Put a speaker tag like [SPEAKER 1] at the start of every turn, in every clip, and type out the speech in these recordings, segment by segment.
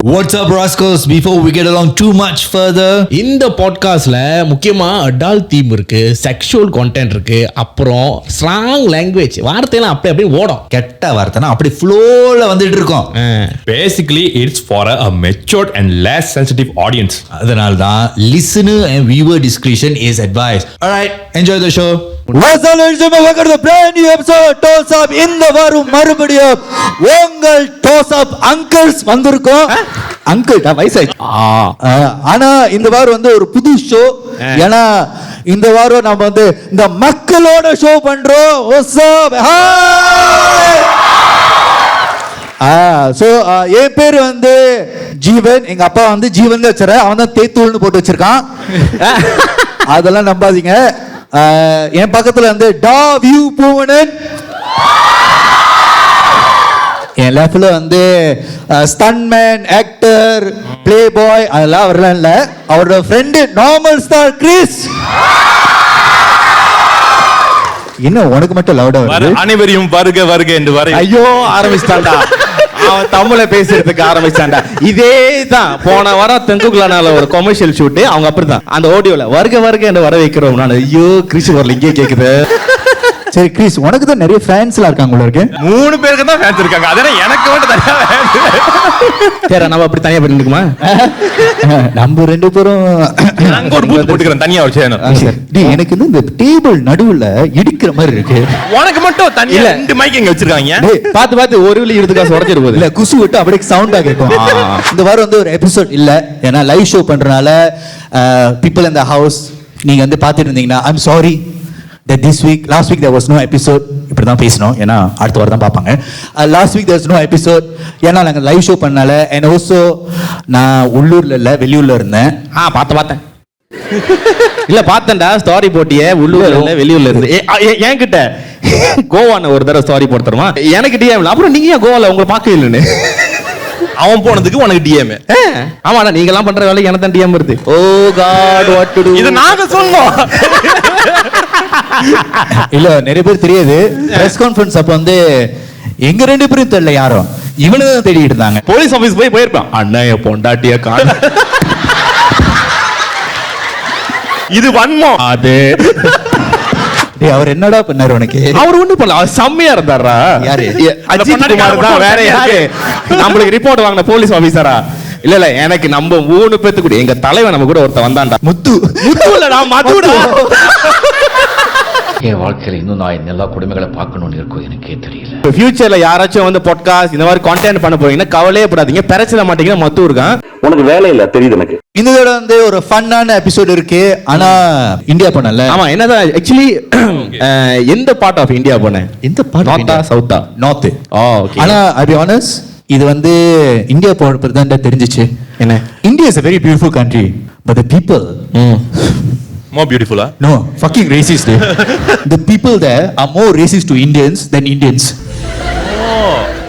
[SPEAKER 1] What's up, rascals? Before we get along too much further,
[SPEAKER 2] இந்த பாட்காஸ்ட்ல முக்கியமா adult theme இருக்கு, செக்ஷுவல் கண்டென்ட் இருக்கு, அப்புறம் ஸ்ட்ராங் லாங்குவேஜ் வார்த்தையெல்லாம் அப்படியே ஓடும்.
[SPEAKER 1] கெட்ட வார்த்தைனா அப்படி ஃப்ளோல வந்துட்டு இருக்கோம்.
[SPEAKER 3] Basically, it's for a matured and less sensitive audience.
[SPEAKER 1] அதனால தான் listener and viewer discretion is advised. Alright, enjoy the show.
[SPEAKER 4] What's up, ladies and gentlemen? Welcome to the brand new episode of Toss Up. இந்த வாரம் மறுபடியும் உங்கள் Toss Up uncles வந்திருக்கோம். Uncle தான் வயசாச்சு. ஆனா இந்த வாரம் வந்து ஒரு புது ஷோ. ஏன்னா இந்த வாரம் நம்ம வந்து இந்த மக்களோட ஷோ பண்றோம். What's up? ஸோ என் பேர் வந்து ஜீவன். எங்க அப்பா வந்து ஜீவன் தான் வச்சுறேன். அவன் தான் தேத்தூள்னு போட்டு வச்சிருக்கான். அதெல்லாம் நம்பாதீங்க. என் பக்கத்துல வந்து டாவியூ பூவனன், என் லெஃப்ட்ல வந்து ஸ்டன்மேன், ஆக்டர், பிளே பாய், அதெல்லாம் அவரெல்லாம் இல்ல, அவரோட ஃப்ரெண்டு நார்மல் ஸ்டார் கிறிஸ். என்ன உனக்கு மட்டும் லவுடா வருது?
[SPEAKER 3] அனைவரையும் வருக வருக என்று வரை.
[SPEAKER 2] ஐயோ ஆரம்பிச்சிட்டான்டா, அவன் தமிழ பேசுறதுக்கு ஆரம்பிச்சான்டா. இதே தான் போன வாரம் தெங்குக்குலானால ஒரு கமர்ஷியல் ஷூட், அவங்க அப்படிதான் அந்த ஆடியோல வருக வருக என்று வர வைக்கிறோம். நான் ஐயோ கிறிஸ் வரல, இங்கே கேக்குது.
[SPEAKER 4] சரி கிறிஸ், உனக்கு தான் நிறைய ஃபேன்ஸ் எல்லாம் இருக்காங்க உள்ள இருக்கு.
[SPEAKER 3] 3 பேருக்கு தான் ஃபேன்ஸ் இருக்காங்க. அதனால எனக்கு மட்டும் தனியா
[SPEAKER 2] சரி, நம்ம அப்படி தனியா பண்ணிருக்குமா?
[SPEAKER 4] நம்ம ரெண்டு பேரும்
[SPEAKER 3] அங்க ஒரு பூத் போட்டுக்கிறேன் தனியா ஒரு சேனல்.
[SPEAKER 4] எனக்கு வந்து இந்த டேபிள் நடுவுல இடிக்கிற மாதிரி இருக்கு.
[SPEAKER 3] உனக்கு மட்டும் தனியா 2 மைக் இங்க வச்சிருக்காங்க.
[SPEAKER 2] பாத்து பாத்து ஒரு விழி எடுத்துக்காசு உடைச்சிட்டு போகுது.
[SPEAKER 4] இல்ல குசு விட்டு அப்படியே சவுண்டா கேட்கும். இந்த வாரம் வந்து ஒரு எபிசோட் இல்ல, ஏன்னா லைவ் ஷோ பண்றனால பீப்புள் இன் தி ஹவுஸ் நீங்க வந்து பாத்துட்டு இருந்தீங்கன்னா I am sorry that last week there was no episode. இப்படி தான் பேசணும், ஏன்னா அடுத்த வாரம் தான் பார்ப்பாங்க. Last week there was no episode ஏன்னா நாங்கள் லைவ் ஷோ பண்ணனால. and also நான் உள்ளூர்ல இல்ல வெளியூர்ல இருந்தேன்.
[SPEAKER 2] பார்த்தேன் இல்ல பார்த்தேன்டா, ஸ்டாரி போட்டியே உள்ளூர்ல இல்ல வெளியூர்ல இருந்து. என்கிட்ட கோவான ஒரு தடவை ஸ்டாரி போட்டுருமா, எனக்கு டிஎம். அப்புறம் நீங்க ஏன் கோவால உங்களை பார்க்கவே இல்லைன்னு
[SPEAKER 3] அவன் போனதுக்கு உனக்கு டிஎம்.
[SPEAKER 2] ஆமாடா, நீங்க எல்லாம் பண்ற வேலை எனக்கு தான் டிஎம் வருது. ஓ காட், வாட் டு டு.
[SPEAKER 3] இது நாங்க சொல்லணும்.
[SPEAKER 4] இல்ல நிறைய பேர் தெரியாது. பிரஸ் கான்ஃபரன்ஸ் அப்ப வந்து எங்க 2 பேரும் தெரியல, யாரும் இவனுக்கு தான் தேடிட்டு இருந்தாங்க.
[SPEAKER 2] போலீஸ் ஆபீஸ் போயிருப்பான். அண்ணா என் பொண்டாட்டிய காண.
[SPEAKER 3] இது வன்மம்.
[SPEAKER 2] அது
[SPEAKER 4] அவர் என்னடா பண்ணாரு உனக்கு?
[SPEAKER 2] அவர் ஒண்ணும் பண்ணல, அவர் செம்மையா இருந்தாரா.
[SPEAKER 4] யாரு?
[SPEAKER 2] அஜித் குமார் தான். வேற யாரு? நம்மளுக்கு ரிப்போர்ட் வாங்கின போலீஸ் ஆபீசரா? இல்ல எனக்கு நம்ம 3 பேத்து கூட எங்க தலைவன் நம்ம கூட ஒருத்த வந்தான்டா. முத்து இல்லடா, மதுடா.
[SPEAKER 5] என் வாழ்க்கையில இன்னும் நான் எல்லா குடும்பங்களை பார்க்கணும்னு இருக்கும், எனக்கே தெரியல.
[SPEAKER 2] ஃபியூச்சர்ல யாராச்சும் வந்து பாட்காஸ்ட் இந்த மாதிரி கான்டென்ட் பண்ண போறீங்கன்னா கவலையே படாதீங்க, பெறச்சிட மாட்டீங்கன்னா மத்து இருக்கான்.
[SPEAKER 6] உனக்கு வேலை இல்ல தெரியுது எனக்கு.
[SPEAKER 4] இந்த தடவை வந்து ஒரு ஃபன்னான எபிசோட் இருக்கு. ஆனா இந்தியா போனல.
[SPEAKER 2] ஆமா, என்னதான் ஆக்சுவலி எந்த பார்ட் ஆஃப் இந்தியா போனேன்?
[SPEAKER 4] எந்த பார்ட்?
[SPEAKER 2] நார்த்தா சவுத்தா?
[SPEAKER 4] நார்த்.
[SPEAKER 2] ஓகே.
[SPEAKER 4] ஆனா ஐ பி ஆனஸ்ட், இது வந்து இந்தியா போனப்ப தான் தெரிஞ்சிச்சு.
[SPEAKER 2] என்ன?
[SPEAKER 4] India is a very beautiful country but the people
[SPEAKER 3] more beautiful.
[SPEAKER 4] no fucking racist. The people there are more racist to Indians than Indians.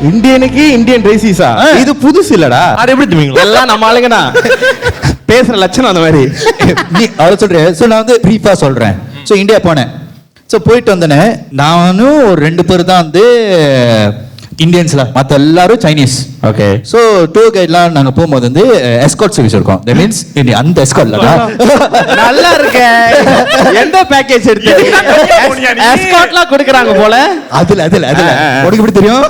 [SPEAKER 2] இந்தியனுக்கு Indian ரேசிஸா? இது புதுசு இல்லடா.
[SPEAKER 3] அது எப்படி தெரியுங்களா?
[SPEAKER 2] எல்லாம் நம்ம ஆளுங்கடா. பேசுற லட்சணம் அந்த மாதிரி.
[SPEAKER 4] நீ அவள சொல்றேன். சோ நான் வந்து பிரீஃபா சொல்றேன். சோ இந்தியா போனேன். சோ போயிட்டு வந்தனே, நானும் ஒரு 2 பேர் தான் வந்து இந்தியன்ஸ்ல, மத்த எல்லாரும் சைனீஸ்.
[SPEAKER 2] ஓகே.
[SPEAKER 4] சோ டூர் கைட்லாம் நாங்க போகும்போது வந்து எஸ்கார்ட் சர்வீஸ் இருக்கும். தட் மீன்ஸ் அந்த எஸ்கார்ட்லடா.
[SPEAKER 2] நல்லா இருக்க. எந்த பேக்கேஜ் எடுத்து எஸ்கார்ட்லாம் கொடுக்கறாங்க போல?
[SPEAKER 4] அதுல உனக்கு எப்படி தெரியும்?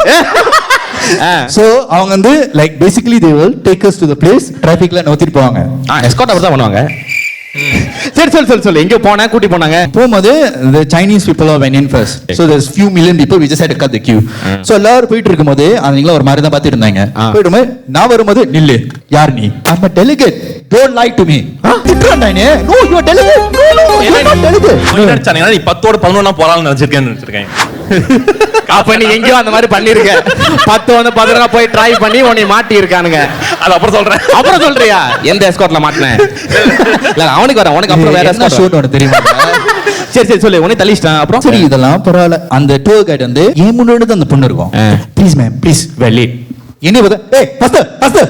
[SPEAKER 4] சோ அவங்க வந்து like basically they will take us to the place, டிராஃபிக்ல நோத்திட்டு போவாங்க.
[SPEAKER 2] எஸ்கார்ட் அப்படி தான் பண்ணுவாங்க. சரி சொல்லு எங்க போனா கூட்டி போனாங்க?
[SPEAKER 4] போகும்போது the Chinese people are went in first. So there's few million people, we just had to cut the queue. So எல்லாரும் போயிட்டு இருக்கும்போது அவங்கள ஒரு மாதிரி தான் பார்த்துட்டு இருந்தாங்க. போயிடுமே நான் வரும்போது நில்லு, யார் நீ? I'm a delegate, don't lie to me. திட்டுறானே. No, you are delegate. No, you are not delegate.
[SPEAKER 3] நீ 10 ஓட 11 போறான்னு நினைச்சிருக்கேன்.
[SPEAKER 2] அப்ப நீ எங்கயோ அந்த மாதிரி பண்ணிருக்க. 10 வந்து 11 போய் ட்ரை பண்ணி உன்னை மாட்டி இருக்கானுங்க.
[SPEAKER 3] அது அப்புறம்
[SPEAKER 2] சொல்றியா? எந்த எஸ்கார்ட்ல மாட்டினேன்? இல்ல அவனுக்கு வர, உனக்கு அப்புறம் வேற எஸ்கார்ட் ஷூட் ஒன்னு தெரியுமா? சரி சொல்லு, உன்னை தள்ளிட்டான். அப்புறம்
[SPEAKER 4] சரி இதெல்லாம் பரவாயில்ல. அந்த டூர் கைட் வந்து ஏன் முன்னாடி தான் அந்த பொண்ணு இருக்கும். ப்ளீஸ் மேம் ப்ளீஸ் வெள்ளி என்ன பத ஏய் ஃபஸ்ட்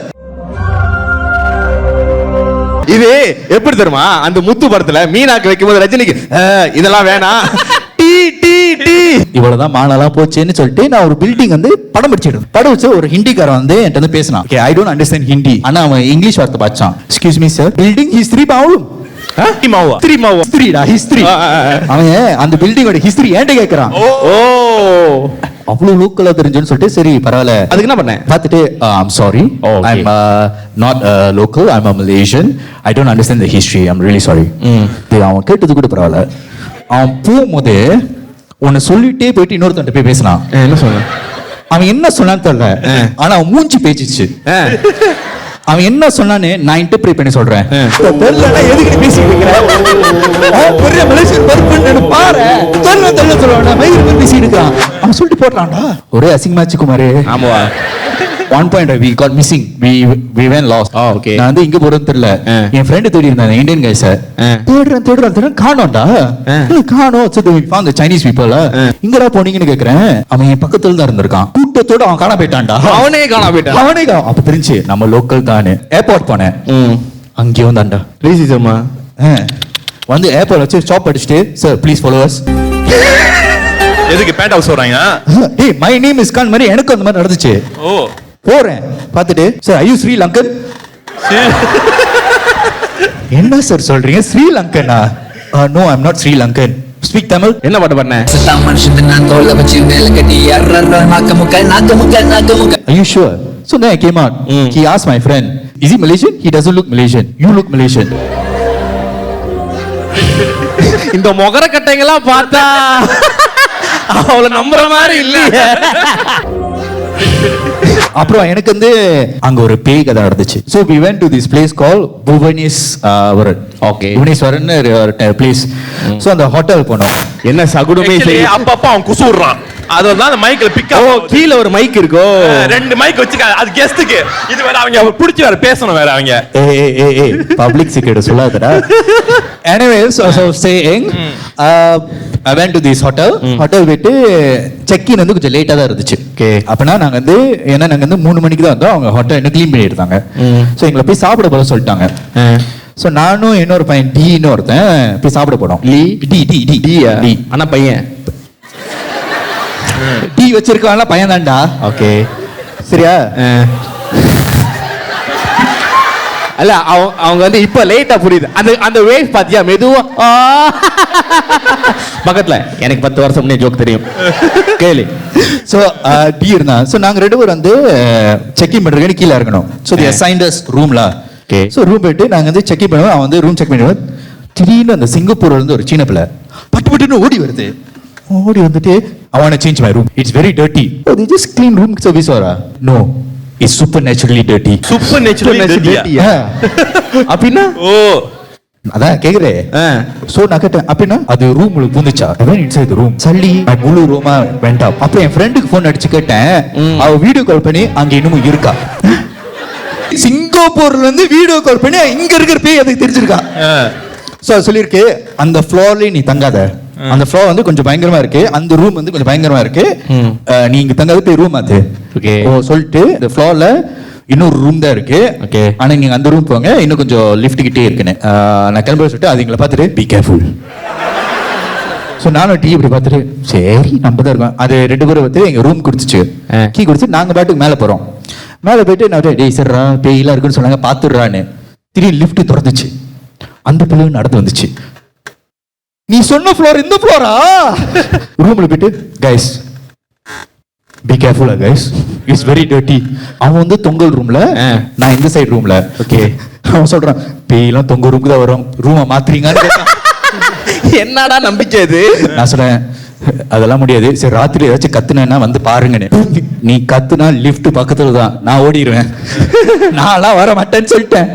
[SPEAKER 2] இது எப்படி தெரியுமா? அந்த முத்து படத்துல மீனாக்கு வைக்கும்போது ரஜினிக்கு இதெல்லாம் வேணாம், டீ டீ டீ
[SPEAKER 4] இவ்வளவுதான் மானெல்லாம் போச்சுன்னு சொல்லிட்டு நான் ஒரு பில்டிங் வந்து படம் பிடிச்சிட்டு படம் வச்சு ஒரு ஹிந்திக்காரன் வந்து என்கிட்ட வந்து பேசினான். Okay, I don't understand Hindi. ஆனா அவன் இங்கிலீஷ் வார்த்தை பாச்சான். Excuse me sir, building history பாவும் ஹிஸ்டரி. அவன் அந்த பில்டிங்கோட ஹிஸ்டரி ஏன்ட்ட கேக்குறான்.
[SPEAKER 2] ஓ
[SPEAKER 4] அவ்வளவு லோக்கலா தெரிஞ்சுன்னு சொல்லிட்டு சரி பரவாயில்ல.
[SPEAKER 2] அதுக்கு என்ன பண்ணேன்?
[SPEAKER 4] பார்த்துட்டு I'm sorry, I'm not local, I'm a Malaysian, I don't understand the history, I'm really sorry. அவன் கேட்டது கூட பரவாயில்ல. அவன் போகும்போது உன்னை சொல்லிட்டே போயிட்டு இன்னொருத்தன் போய் பேசினான்.
[SPEAKER 2] என்ன சொன்ன?
[SPEAKER 4] அவன் என்ன சொன்னான்னு தெரியல, ஆனா அவன் மூஞ்சி பேசிச்சு. அவன் என்ன சொன்னான்னு நான் இன்டர்பிரேட் பண்ணி சொல்றேன். தெரியலனா எதுக்கு நீ பேசிட்டு இருக்கற? பெரிய மலேசியன் பர்பன் பாரு. தெரியல சொல்றானே, மயிர் பேசிட்டு இருக்கான். அவன் சொல்லிட்டு போறான்டா. ஒரே அசிங்கமாச்சு குமார்.
[SPEAKER 2] ஆமாவா?
[SPEAKER 4] One point we got missing. We went lost.
[SPEAKER 2] Oh, okay.
[SPEAKER 4] நான் வந்து இங்க போறது தெரியல. என் friend தேடி இருந்தான், இந்தியன் guys. தேடுறேன் காணோம்டா. காணோம். So we found the Chinese people. இங்கடா போனீங்கன்னு கேக்குறேன். அவன் என் பக்கத்துல தான் இருந்திருக்கான். கூட்டத்தோட அவன் காண போயிட்டான்டா.
[SPEAKER 2] அவனே காண போயிட்டான்.
[SPEAKER 4] அப்ப தெரிஞ்சு நம்ம லோக்கல் தானே. ஏர்போர்ட் போனேன். அங்கே வந்தான்டா.
[SPEAKER 2] ரீசிசமா
[SPEAKER 4] வந்து ஏர்போர்ட் வச்சு ஸ்டாப் அடிச்சிட்டு, "Sir, please follow us."
[SPEAKER 3] எதுக்கு பேண்ட் ஹவுஸ் வராங்க?
[SPEAKER 4] ஏய், my name is Khan மாதிரி எனக்கு அந்த மாதிரி நடந்துச்சு.
[SPEAKER 3] ஓ,
[SPEAKER 4] போறேன் பார்த்துட்டு, "Sir, are you Sri Lankan?" என்ன சார் சொல்றீங்க? ஸ்ரீலங்கனா? No, I'm not Sri Lankan. Speak Tamil.
[SPEAKER 2] என்ன பாட்டு பண்ண?
[SPEAKER 4] Are you sure? So then I came out. He asked my friend, "Is he Malaysian?" He doesn't look Malaysian. You look Malaysian.
[SPEAKER 2] இந்த முகர கட்டைங்கெல்லாம் பார்த்தா அவளை நம்புற மாதிரி இல்லையே.
[SPEAKER 4] அப்புறம் எனக்கு வந்து அங்க ஒரு பேய் கதை நடந்துச்சு. So we went to this place called Bhubaneswaran.
[SPEAKER 2] Okay.
[SPEAKER 4] Bhubaneswaran ஒரு place. So அந்த ஹோட்டல் போனோம்.
[SPEAKER 2] என்ன சகுடுமே சரி.
[SPEAKER 3] அப்பப்ப அவன் குசுறான். அதனால அந்த மைக்ல பிக்
[SPEAKER 2] ஓ, கீழ ஒரு மைக் இருக்கோ.
[SPEAKER 3] ரெண்டு மைக் வச்சுக்க, அது கெஸ்டுக்கு. இது வேற அவங்க புடிச்சு வேற பேசணும் வேற அவங்க.
[SPEAKER 4] ஏய் பப்ளிக் சீக்ரெட் சொல்லாதடா. Anyways, so saying I went to this hotel. Hotel விட்டு செக் இன் வந்து கொஞ்சம் லேட்டா தான் இருந்துச்சு. ஓகே, அப்பனா நாங்க வந்து நாங்க வந்து 3 மணிக்கு தான் வந்தோம். அவங்க ஹோட்டல் என்ன க்ளீன் பண்ணி இருந்தாங்க. சோ எங்களை போய் சாப்பிட போல சொல்லிட்டாங்க. சோ நானும் இன்னொரு பையன் டின்னு ஒருத்தன் போய் சாப்பிட போனோம். டி
[SPEAKER 2] ஆனா பையன்
[SPEAKER 4] டி வச்சிருக்கான்ல பையன் தான்டா.
[SPEAKER 2] ஓகே,
[SPEAKER 4] சரியா?
[SPEAKER 2] அல்ல அவங்க வந்து இப்ப லேட்டா புரியுது. அந்த வேவ் பாத்தியா? மெதுவா பக்கத்துல எனக்கு 10 வருஷம் முன்னே ஜோக் தெரியும் கேளு.
[SPEAKER 4] சோ டி இருந்தான். சோ நாங்க ரெண்டு பேரும் வந்து செக் இன் பண்றதுக்கு கீழ இருக்கணும். சோ தி அசைன்ட் us ரூம்ல.
[SPEAKER 2] ஓகே,
[SPEAKER 4] சோ ரூம் போயிட்டு நாங்க வந்து செக் இன் பண்ணுவோம். அவன் வந்து ரூம் செக் பண்ணுவான். திடீர்னு அந்த சிங்கப்பூர்ல இருந்து ஒரு சீன பிள்ளை பட்டு ஓடி வருது. ஓடி வந்துட்டு, "I want to change my room. It's very dirty." "Oh, they just clean room service or?" "No, it's supernaturally dirty."
[SPEAKER 3] Super natural
[SPEAKER 2] அப்படின்னா?
[SPEAKER 3] ஓ,
[SPEAKER 4] அதான் கேக்குறே. சோ நான் கேட்டேன், அப்படின்னா அது ரூம்ல பூந்துச்சா? அவன் இன்சைட் தி ரூம். சல்லி முழு ரூமா வெண்ட் அப். அப்புறம் என் ஃப்ரெண்டுக்கு ஃபோன் அடிச்சு கேட்டேன். அவ வீடியோ கால் பண்ணி அங்க இன்னும் இருக்கா. சிங்கப்பூர்ல இருந்து வீடியோ கால் பண்ணி இங்க இருக்கிற பேய் அதுக்கு தெரிஞ்சிருக்கா. சோ சொல்லிருக்கு, "அந்த ஃப்ளோர்ல நீ தங்காத. அந்த ஃப்ளோர் வந்து கொஞ்சம் பயங்கரமா இருக்கு. அந்த ரூம் வந்து கொஞ்சம் பயங்கரமா இருக்கு. நீ இங்க தங்காத, போய் ரூம் மாத்து."
[SPEAKER 2] ஓகே,
[SPEAKER 4] ஓ சொல்லிட்டு இந்த ஃப்ளோர்ல இன்னொரு ரூம் தான் இருக்கு.
[SPEAKER 2] ஓகே,
[SPEAKER 4] ஆனா நீங்க அந்த ரூம் போங்க, இன்னும் கொஞ்சம் லிஃப்ட் கிட்டே இருக்குன்னு. நான் கிளம்ப சொல்லிட்டு அதுங்களை பார்த்துட்டு, "பி கேர்ஃபுல்." ஸோ நானும் டீ இப்படி பார்த்துட்டு, சரி நம்ம தான் இருக்கோம். அது 2 பேரும் வந்து எங்க ரூம் கொடுத்துச்சு. கீ கொடுத்து நாங்க பாட்டுக்கு மேலே போறோம். மேலே போயிட்டு நான் டேய் சரிடா பேய்லாம் இருக்குன்னு சொன்னாங்க பார்த்துடுறான்னு. திடீர்னு லிஃப்ட் திறந்துச்சு. அந்த பிள்ளைங்க நடந்து வந்துச்சு. "நீ சொன்ன ஃப்ளோர் இந்த ஃப்ளோரா?" ரூம்ல போயிட்டு, "கைஸ் பி கேர்ஃபுல்லா கைஸ், இட்ஸ் வெரி டர்ட்டி." அவன் வந்து தொங்கல் ரூம்ல, நான் இந்த சைடு ரூம்ல. ஓகே, அவன் சொல்றான், "பேய்லாம் தொங்க ரூமுக்கு தான் வரும், ரூமை மாத்துறீங்கன்னு கேட்டான்.
[SPEAKER 2] என்னடா நம்பிக்கை இது?
[SPEAKER 4] நான் சொன்னேன், "அதெல்லாம் முடியாது. சரி ராத்திரி ஏதாச்சும் கத்துனா வந்து பாருங்கன்னு." "நீ கத்துனா லிஃப்ட் பக்கத்துல தான், நான் ஓடிடுவேன்." "நான்லாம் வர மாட்டேன்னு சொல்லிட்டேன்."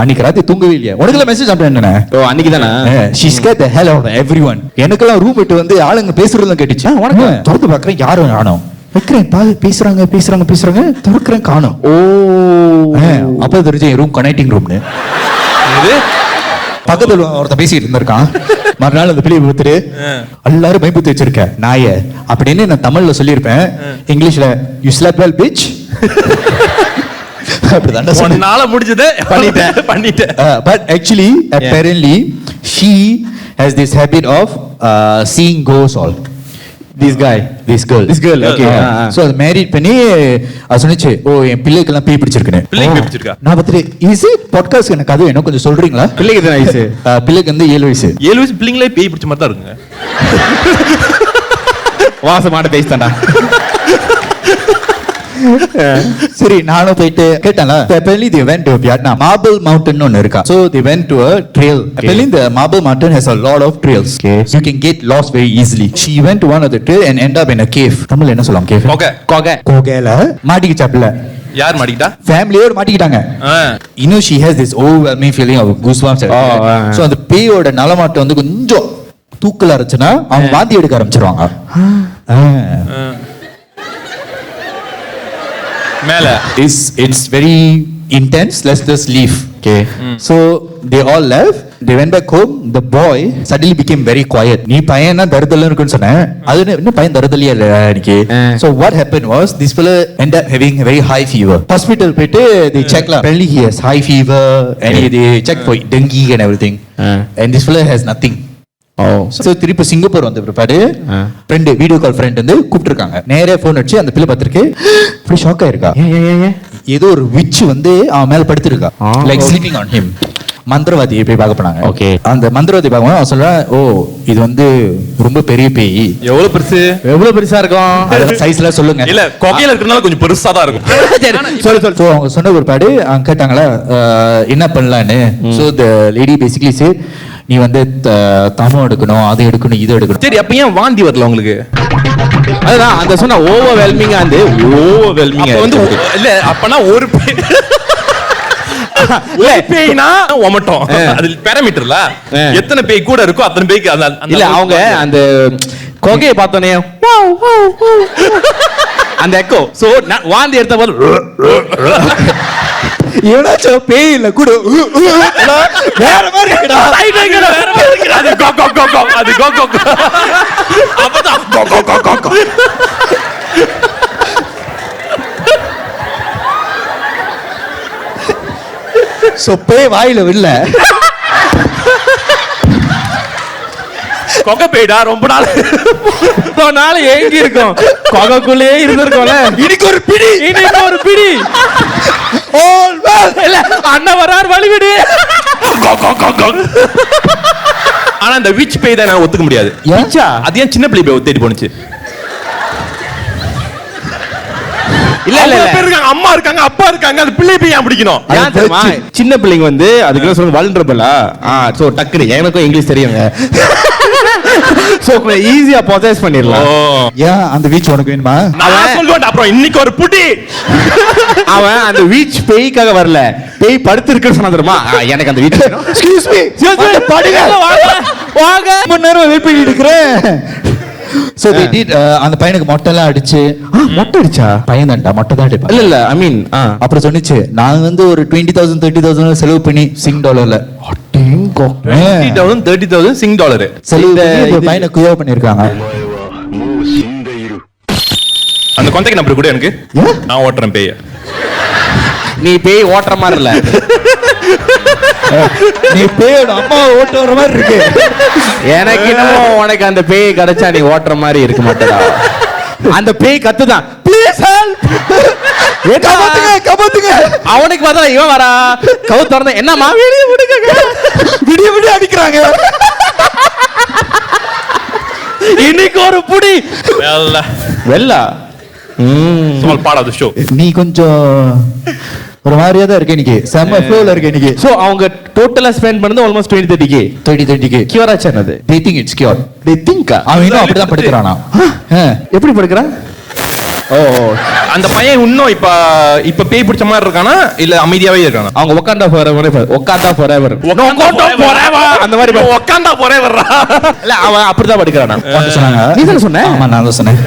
[SPEAKER 4] அன்னைக்கு ராத்திரி தூங்கவே இல்லையா? உனக்குலாம் மெசேஜ் அனுப்பிட்டேன்.
[SPEAKER 2] ஓ அன்னைக்கு தானா?
[SPEAKER 4] She scared the hell out of everyone. எனக்கெல்லாம் ரூம் விட்டு வந்து ஆளுங்க பேசுறதுலாம் கேட்டுச்சு. உனக்கு திறந்து பார்க்கறேன், யாரும் காணோம். வைக்கிறேன், பேசுறாங்க திறக்கிறேன், காணோம். ஓ அப்ப தெரிஞ்சு என் ரூம் கனெக்டிங் ரூம்னு. பக்கத்துல ஒருத்த பேசிட்டு இருந்திருக்கான். மறுநாள் அந்த பிள்ளையை பார்த்துட்டு, "எல்லாரும் பயன்படுத்தி வச்சிருக்க நாய" அப்படின்னு நான் தமிழ்ல சொல்லியிருப்பேன். இங்கிலீஷ்ல, "You slept well bitch." அப்படிதான்
[SPEAKER 3] ஒன்னால முடிஞ்சது பண்ணிட்டேன்.
[SPEAKER 4] But actually, apparently, she has this habit of seeing ghosts all.
[SPEAKER 2] This guy.
[SPEAKER 4] This girl.
[SPEAKER 2] This girl, okay.
[SPEAKER 4] So அது மேரிட் பண்ணி அது சொன்னிச்சு, ஓ என் பிள்ளைக்கெல்லாம் பேய் பிடிச்சிருக்குன்னு.
[SPEAKER 3] பிள்ளைக்கு பேய் பிடிச்சிருக்கா?
[SPEAKER 4] நான் பார்த்துட்டு ஈஸி பாட்காஸ்ட் எனக்கு அது என்ன கொஞ்சம் சொல்றீங்களா?
[SPEAKER 2] பிள்ளைக்கு எத்தனை வயசு?
[SPEAKER 4] பிள்ளைக்கு வந்து 7 வயசு.
[SPEAKER 3] 7 வயசு பிள்ளைங்களே பேய் பிடிச்ச மாதிரி தான் இருக்குங்க.
[SPEAKER 2] வாசமான பேய் தான்டா.
[SPEAKER 4] சரி நானும் போயிட்டு கேட்டாங்களா. apparently they went to Vietnam. Marble Mountain ஒன்னு இருக்கா. So they went to a trail. Apparently the Marble Mountain has a lot of trails.
[SPEAKER 2] Okay.
[SPEAKER 4] So you can get lost very easily. She went to one of the trail and end up in a cave. தமிழ்ல என்ன சொல்லலாம் cave?
[SPEAKER 3] கொகை.
[SPEAKER 4] கொகைல மாட்டிக்கிச்சாப்ல.
[SPEAKER 3] யார் மாட்டிக்கிட்டா?
[SPEAKER 4] ஃபேமிலியோட மாட்டிக்கிட்டாங்க. You know she has this overwhelming feeling of goosebumps. So அந்த பேயோட நலமாட்டம் வந்து கொஞ்சம் தூக்கல இருந்துச்சுன்னா அவங்க வாந்தி எடுக்க ஆரம்பிச்சிருவாங்க.
[SPEAKER 3] மேல
[SPEAKER 4] It's very intense. Let's just leave. Okay. So they all left. They went back home. The boy suddenly became very quiet. நீ பையனா தருதல்ல இருக்குன்னு சொன்னேன். அது என்ன பையன் தருதலியா இல்ல எனக்கு. So what happened was this fellow ended up having very high fever. Hospital போயிட்டு they check la. Apparently he has high fever and they check for dengue and everything. And this fellow has nothing. So திருப்பி Singapore வந்த பிற்பாடு friend video call friend வந்து கூப்பிட்டுருக்காங்க. நேரே phone அடிச்சு அந்த பிள்ளை பார்த்துருக்கு. இப்படி ஷாக் ஆயிருக்கா. ஏதோ ஒரு விச் வந்து அவன் மேல படுத்திருக்கா. Like sleeping on him. மந்திரவாதியை போய் பார்க்க போனாங்க. ஓகே. அந்த மந்திரவாதி பார்க்கும்போது அவன் சொல்றான், ஓ இது வந்து ரொம்ப பெரிய பேய்.
[SPEAKER 3] எவ்வளவு பெருசு?
[SPEAKER 2] எவ்வளவு பெருசா இருக்கும்?
[SPEAKER 4] சைஸ்ல சொல்லுங்க.
[SPEAKER 3] இல்ல கொகையில இருக்கறனால கொஞ்சம் பெருசா தான் இருக்கும்.
[SPEAKER 4] சொல்லு. So அவங்க சொன்ன ஒருபாடு அவங்க கேட்டாங்களா என்ன பண்ணலான்னு. So the lady basically said நீ வந்து தமம் எடுக்கணும், அது எடுக்கணும், இது எடுக்கணும்.
[SPEAKER 3] சரி அப்ப ஏன் வாந்தி வரல உங்களுக்கு?
[SPEAKER 2] அதுதான் அந்த சொன்ன ஓவர்வெல்மிங்கா வந்து ஓவர்வெல்மிங்கா
[SPEAKER 3] வந்து இல்ல அப்பனா ஒரு பேய்னா ஒமட்டும். அது பாராமீட்டர்ல எத்தனை பேய் கூட இருக்கோ அத்தனை பேய்க்கு
[SPEAKER 2] இல்ல அவங்க அந்த கொகையை பார்த்தோனே அந்த எக்கோ. சோ வாந்தி எடுத்த போது
[SPEAKER 4] ஏனாச்சும் பேய் இல்ல கூட வேற மாதிரி இருக்குடா.
[SPEAKER 3] அது கோ கோ கோ கோ அது கோ கோ அப்பதான் கோ கோ கோ கோ கோ.
[SPEAKER 4] சோ பேய் வாயில விடல.
[SPEAKER 3] கொகை பேய்டா ரொம்ப நாள்
[SPEAKER 2] ஏங்கி இருக்கும். கொகைக்குள்ளேயே இருந்திருக்கோம்ல.
[SPEAKER 4] இன்னைக்கு ஒரு பிடி.
[SPEAKER 2] All well. இல்ல அண்ணன் வரார் வழிவிடு.
[SPEAKER 3] ஆனா அந்த விச் பேய் தான் நான் ஒத்துக்க முடியாது.
[SPEAKER 4] ஏன்ச்சா?
[SPEAKER 3] அது ஏன் சின்ன பிள்ளை பேய் தேடி போனுச்சு? இல்ல இருக்காங்க, அம்மா இருக்காங்க, அப்பா இருக்காங்க, அது பிள்ளை போய் ஏன் பிடிக்கணும்?
[SPEAKER 2] ஏன் தெரியுமா? சின்ன பிள்ளைங்க வந்து அதுக்கு சொல்லுங்க வல்னரபிளா. சோ டக்குனு எனக்கும் இங்கிலீஷ் தெரியுங்க. சோ ஈஸியா பொசஸ் பண்ணிரலாம்.
[SPEAKER 4] ஏன் அந்த வீச் உனக்கு வேணுமா?
[SPEAKER 3] நான் சொல்லுவேன் அப்புறம் இன்னைக்கு ஒரு புடி.
[SPEAKER 2] அவன் அந்த வீச் பேய்க்காக வரல, பேய் படுத்து இருக்குன்னு சொன்னா தெரியுமா? எனக்கு அந்த வீச் வேணும்.
[SPEAKER 4] Excuse me.
[SPEAKER 2] படுங்க வாங்க.
[SPEAKER 4] ரொம்ப நேரம் வெயிட் பண்ணிட்டு இருக்கேன். So they did அந்த பையனுக்கு மொட்டைலாம் அடிச்சு.
[SPEAKER 2] மொட்டை அடிச்சா?
[SPEAKER 4] பையன் தான்டா மொட்டை தான் அடிப்பான்.
[SPEAKER 2] இல்ல ஐ மீன்
[SPEAKER 4] அப்புறம் சொன்னிச்சு நான் வந்து ஒரு 20,000 30,000 செலவு பண்ணி $10.
[SPEAKER 3] 20,000 30,000 சிங் டாலர்
[SPEAKER 4] செலவு பண்ணி ஒரு பையனை குயோ பண்ணிருக்காங்க.
[SPEAKER 3] அந்த கான்டாக்ட் நம்பர் கூட எனக்கு. நான் ஓட்டுறேன் பேய.
[SPEAKER 2] நீ பேய் ஓட்டுற மாதிரி இல்ல,
[SPEAKER 4] நீ பேயோட அம்மா ஓட்டுற மாதிரி இருக்கு.
[SPEAKER 2] எனக்கு என்னமோ உனக்கு அந்த பேய் கிடைச்சா நீ ஓட்டுற மாதிரி இருக்க மாட்டேடா. அந்த பேய் கத்துதான் ப்ளீஸ் ஹெல்ப்
[SPEAKER 4] கபாத்துங்க.
[SPEAKER 2] அவனுக்கு பார்த்தா இவன் வரா கவு திறந்த என்னமா வெளியே விடுங்க,
[SPEAKER 4] விடிய அடிக்கிறாங்க.
[SPEAKER 2] இன்னைக்கு ஒரு புடி வெள்ளா
[SPEAKER 3] small part of the show.
[SPEAKER 4] நீ கொஞ்சம் ஒரு மாதிரியா தான் இருக்கு இன்னைக்கு. செம்ம ஃப்ளோல இருக்கு இன்னைக்கு.
[SPEAKER 2] சோ அவங்க டோட்டலா ஸ்பெண்ட் பண்ணது ஆல்மோஸ்ட் 30-30k. கியூர் ஆச்சு என்னது?
[SPEAKER 4] They think it's cured.
[SPEAKER 2] They think
[SPEAKER 4] அவன் இன்னும் அப்படிதான் படுக்கறானா?
[SPEAKER 2] எப்படி படுக்கறான்? ஓ
[SPEAKER 3] அந்த பையன் இன்னும் இப்ப பேய் பிடிச்ச மாதிரி இருக்கானா இல்ல அமைதியாவே இருக்கானா?
[SPEAKER 2] அவங்க ஒக்காண்டா forever அந்த மாதிரி
[SPEAKER 3] ஒக்காண்டா forever.
[SPEAKER 2] இல்ல அவன் அப்படிதான் படுக்கறானா
[SPEAKER 4] சொன்னாங்க.
[SPEAKER 2] நீ தான சொன்ன?
[SPEAKER 4] ஆமா நான் தான் சொன்னேன்.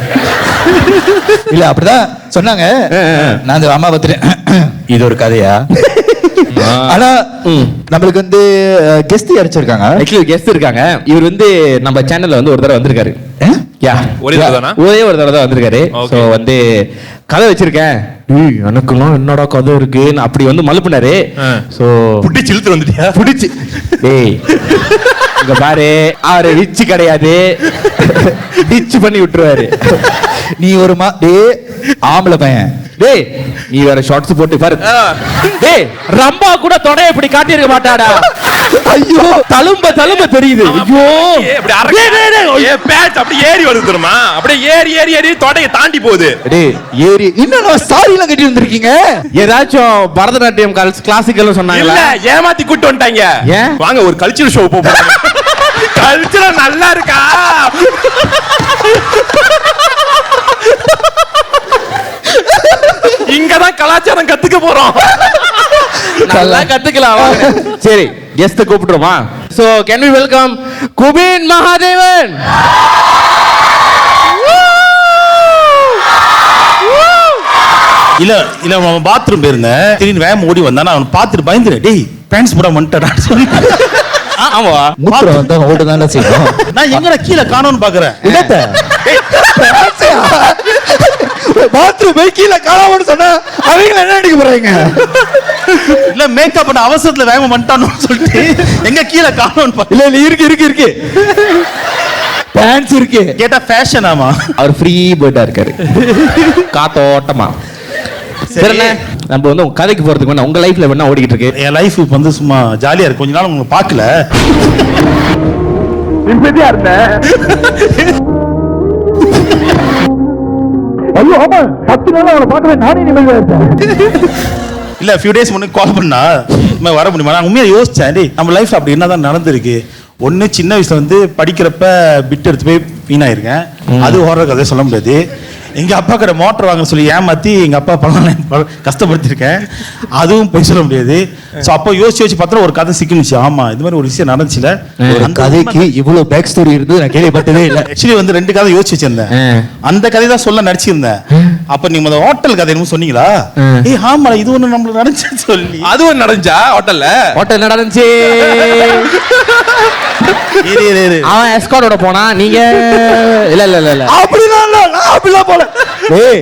[SPEAKER 4] இல்ல அப்படிதான் சொன்னாங்க. நான் அந்த அம்மா பார்த்துட்டு இது ஒரு கதையா? ஆனா நம்மளுக்கு வந்து கெஸ்ட் அடிச்சிருக்காங்க.
[SPEAKER 2] ஆக்சுவலி கெஸ்ட் இருக்காங்க. இவர் வந்து நம்ம சேனல்ல வந்து ஒரு தடவை வந்திருக்காரு. ஒரே ஒரு தடவை தான் வந்திருக்காரு. சோ வந்து கதை வச்சிருக்கேன். எனக்குலாம் என்னடா கதை இருக்கு அப்படி வந்து மலுப்புனாரு. சோ
[SPEAKER 3] புடிச்சு இழுத்து வந்துட்டியா?
[SPEAKER 2] புடிச்சு டேய் இங்க பாரு, அவரு ரிச் கிடையாது, டிச் பண்ணி விட்டுருவாரு.
[SPEAKER 4] நீ ஒரு டேய் ஆம்பளை பையன்,
[SPEAKER 2] டேய் நீ வேற ஷார்ட்ஸ் போட்டு பாரு. டேய் ரம்பா கூட தொடைய இப்படி காட்டியிருக்க மாட்டாடா. ஐயோ தழும்ப தெரியுது. ஐயோ
[SPEAKER 3] இப்படி பேட்ச் அப்படி ஏறி வருது தெரியுமா? அப்படியே ஏறி தொடையை தாண்டி போகுது.
[SPEAKER 4] டேய் ஏறி இன்னும் சாரி எல்லாம் கட்டி வந்திருக்கீங்க.
[SPEAKER 2] ஏதாச்சும் பரதநாட்டியம் கிளாசிக்கல் சொன்னாங்களா?
[SPEAKER 3] இல்ல ஏமாத்தி கூட்டு வந்துட்டாங்க.
[SPEAKER 2] ஏன்?
[SPEAKER 3] வாங்க ஒரு கல்ச்சரல் ஷோ போறோம். கல்ச்சரல் நல்லா இருக்கா? இங்கதான் கலாச்சாரம் கத்துக்க போறோம்.
[SPEAKER 2] நல்லா கத்துக்கலாம். சரி கெஸ்ட் கூப்பிடுறோமா? So can we welcome Kubeen Mahadevan.
[SPEAKER 6] இல்ல பாத்ரூம் போயிருந்தேன், திடீர்னு வேகம் ஓடி வந்தானா அவன் பார்த்துட்டு பயந்துரு, டேய் பேண்ட்ஸ் போட வந்துட்டா. ஆமா
[SPEAKER 4] மூத்திரம் வந்தா ஓடுதானே செய்யும்.
[SPEAKER 6] நான் எங்கடா கீழே காணோம்னு பாக்குறேன்.
[SPEAKER 4] இல்ல பாத்ரூம் போய் கீழே காணோம்னு சொன்னா அவங்க என்ன நினைக்க போறாங்க?
[SPEAKER 6] இல்ல மேக்கப் பண்ண அவசரத்துல வேகம் வந்துட்டானு சொல்லிட்டு எங்க கீழே காணோம்னு
[SPEAKER 4] இல்ல இல்ல இருக்கு பேண்ட்ஸ் இருக்கு.
[SPEAKER 6] கேட்டா ஃபேஷன். ஆமா
[SPEAKER 2] அவர் ஃப்ரீ பேர்டா இருக்காரு, காத்தோட்டமா. சரி நம்ம வந்து உங்க கதைக்கு போறதுக்கு வேணா உங்க லைஃப்ல வேணா ஓடிக்கிட்டு இருக்கு.
[SPEAKER 6] என் லைஃப் இப்ப வந்து சும்மா ஜாலியா இருக்கு. கொஞ்ச நாள் உங்களை பார்க்கல,
[SPEAKER 3] நிம்மதியா இருந்தேன்.
[SPEAKER 4] ஐயோ ஆமா 10 நாள் அவளை பார்க்கவே நானே நிம்மதியா இருந்தேன்.
[SPEAKER 6] இல்ல ஃபியூ டேஸ் முன்னாடி கால் பண்ணா வர முடியுமா? நான் உண்மையா யோசிச்சேன், டேய் நம்ம லைஃப் அப்படி என்னதான் நடந்திருக்கு. ஒன்னு சின்ன வயசுல வந்து படிக்கிறப்ப பிட் எடுத்து போய் வீணாயிருக்கேன், அது ஓடுற கதையை சொல்ல முடியாது. எங்க அப்பா கடை மோட்டர் வாங்க சொல்லி ஏமாத்தி எங்க அப்பா பணம் கஷ்டப்படுத்திருக்கேன், அதுவும் போய் சொல்ல முடியாது. சோ அப்போ யோசிச்சு பார்த்தா ஒரு கதை சிக்கினுச்சு. ஆமா இது மாதிரி ஒரு விஷயம் நடந்துச்சுல.
[SPEAKER 4] ஒரு கதைக்கு இவ்வளவு பேக் ஸ்டோரி இருந்து நான் கேள்விப்பட்டதே இல்ல.
[SPEAKER 6] ஆக்சுவலி வந்து 2 கதை யோசிச்சு வச்சிருந்தேன், அந்த கதை தான் சொல்ல நடிச்சிருந்தேன். அப்ப நீங்க அந்த ஹோட்டல் கதை என்னமோ சொன்னீங்களா? ஏய் ஆமா இது ஒண்ணு நம்மளுக்கு நடந்துச்சு சொல்லி.
[SPEAKER 3] அதுவும் நடந்துச்சா ஹோட்டல்ல
[SPEAKER 2] நடந்துச்சு. அவன் எஸ்கார்டோட போனா, நீங்க இல்ல
[SPEAKER 4] அப்படிலாம் போல. ஏய்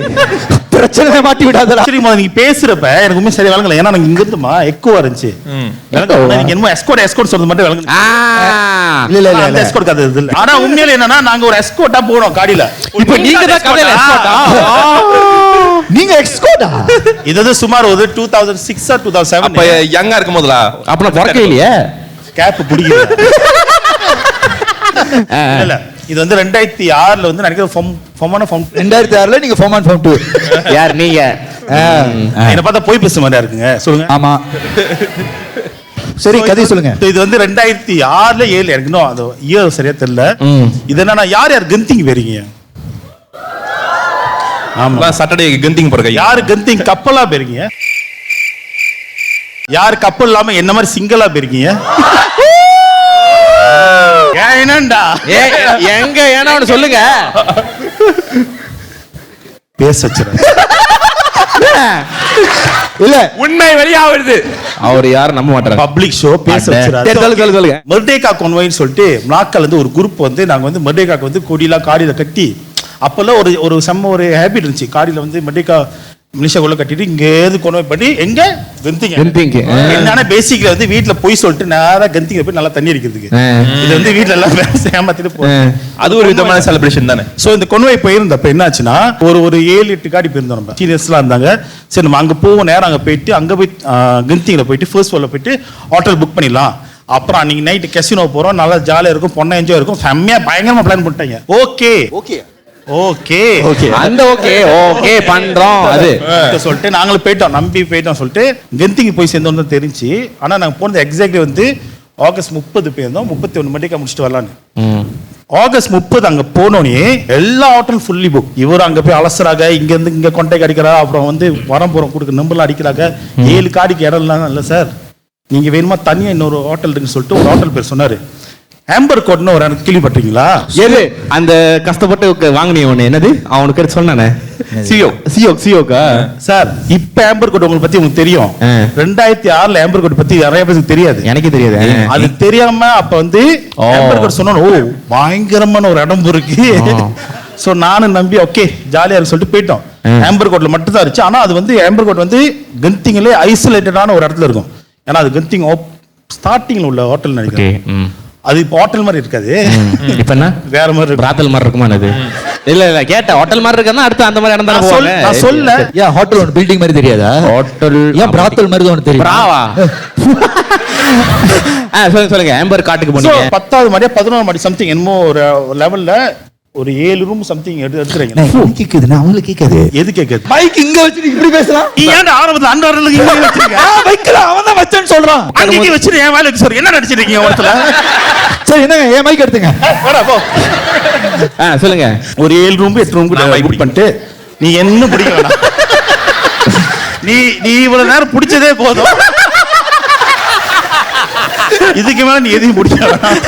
[SPEAKER 4] பிரச்சனை மாட்டி விடாதடா.
[SPEAKER 6] சரி நீங்க பேசுறப்ப எனக்கு உண்மை சரியா விளங்கல. ஏன்னா எனக்கு இங்க இருந்துமா எக்கோவா இருந்துச்சு. நீங்க என்னமோ எஸ்கோர்ட் சொல்றது மட்டும் விளங்கல.
[SPEAKER 4] இல்ல
[SPEAKER 6] அந்த எஸ்கோர்ட் கதை இல்ல. ஆனா உண்மையில என்னன்னா நாங்க ஒரு எஸ்கோர்ட்டா போறோம் காடியில.
[SPEAKER 2] இப்போ நீங்க தான் கதையில எஸ்கார்ட்டா?
[SPEAKER 4] நீங்க எக்ஸ்கோர்ட்டா?
[SPEAKER 6] இது சுமார் ஒரு 2006 or 2007.
[SPEAKER 3] அப்ப யங்கா இருக்கும் போதுல
[SPEAKER 2] அப்ப பிறக்கவே இல்லையே.
[SPEAKER 6] கேப் பிடிக்கல. இல்ல இது வந்து 2006ல வந்து நினைக்கிற ஃபார்ம்
[SPEAKER 4] 2006ல நீங்க ஃபார்ம் 1 ஃபார்ம் 2.
[SPEAKER 2] யார் நீங்க?
[SPEAKER 6] என்ன பார்த்தா போய் பேச மாதிரியா இருக்குங்க. சொல்லுங்க.
[SPEAKER 4] ஆமா சரி கதை சொல்லுங்க.
[SPEAKER 6] இது வந்து 2006ல 7 எனக்கு இன்னும் அது இயர் சரியா தெரியல. இது என்னன்னா யார் கந்திங் போறீங்க?
[SPEAKER 3] ஆமா சாட்டர்டே கந்திங் போறீங்க.
[SPEAKER 6] யார் கந்திங் கப்பலா போறீங்க? யார் கப்பல் இல்லாம என்ன மாதிரி சிங்கிளா போறீங்க? என்னண்டா
[SPEAKER 2] எங்க ஏனான்னு சொல்லுங்க.
[SPEAKER 6] பேச வச்சிரு.
[SPEAKER 4] இல்ல
[SPEAKER 3] உண்மை வெளியாகுது.
[SPEAKER 2] அவர் யாரும் நம்ப மாட்டாரு.
[SPEAKER 6] பப்ளிக் ஷோ பேச வச்சிரு.
[SPEAKER 2] சொல்லுங்க.
[SPEAKER 6] மெர்டேகா கான்வாய்னு சொல்லிட்டு நாட்கள் வந்து ஒரு குரூப் வந்து நாங்க வந்து மெர்டேகாக்கு வந்து கொடியெல்லாம் காடியில கட்டி, அப்பெல்லாம் ஒரு செம்ம ஒரு ஹேபிட் இருந்துச்சு. காடியில வந்து மெர்டேகா மிலிஷாக்குள்ள கட்டிட்டு இங்கே கொண்டு பண்ணி எங்க கந்திங்க என்னன்னா பேசிக்கல வந்து வீட்டுல போய் சொல்லிட்டு நேரா கந்திங்க போய் நல்லா தண்ணி அடிக்கிறதுக்கு. இது வந்து வீட்டுல எல்லாம் ஏமாத்திட்டு போறோம்.
[SPEAKER 3] அது ஒரு விதமான செலிப்ரேஷன் தானே.
[SPEAKER 6] சோ இந்த கொன்வாய் போயிருந்தப்ப என்னாச்சுன்னா ஒரு 7-8 காடி போயிருந்தோம். நம்ம சீனியர்ஸ்லாம் இருந்தாங்க. சரி நம்ம அங்க போவோம், நேரம் அங்க போயிட்டு அங்க போய் கந்திங்கில போயிட்டு ஃபர்ஸ்ட் ஃப்ளோர்ல போயிட்டு ஹோட்டல் புக் பண்ணிடலாம். அப்புறம் அன்னைக்கு நைட்டு கெசினோ போறோம், நல்லா ஜாலியா இருக்கும், பொண்ணை என்ஜாய் இருக்கும், செம்மையா பயங்கரமா பிளான் பண்ணிட்டாங்க. ஓகே ஓகே ஓகே ஓகே
[SPEAKER 2] அந்த ஓகே ஓகே பண்றோம் அது
[SPEAKER 6] சொல்லிட்டு நாங்களும் போயிட்டோம், நம்பி போயிட்டோம் சொல்லிட்டு கெந்திக்கு போய் சேர்ந்தோம் தான் தெரிஞ்சு. ஆனா நாங்க போனது எக்ஸாக்ட்லி வந்து ஆகஸ்ட் 30 போயிருந்தோம், 31 மணிக்கு முடிச்சுட்டு வரலான்னு. ஆகஸ்ட் 30 அங்க போனோடனே எல்லா ஹோட்டலும் ஃபுல்லி புக். இவர் அங்க போய் அலசராக இங்க இருந்து இங்க கொண்டை அடிக்கிறா, அப்புறம் வந்து வரம் போறோம் கொடுக்க நம்பர்லாம் அடிக்கிறாங்க. 7 காடிக்கு இடம் இல்ல சார், நீங்க வேணுமா தனியா இன்னொரு ஹோட்டல் இருக்குன்னு சொல்லிட்டு ஒரு ஹோட்டல் பேர் சொன்னாரு. ஆம்பர் கோட்னு ஒரு எனக்கு கேள்விப்பட்டீங்களா?
[SPEAKER 2] எது அந்த கஷ்டப்பட்டு வாங்கினீங்க ஒண்ணு என்னது அவனுக்கு பேர் சொன்னானே? சியோக்கா
[SPEAKER 6] சார். இப்ப ஆம்பர் கோட் உங்களுக்கு பத்தி உங்களுக்கு தெரியும். 2006ல ஆம்பர் கோட் பத்தி நிறைய பேருக்கு தெரியாது.
[SPEAKER 2] எனக்கு தெரியாது.
[SPEAKER 6] அது தெரியாம அப்ப வந்து ஆம்பர் கோட் சொன்னோம், ஓ பயங்கரமான ஒரு இடம் இருக்கு. சோ நானும் நம்பி ஓகே ஜாலியா இருக்கு சொல்லிட்டு போயிட்டோம். ஆம்பர் கோட்ல மட்டும் தான் இருந்துச்சு. ஆனா அது வந்து ஆம்பர் கோட் வந்து கந்திங்லே ஐசோலேட்டடான ஒரு இடத்துல இருக்கும். ஏன்னா அது கந்திங் ஸ்டார்டிங்ல உள்ள ஹோட்டல் நினைக்கிறேன். அது இப்போ ஹோட்டல் மாதிரி இருக்காது,
[SPEAKER 2] இப்ப என்ன
[SPEAKER 6] வேற மாதிரி இருக்கும்.
[SPEAKER 2] பிராத்தல் மாதிரி இருக்குமா அது? இல்ல கேட்ட ஹோட்டல் மாதிரி இருக்குன்னா அடுத்து அந்த மாதிரி இடம் தானே போவாங்க.
[SPEAKER 6] நான் சொல்ல
[SPEAKER 4] ஏன் ஹோட்டல் ஒன்று பில்டிங் மாதிரி தெரியாதா?
[SPEAKER 2] ஹோட்டல்
[SPEAKER 4] ஏன் பிராத்தல் மாதிரி ஒன்று தெரியும்?
[SPEAKER 2] பிராவா? சொல்லுங்க ஆம்பர் காட்டுக்கு
[SPEAKER 6] So,
[SPEAKER 2] போனீங்க.
[SPEAKER 6] 10வது மாடியா 11வது மாடி சம்திங் என்னமோ ஒரு லெவல்ல ஒரு 7 ரூம் சம்திங் எடுத்துறீங்க.
[SPEAKER 4] கேக்குதுன்னா அவங்களுக்கு கேட்காது.
[SPEAKER 6] எது கேக்குது?
[SPEAKER 4] மைக் இங்க வச்சு இப்படி பேசலாம்.
[SPEAKER 6] நீ ஏன்டா ஆரம்பத்துல அந்த வரலுக்கு இங்க வச்சிருக்க?
[SPEAKER 4] மைக்ல அவன் தான் வச்சேன்னு சொல்றான்.
[SPEAKER 6] அங்கேயே வச்சிரு, என் வேலை சார் என்ன நடிச்சிட்டு இருக்கீங்க ஒருத்தல?
[SPEAKER 4] சரி என்னங்க என் மைக் எடுத்துங்க.
[SPEAKER 6] போடா போ.
[SPEAKER 2] சொல்லுங்க.
[SPEAKER 6] ஒரு 7 ரூம் 8 ரூம் கூட புக் பண்ணிட்டு நீ என்ன பிடிக்க வேணாம். நீ இவ்வளவு நேரம் பிடிச்சதே போதும், இதுக்கு மேல நீ எதையும் பிடிக்க வேணாம்.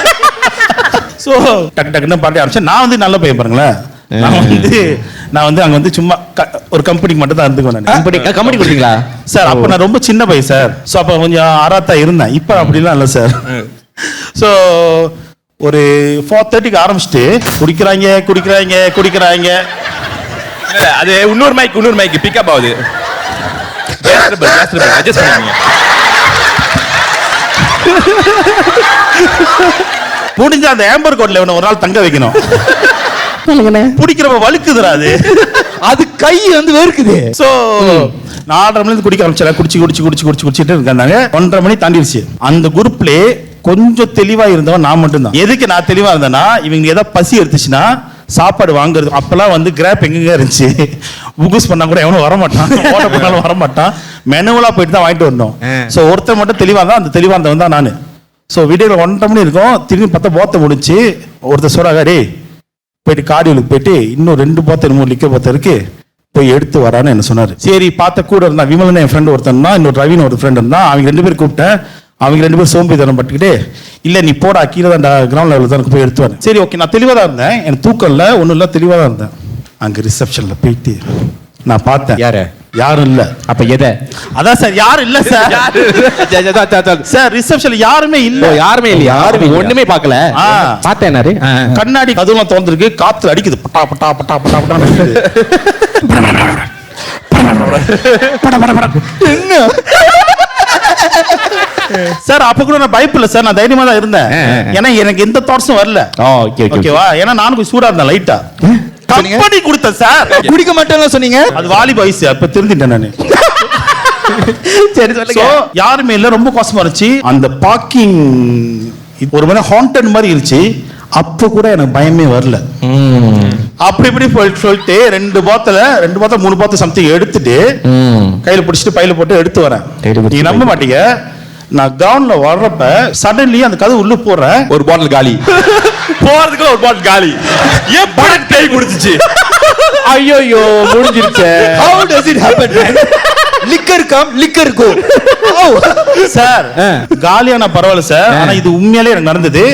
[SPEAKER 6] சோ டக்கு டக்குன்னு பாட்டி ஆரம்பிச்சேன். நான் வந்து நல்ல பையன் பாருங்களேன். நான் வந்து அங்க வந்து சும்மா ஒரு கம்பெனிக்கு மட்டும் தான் இருந்துக்குவேன். நான்
[SPEAKER 2] கம்பெனி கொடுத்தீங்களா
[SPEAKER 6] சார்? அப்ப நான் ரொம்ப சின்ன பையன் சார். ஸோ அப்ப கொஞ்சம் ஆராத்தா இருந்தேன். இப்ப அப்படிலாம் இல்லை சார். ஸோ ஒரு 4:30க்கு ஆரம்பிச்சுட்டு குடிக்கிறாங்க.
[SPEAKER 3] அது இன்னொரு மைக் பிக்கப் ஆகுது. அட்ஜஸ்ட் பண்ணிக்கங்க.
[SPEAKER 6] முடிஞ்ச அந்த ஆம்பர் கோட்ல ஒரு நாள் தங்க வைக்கணும். குடிக்கிறப்ப வழுக்குதுடா அது.
[SPEAKER 4] அது கை வந்து வேர்க்குது.
[SPEAKER 6] சோ 4:30 மணிக்கு குடிக்க ஆரம்பிச்சேன். குடிச்சிட்டு இருக்காங்க. 1:30 மணி தாண்டிடுச்சு. அந்த குரூப்ல கொஞ்சம் தெளிவா இருந்தவன் நான் மட்டும்தான். எதுக்கு நான் தெளிவா இருந்தேன்னா, இவங்க ஏதாவது பசி எடுத்துச்சுன்னா சாப்பாடு வாங்குறது. அப்பெல்லாம் வந்து கிராப் எங்க இருந்துச்சு, புகுஸ் பண்ணா கூட எவனும் வரமாட்டான், ஓட்ட பண்ணாலும் வரமாட்டான், மெனுவலா போயிட்டு தான் வாங்கிட்டு வரணும். ஸோ ஒருத்தர் மட்டும் தெளிவா இருந்தா, அந்த தெளிவா இருந்தவன் தான் நான். ஸோ வீடியோல 1:30 மணி இருக்கும். திரும்பி பார்த்தா போத்த முடிச்சு. ஒருத்தர் சொல்றாங்க, டேய் போயிட்டு கார்டியோலுக்கு போயிட்டு இன்னும் 2 போத்த இன்னும் லிக்க போத்த இருக்கு, போய் எடுத்து வரான்னு என்ன சொன்னாரு. சரி பார்த்த கூட இருந்தா விமலன் என் ஃப்ரெண்ட் ஒருத்தன் தான், இன்னொரு ரவின்னு ஒரு ஃப்ரெண்ட் இருந்தா. அவங்க 2 பேரும் கூப்பிட்டேன். அவங்க 2 பேரும் சோம்பேறித்தனம் பட்டுக்கிட்டு, இல்ல நீ போடா கீழே தான் கிரவுண்ட் லெவலில் தான் போய் எடுத்து வரேன். சரி ஓகே, நான் தெளிவாக தான் இருந்தேன். எனக்கு தூக்கம் இல்லை, ஒன்றும் இல்லை, தெளிவாக தான் இருந்தேன். அங்கே ரிசப்ஷனில் போயிட்டு நான் பார்த்தேன். யாரும் இல்ல.
[SPEAKER 2] அப்ப எதை?
[SPEAKER 6] அதான் சார், யாரும் இல்ல சார். சார் ரிசப்ஷன்ல யாருமே இல்ல.
[SPEAKER 2] யாருமே இல்ல. ஒண்ணுமே பார்க்கல. பார்த்தேனாரு.
[SPEAKER 6] கண்ணாடி கதவுலாம் திறந்திருக்கு, காத்து அடிக்குது. பட்டா பட்டா பட்டா பட்டா பட்டா. என்ன சார்? அப்ப கூட நான் பயப்படல சார், நான் தைரியமா தான் இருந்தேன். ஏன்னா எனக்கு எந்த தாட்ஸும் வரல. ஓகேவா? ஏன்னா நானும் போய் சூடா இருந்தேன் லைட்டா. கம்பெனி கொடுத்தேன் சார்.
[SPEAKER 4] குடிக்க மாட்டேன்னு சொன்னீங்க.
[SPEAKER 6] அது வாலிப வயசு, அப்ப தெரிஞ்சிட்டேன் நானு.
[SPEAKER 2] சரி சொல்லுங்க.
[SPEAKER 6] யாருமே இல்ல, ரொம்ப கஷ்டமா இருந்துச்சு. அந்த பார்க்கிங் ஒரு மாதிரி ஹாண்டட் மாதிரி இருந்துச்சு. அப்ப கூட எனக்கு பயமே வரல. அப்படி இப்படி சொல்லிட்டு 2 போத்தல 3 போத்தல் சம்திங் எடுத்துட்டு கையில பிடிச்சிட்டு பையில போட்டு எடுத்து வரேன். நீங்க நம்ப மாட்டீங்க, நான் கிரவுண்ட்ல வர்றப்ப சடன்லி அந்த கதவு உள்ள போறேன்,
[SPEAKER 3] ஒரு பாட்டில் காலி. போறதுக்குள்ள ஒரு பாட்டில் காலி. ஏன் படம் கை குடிச்சிச்சு?
[SPEAKER 2] ஐயோ முடிஞ்சிருச்சு.
[SPEAKER 4] How does it happen, man? Liquor come, liquor go.
[SPEAKER 6] Sir காலியான பரவாயில்ல சார், ஆனா இது உண்மையிலே எனக்கு நடந்தது.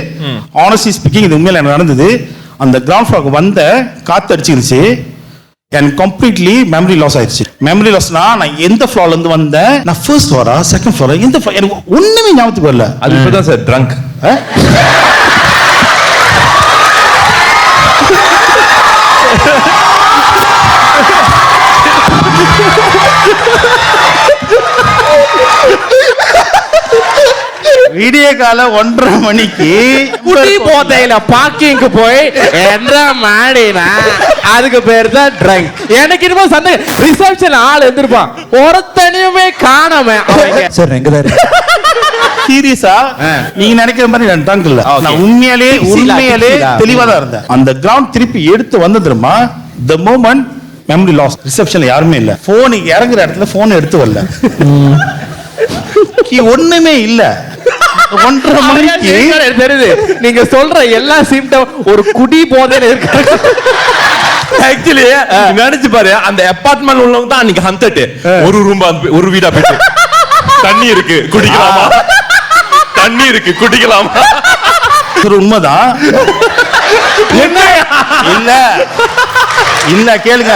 [SPEAKER 6] ஆனஸ்ட்லி ஸ்பீக்கிங் இது உண்மையிலே எனக்கு நடந்தது. அந்த கிரவுண்ட் ஃப்ளோருக்கு வந்த காத்து அடிச்சிருச்சு. எனக்கு கம்ப்ளீட்லி மெமரி லாஸ் ஆயிடுச்சு. மெமரி லாஸ்னா நான் எந்த ஃப்ளோர்ல இருந்து வந்தேன், நான் ஃபர்ஸ்ட் ஃப்ளோரா செகண்ட் ஃப்ளோரா, எந்த எனக்கு ஒண்ணுமே ஞாபகத்துக்கு வரல.
[SPEAKER 3] அது இப்பதான் சார் ட்ரங்க்.
[SPEAKER 6] விடிய கால 1:30 மணிக்கு
[SPEAKER 2] குடி போதையில பார்க்கிங்க்கு போய் என்ன மாடினா அதுக்கு பேர் தான் ட்ரங்க். எனக்கு இன்னும் சந்தேகம், ரிசப்ஷன் ஆள் இருந்திருப்பான், ஒருத்தனையுமே காணாம.
[SPEAKER 4] சார் எங்க தான்
[SPEAKER 6] சீரியஸா நீங்க நினைக்கிற மாதிரி நான் ட்ரங்க் இல்ல. நான் உண்மையிலே தெளிவா தான் இருந்தேன். அந்த கிரவுண்ட் திருப்பி எடுத்து வந்து தெரியுமா, the moment memory loss. ரிசப்ஷன்ல யாருமே இல்ல. போன் இறங்குற இடத்துல போன் எடுத்து வரல, ஒண்ணுமே இல்ல. 1:30 மணிக்கு
[SPEAKER 2] தெரியுது நீங்க சொல்ற எல்லா சிம்டம் ஒரு குடி போதையில இருக்கு.
[SPEAKER 3] ஆக்சுவலி நினைச்சு பாரு, அந்த அபார்ட்மெண்ட் உள்ளவங்க தான் அன்னைக்கு ஹண்டட். ஒரு ரூம் ஒரு வீடா போயிட்டு தண்ணி இருக்கு குடிக்கலாமா, தண்ணி இருக்கு குடிக்கலாமா.
[SPEAKER 6] உண்மைதான். என்ன இல்ல இல்ல கேளுங்க,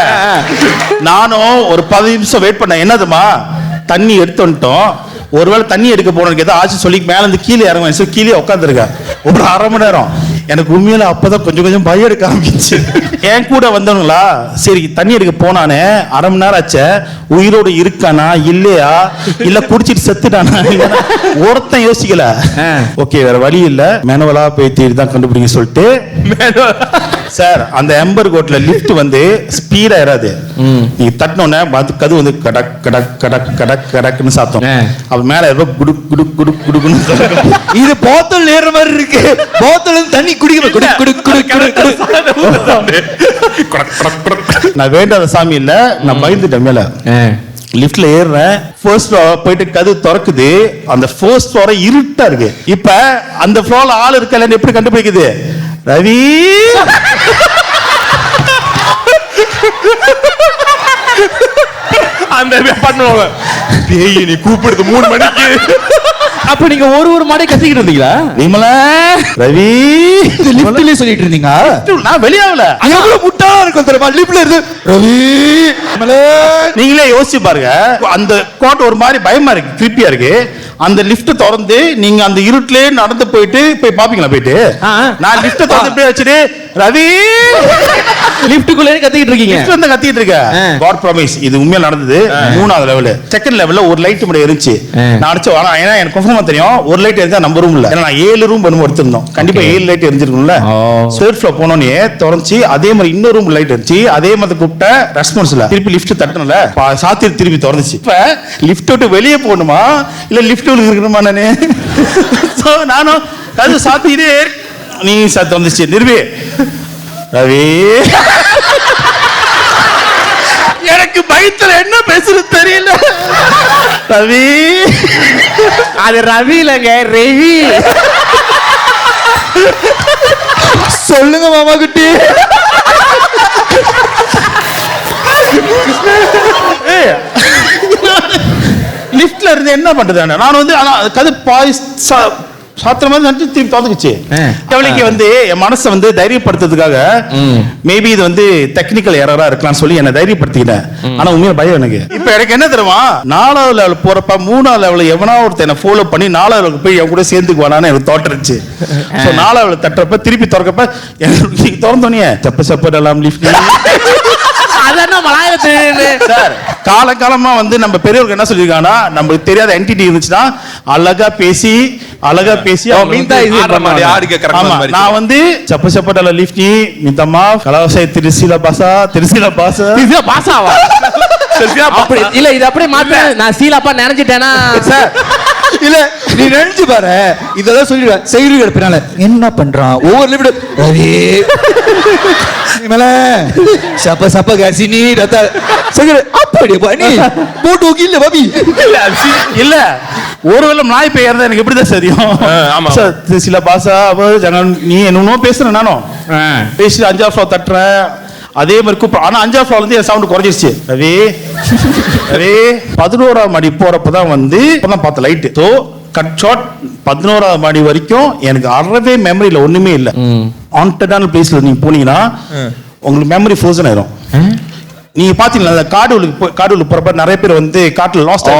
[SPEAKER 6] நானும் ஒரு 10 நிமிஷம் வெயிட் பண்ணேன். என்னதுமா, தண்ணி எடுத்து வந்துட்டோம், ஒருவேளை தண்ணி எடுக்க போனதுக்கு ஏதாவது ஆச்சு சொல்லி மேல இருந்து கீழே இறங்குவேன். கீழே உட்காந்துருக்கேன் ஒரு 1/2 மணி நேரம். எனக்கு உண்மையில அப்பதான் கொஞ்சம் பயம் எடுக்க ஆரம்பிச்சு. என் கூட வந்தவங்களா சரி தண்ணி எடுக்க போனானே அரை மணி நேரம் ஆச்சே, உயிரோடு இருக்கானா இல்லையா இல்ல குடிச்சிட்டு செத்துட்டானா ஒருத்தன் யோசிக்கல. ஓகே வேற வழி இல்ல, மேனுவலா போய் தேடி தான் கண்டுபிடிங்க சொல்லிட்டு சார் அந்த எம்பர் கோட்ல லிஃப்ட் வந்து ஸ்பீடா ஏறாது. நீங்க தட்டினோன்னே கது வந்து கடக் கடக் கடக் கடக் கடக்னு சாத்தம். அப்ப மேல ஏதோ குடுக் குடுக் குடுக் குடுக்குன்னு
[SPEAKER 4] இது போத்தல் ஏற மாதிரி இருக்கு. போத்தல் தண்ணி குடிக்கிற குடுக் குடுக் குடுக் குடுக்.
[SPEAKER 6] நான் வேண்டாத சாமி இல்ல, நான் பயந்துட்டேன். மேல லிஃப்ட்ல ஏறுறேன், ஃபர்ஸ்ட் ஃப்ளோர் போயிட்டு கது திறக்குது. அந்த ஃபர்ஸ்ட் ஃப்ளோர் இருட்டா இருக்கு. இப்ப அந்த ஃப்ளோர்ல ஆள் இருக்கல எப்படி கண்டுபிடிக்குது? ரவி
[SPEAKER 3] அந்த பண்ணுவாங்க பேய் நீ கூப்பிடுது 3 மணிக்கு.
[SPEAKER 2] அப்ப நீங்க ஒரு மாடே கத்திக்கிட்டு இருந்தீங்களா?
[SPEAKER 6] விமலா ரவி
[SPEAKER 4] லிஃப்ட்லயே சொல்லிட்டு இருந்தீங்க.
[SPEAKER 6] நான் வெளியாகல.
[SPEAKER 4] எவ்வளவு முட்டாளா இருக்கும் தெரியுமா? லிஃப்ட்ல இருந்து ரவி
[SPEAKER 6] நீங்களே யோசிச்சு பாருங்க. அந்த கோட் ஒரு மாதிரி பயமா இருக்கு, கிரிப்பியா இருக்கு. அந்த லிஃப்ட் திறந்து நீங்க அந்த இருட்டிலே நடந்து போயிட்டு போய் பாப்பீங்களா? போயிட்டு நான் லிஃப்ட் திறந்து போய் வச்சுட்டு ரவி
[SPEAKER 2] லிஃப்ட்டுக்குள்ளே கத்திக்கிட்டு இருக்கீங்க.
[SPEAKER 6] லிஃப்ட் வந்து கத்திட்டு இருக்க. காட் ப்ராமிஸ் இது உண்மையா நடந்தது. 3வது லெவல். செகண்ட் லெவல்ல ஒரு லைட் மட்டும் இருந்துச்சு. நான் அடிச்சு வர, ஏன்னா எனக்கு கன்ஃபார்மா தெரியும் ஒரு லைட் இருந்தா நம்ம ரூம் இல்ல. ஏன்னா நான் 7 ரூம் பண்ணும் எடுத்திருந்தோம். கண்டிப்பா 7 லைட் எரிஞ்சிருக்கும்ல. ஸ்டேட் ஃப்ளோர் போனோனே தொடர்ந்து அதே மாதிரி இன்னொரு ரூம் லைட் இருந்துச்சு. அதே மாதிரி கூப்பிட்ட ரெஸ்பான்ஸ் இல்ல. திருப்பி லிஃப்ட் தட்டணும்ல, சாத்தி திருப்பி திறந்துச்சு. இப்ப லிஃப்ட் விட்டு வெளியே போகணுமா இல்ல லிஃப்ட் இருக்கணுமா? நானு நானும் கது சாத்திட்டே நீ சாத்து வந்துச்சு. நிர்வே ரவி எனக்கு பயத்துல என்ன பேசுறது தெரியல. ரவி
[SPEAKER 2] அது ரவி இல்லங்க, ரவி.
[SPEAKER 4] சொல்லுங்க மாமா குட்டி.
[SPEAKER 6] லிஃப்ட்ல இருந்து என்ன பண்றது? நான் வந்து கது பாய் சாத்திர மாதிரி நட்டு திருப்பி தோந்துக்குச்சு. அவளுக்கு வந்து என் மனசை வந்து தைரியப்படுத்துறதுக்காக மேபி இது வந்து டெக்னிக்கல் எரரா இருக்கலாம்னு சொல்லி என்ன தைரியப்படுத்திக்கிட்டேன். ஆனா உண்மையா பயம் எனக்கு. இப்ப எனக்கு என்ன தெரியுமா, 4வது லெவல் போறப்ப 3வது லெவல் எவனா ஒருத்தர் என்ன ஃபாலோ பண்ணி 4வது லெவலுக்கு போய் என் கூட சேர்ந்துக்குவானான்னு எனக்கு தோற்றுச்சு. 4வது லெவல் தட்டுறப்ப திருப்பி திறக்கப்ப திறந்தோனே செப்ப செப்படலாம் லிஃப்ட். சார் காலகாலமா வந்து நம்ம பெரியவர்கள் என்ன சொல்லிருக்காங்கன்னா, நமக்கு தெரியாத என்டிட்டி இருந்துச்சுன்னா அழகா பேசி நான் வந்து சப்ப சப்பட்டல லிஃப்ட் மித்தமா கலாவசாய திருசில பாசா பாசாவா
[SPEAKER 2] அப்படி இல்ல, இது அப்படியே மாத்த நான் சீலாப்பா நினைச்சிட்டேனா
[SPEAKER 4] சார்? இல்ல நீ நினைச்சு பாரு, இதெல்லாம் சொல்லிடுவேன். செய்தி எடுப்பினால என்ன பண்றான் ஒவ்வொரு லிஃப்ட் ரவி மேல சப்ப சப்ப கசினி ரத்த சகல அப்படி பண்ணி போட்டு இல்ல பாபி
[SPEAKER 6] இல்ல ஒருவேளை நாய் பெயர் எனக்கு எப்படிதான் தெரியும்?
[SPEAKER 3] ஆமா
[SPEAKER 6] சில பாசா நீ என்னமோ பேசுற, நானும் பேசி 5வது ஃப்ளோர் தட்டுறேன். அதே மாதிரி கூப்பிட, ஆனா 5வது ஃப்ளோர்ல இருந்து என் சவுண்ட் குறைஞ்சிருச்சு. ரவி ரவி 11வது மாடி போறப்பதான் வந்து பார்த்த லைட். ஸோ கட் ஷாட் 11வது மாடி வரைக்கும் எனக்கு அறவே மெமரியில ஒண்ணுமே இல்லை. ஹாண்டடான பிளேஸ்ல நீங்க போனீங்கன்னா உங்களுக்கு மெமரி ஃப்ரோசன் ஆயிரும். நீங்க பாத்தீங்களா காடுகளுக்கு போறப்ப நிறைய பேர் வந்து காட்டுல லாஸ்ட்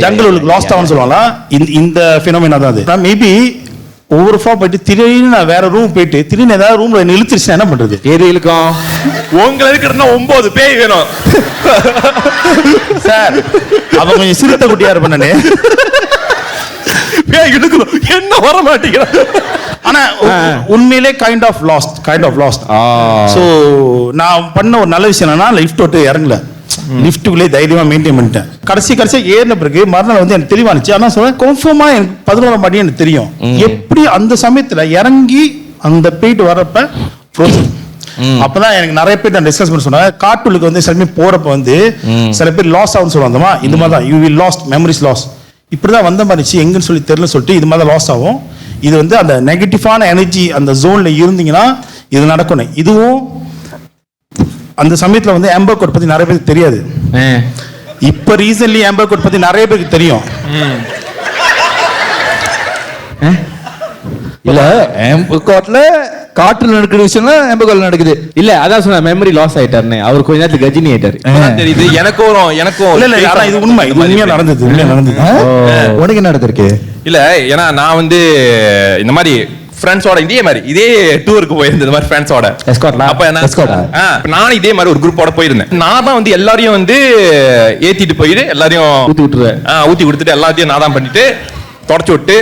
[SPEAKER 6] ஜங்கலுக்கு லாஸ்ட் ஆகும்னு சொல்லுவாங்க. இந்த பினோமினா தான் அது. மேபி ஒவ்வொரு ஃப்ளோர் போயிட்டு திடீர்னு நான் வேற ரூம் போயிட்டு திடீர்னு ஏதாவது ரூம்ல இழுத்துருச்சுன்னா என்ன பண்றது?
[SPEAKER 2] எது இழுக்கும்?
[SPEAKER 3] உங்களை இருக்கிறதுனா 9 பேய் வேணும்
[SPEAKER 6] சார். அவ கொஞ்சம் சிறுத்தை குட்டியா இருப்பேன் நானு.
[SPEAKER 3] பேய் இழுக்கணும் என்ன வர மாட்டேங்கிறான்.
[SPEAKER 6] ஆனா உண்மையிலே கைண்ட் ஆஃப் லாஸ்ட். சோ நான் பண்ண ஒரு நல்ல விஷயம் என்னன்னா லிஃப்ட் விட்டு இறங்கல, லிஃப்ட்டுக்குள்ளே தைரியமா மெயின்டைன் பண்ணிட்டேன். கடைசியா ஏறின பிறகு மறுநாள் வந்து எனக்கு தெளிவானுச்சு. ஆனா சொல்ல கன்ஃபார்மா எனக்கு 11வது மாடி எனக்கு தெரியும். எப்படி அந்த சமயத்துல இறங்கி அந்த போயிட்டு வர்றப்ப ஃப்ரோசன். அப்பதான் எனக்கு நிறைய பேர் நான் டிஸ்கஸ் பண்ணி சொன்னாங்க, காட்டுக்கு வந்து சில பேர் போறப்ப வந்து சில பேர் லாஸ் ஆகும்னு சொல்லுவாங்கம்மா. இது மாதிரி தான் you will lost memories loss. இப்படிதான் வந்த மாதிரிச்சு எங்கன்னு சொல்லி தெரியல சொல்லிட்டு இது மாதிரி லாஸ் ஆகும். இது வந்து அந்த நெகட்டிவான எனர்ஜி அந்த ஜோன்ல இருந்தீங்கன்னா இது நடக்கணும். இதுவும் அந்த சமயத்துல வந்து ஆம்பர் கோட் பத்தி நிறைய பேருக்கு தெரியாது. இப்ப ரீசன்ட்லி ஆம்பர் கோட் பத்தி நிறைய பேருக்கு தெரியும்.
[SPEAKER 4] இல்ல ஆம்பர் கோட்ல காட்டுல நடக்கிற விஷயம் ஆம்பர் கோட்ல நடக்குது.
[SPEAKER 2] இல்ல அதான் சொன்ன மெமரி லாஸ் ஆயிட்டாருன்னு. அவர் கொஞ்ச நேரத்துக்கு கஜினி ஆயிட்டாரு.
[SPEAKER 3] தெரியுது எனக்கும்
[SPEAKER 6] இல்ல ஆனா இது உண்மையா நடந்தது.
[SPEAKER 4] உனக்கு என்ன நடந்திருக்கு?
[SPEAKER 3] இல்ல ஏன்னா நான் வந்து இந்த மாதிரி ஃப்ரெண்ட்ஸோட இதே டூருக்கு போயிருந்தது இந்த மாதிரி ஃப்ரெண்ட்ஸோட
[SPEAKER 4] Escort-ஆ?
[SPEAKER 3] அப்ப என்ன
[SPEAKER 4] Escort-ஆ?
[SPEAKER 3] நானும் இதே மாதிரி ஒரு குரூப்போட போயிருந்தேன். நான் தான் வந்து எல்லாரையும் வந்து ஏத்திட்டு போயிட்டு எல்லாரையும்
[SPEAKER 2] ஊத்தி விட்டுருவேன்.
[SPEAKER 3] ஊத்தி கொடுத்துட்டு எல்லாத்தையும் நான் தான் பண்ணிட்டு தொடச்சு விட்டு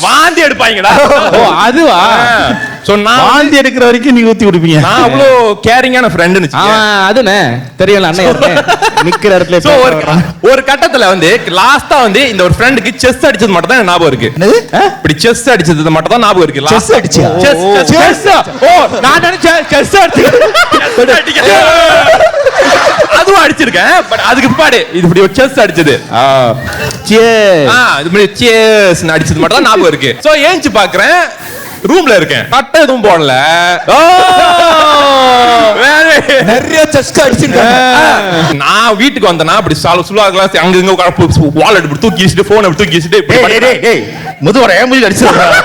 [SPEAKER 3] வாந்தி எடுப்பாங்கடா.
[SPEAKER 2] ஓ அதுவா?
[SPEAKER 3] சோ நான்
[SPEAKER 6] வாந்தி எடுக்கிற வரைக்கும் நீங்க ஊத்தி கொடுப்பீங்க.
[SPEAKER 3] நான் அவ்வளோ கேரிங்கான ஃப்ரெண்டுன்னு
[SPEAKER 2] அதுனே தெரியல அண்ணன் நிக்கிற இடத்துல
[SPEAKER 3] So, ஒரு கட்டத்துல வந்து லாஸ்டா வந்து இந்த ஒரு ஃப்ரெண்டுக்கு செஸ் அடிச்சது மட்டும் தான் ஞாபகம் இருக்கு. இப்படி செஸ் அடிச்சது மட்டும் தான் ஞாபகம் இருக்கு.
[SPEAKER 4] Chess அடிச்சியா?
[SPEAKER 3] செஸ்
[SPEAKER 2] ஓ நான் நினைச்சேன் செஸ் அடிச்சு
[SPEAKER 3] அதுவும் அடிச்சிருக்கேன். பட் அதுக்கு பின்னாடி இது இப்படி ஒரு செஸ் அடிச்சது இது மாதிரி செஸ் அடிச்சது மட்டும் தான் ஞாபகம் இருக்கு. சோ ஏஞ்சி பாக்குறேன் ரூம்ல இருக்கேன். கட்ட எதுவும் போடல.
[SPEAKER 4] நிறைய செஸ் அடிச்சிருக்காங்க.
[SPEAKER 3] நான் வீட்டுக்கு வந்தேன்னா அப்படி சுலாகலாம் அங்கங்க வாலெட் இப்படி தூக்கி வச்சுட்டு போன் அப்படி தூக்கி வச்சுட்டு
[SPEAKER 6] முதுவரை ஏன் அடிச்சிருக்காங்க.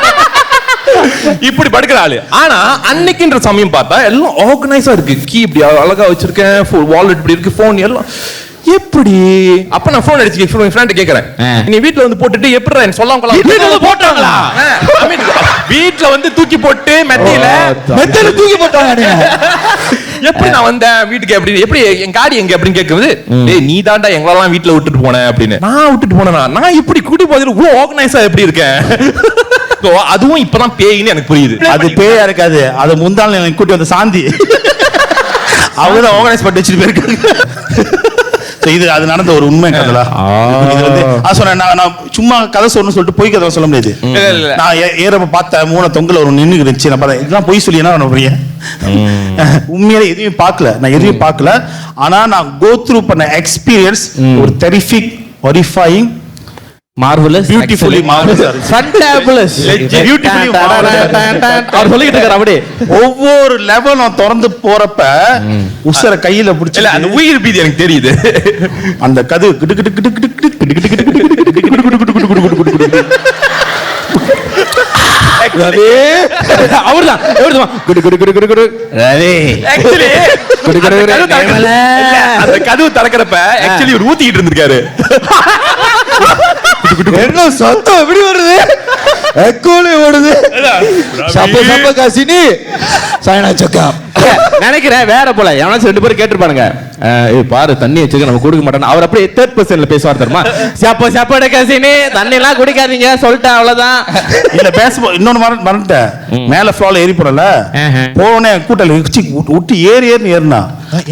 [SPEAKER 3] இப்படி படுக்கிற ஆளு. ஆனா அன்னைக்குன்ற சமயம் பார்த்தா எல்லாம் ஆர்கனைஸா இருக்கு. கீ இப்படி அழகா வச்சிருக்கேன், வாலெட் இப்படி இருக்கு, போன் எல்லாம் எப்படி. அப்ப நான் போன் அடிச்சு ஃப்ரெண்ட் கேக்குறேன், நீ வீட்ல வந்து போட்டுட்டு எப்படி எனக்கு சொல்லாம
[SPEAKER 2] வீட்ல போட்டாங்களா?
[SPEAKER 3] வீட்ல வந்து தூக்கி போட்டு மெத்தையில
[SPEAKER 4] தூக்கி போட்டாங்க.
[SPEAKER 3] எப்படி நான் வந்தேன் வீட்டுக்கு எப்படி என் காடி எங்க அப்படின்னு கேக்குறது, டேய் நீ தாண்டா எங்களெல்லாம் வீட்ல விட்டுட்டு போன அப்படின்னு. நான் விட்டுட்டு போனேனா? நான் இப்படி குடி போதில இவ்வளவு ஆர்கனைஸா எப்படி இருக்கேன். அதுவும் இப்பதான் பேயின்னு எனக்கு புரியுது.
[SPEAKER 6] அது பேயா இருக்காது, அது முந்தாள் எனக்கு கூட்டி வந்த சாந்தி. அவங்க ஆர்கனைஸ் பண்ணி வச்சுட்டு போயிருக்காங்க. இது அது நடந்த ஒரு உண்மை கதலா. இது வந்து நான் சும்மா கதை சொல்லணும்னு சொல்லிட்டு பொய் கதை சொல்ல முடியாது. நான் ஏறப்ப பார்த்த மூணு தொங்கல ஒரு நின்று இருந்துச்சு. நான் பார்த்தேன் இதெல்லாம் பொய் சொல்லி என்ன புரிய உண்மையில எதுவுமே பார்க்கல. நான் எதுவுமே பார்க்கல. ஆனா நான் கோ த்ரூ பண்ண எக்ஸ்பீரியன்ஸ் ஒரு terrific, horrifying,
[SPEAKER 2] marvellous,
[SPEAKER 6] beautifully marvellous,
[SPEAKER 2] fantabulous,
[SPEAKER 6] beautifully marvellous.
[SPEAKER 2] அவர் சொல்லிட்டு இருக்காரு அப்படியே.
[SPEAKER 6] ஒவ்வொரு லெவலும் திறந்து போறப்ப உசர கையில பிடிச்சி
[SPEAKER 3] இல்ல அந்த உயிர் பீதி எனக்கு தெரியுது.
[SPEAKER 6] அந்த கது கிடு கிடு கிடு கிடு கிடு கிடு கிடு கிடு கிடு கிடு கிடு கிடு கிடு கிடு கிடு கிடு.
[SPEAKER 2] அவர்தான் குடு குடு குடு குடு குடு ரவி.
[SPEAKER 3] ஆக்சுவலி அந்த கதவு திறக்கிறப்ப ஆக்சுவலி ஒரு ஊத்திக்கிட்டு இருந்திருக்காரு.
[SPEAKER 4] என்ன சத்தம் எப்படி வருது? எக்கோலே ஓடுது. சப்ப சப்ப காசினி சாயனா சக்கா.
[SPEAKER 2] நினைக்கிறேன் வேற போல எவனாச்சும் 2 பேரும் கேட்டிருப்பானுங்க, பாரு தண்ணி வச்சுக்க நம்ம குடிக்க மாட்டோம். அவர் அப்படியே 3rd பர்சன்ல பேசுவார் தெரியுமா, சப்ப சப்பட காசினி தண்ணி எல்லாம் குடிக்காதீங்க சொல்லிட்டேன் அவ்வளவுதான்.
[SPEAKER 6] இல்ல பேச இன்னொன்னு மறந்துட்டேன். மேல ஃப்ளோர்ல ஏறி போறல போனே கூட்டல விட்டு ஏறினா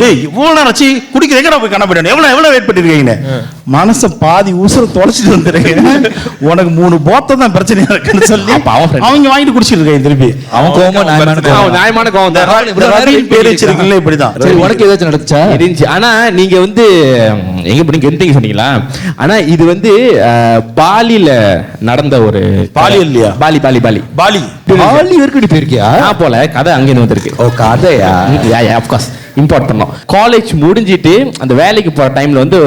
[SPEAKER 6] டேய் இவ்வளவு நேரம் ஆச்சு குடிக்கிறதுக்கு நான் போய் கண்ண போயிட்டேன். எவ்வளவு வெயிட் பண்ணிருக்கீங்க? மனச பாதி உசுர தொலைச்சிட்டு வந்துருக்கேன். உனக்கு 3 போத்தம் தான் பிரச்சனையா இருக்குன்னு சொல்லி அவங்க வாங்கிட்டு குடிச்சிட்டு இருக்காங்க திருப்பி.
[SPEAKER 4] அவன் கோவம்
[SPEAKER 2] நியாயமான கோவம் தான்.
[SPEAKER 6] பேர் வச்சிருக்கீங்களே இப்படிதான்.
[SPEAKER 4] சரி உனக்கு ஏதாச்சும் நடந்துச்சா?
[SPEAKER 2] இருந்துச்சு. ஆனா நீங்க வந்து எங்க போனீங்க கெந்திங்க சொன்னீங்களா? ஆனா இது வந்து பாலில நடந்த ஒரு
[SPEAKER 6] பாலி இல்லையா?
[SPEAKER 2] Bali Bali Bali
[SPEAKER 6] Bali
[SPEAKER 4] Bali வரைக்கும் போயிருக்கியா?
[SPEAKER 2] போல கதை அங்கிருந்து வந்திருக்கு.
[SPEAKER 4] ஓ கதையா?
[SPEAKER 2] ஆஃப்கோர்ஸ் இம்போர்ட் பண்ணோம். காலேஜ் முடிஞ்சிட்டு அந்த வேலைக்கு போற டைம்ல வந்து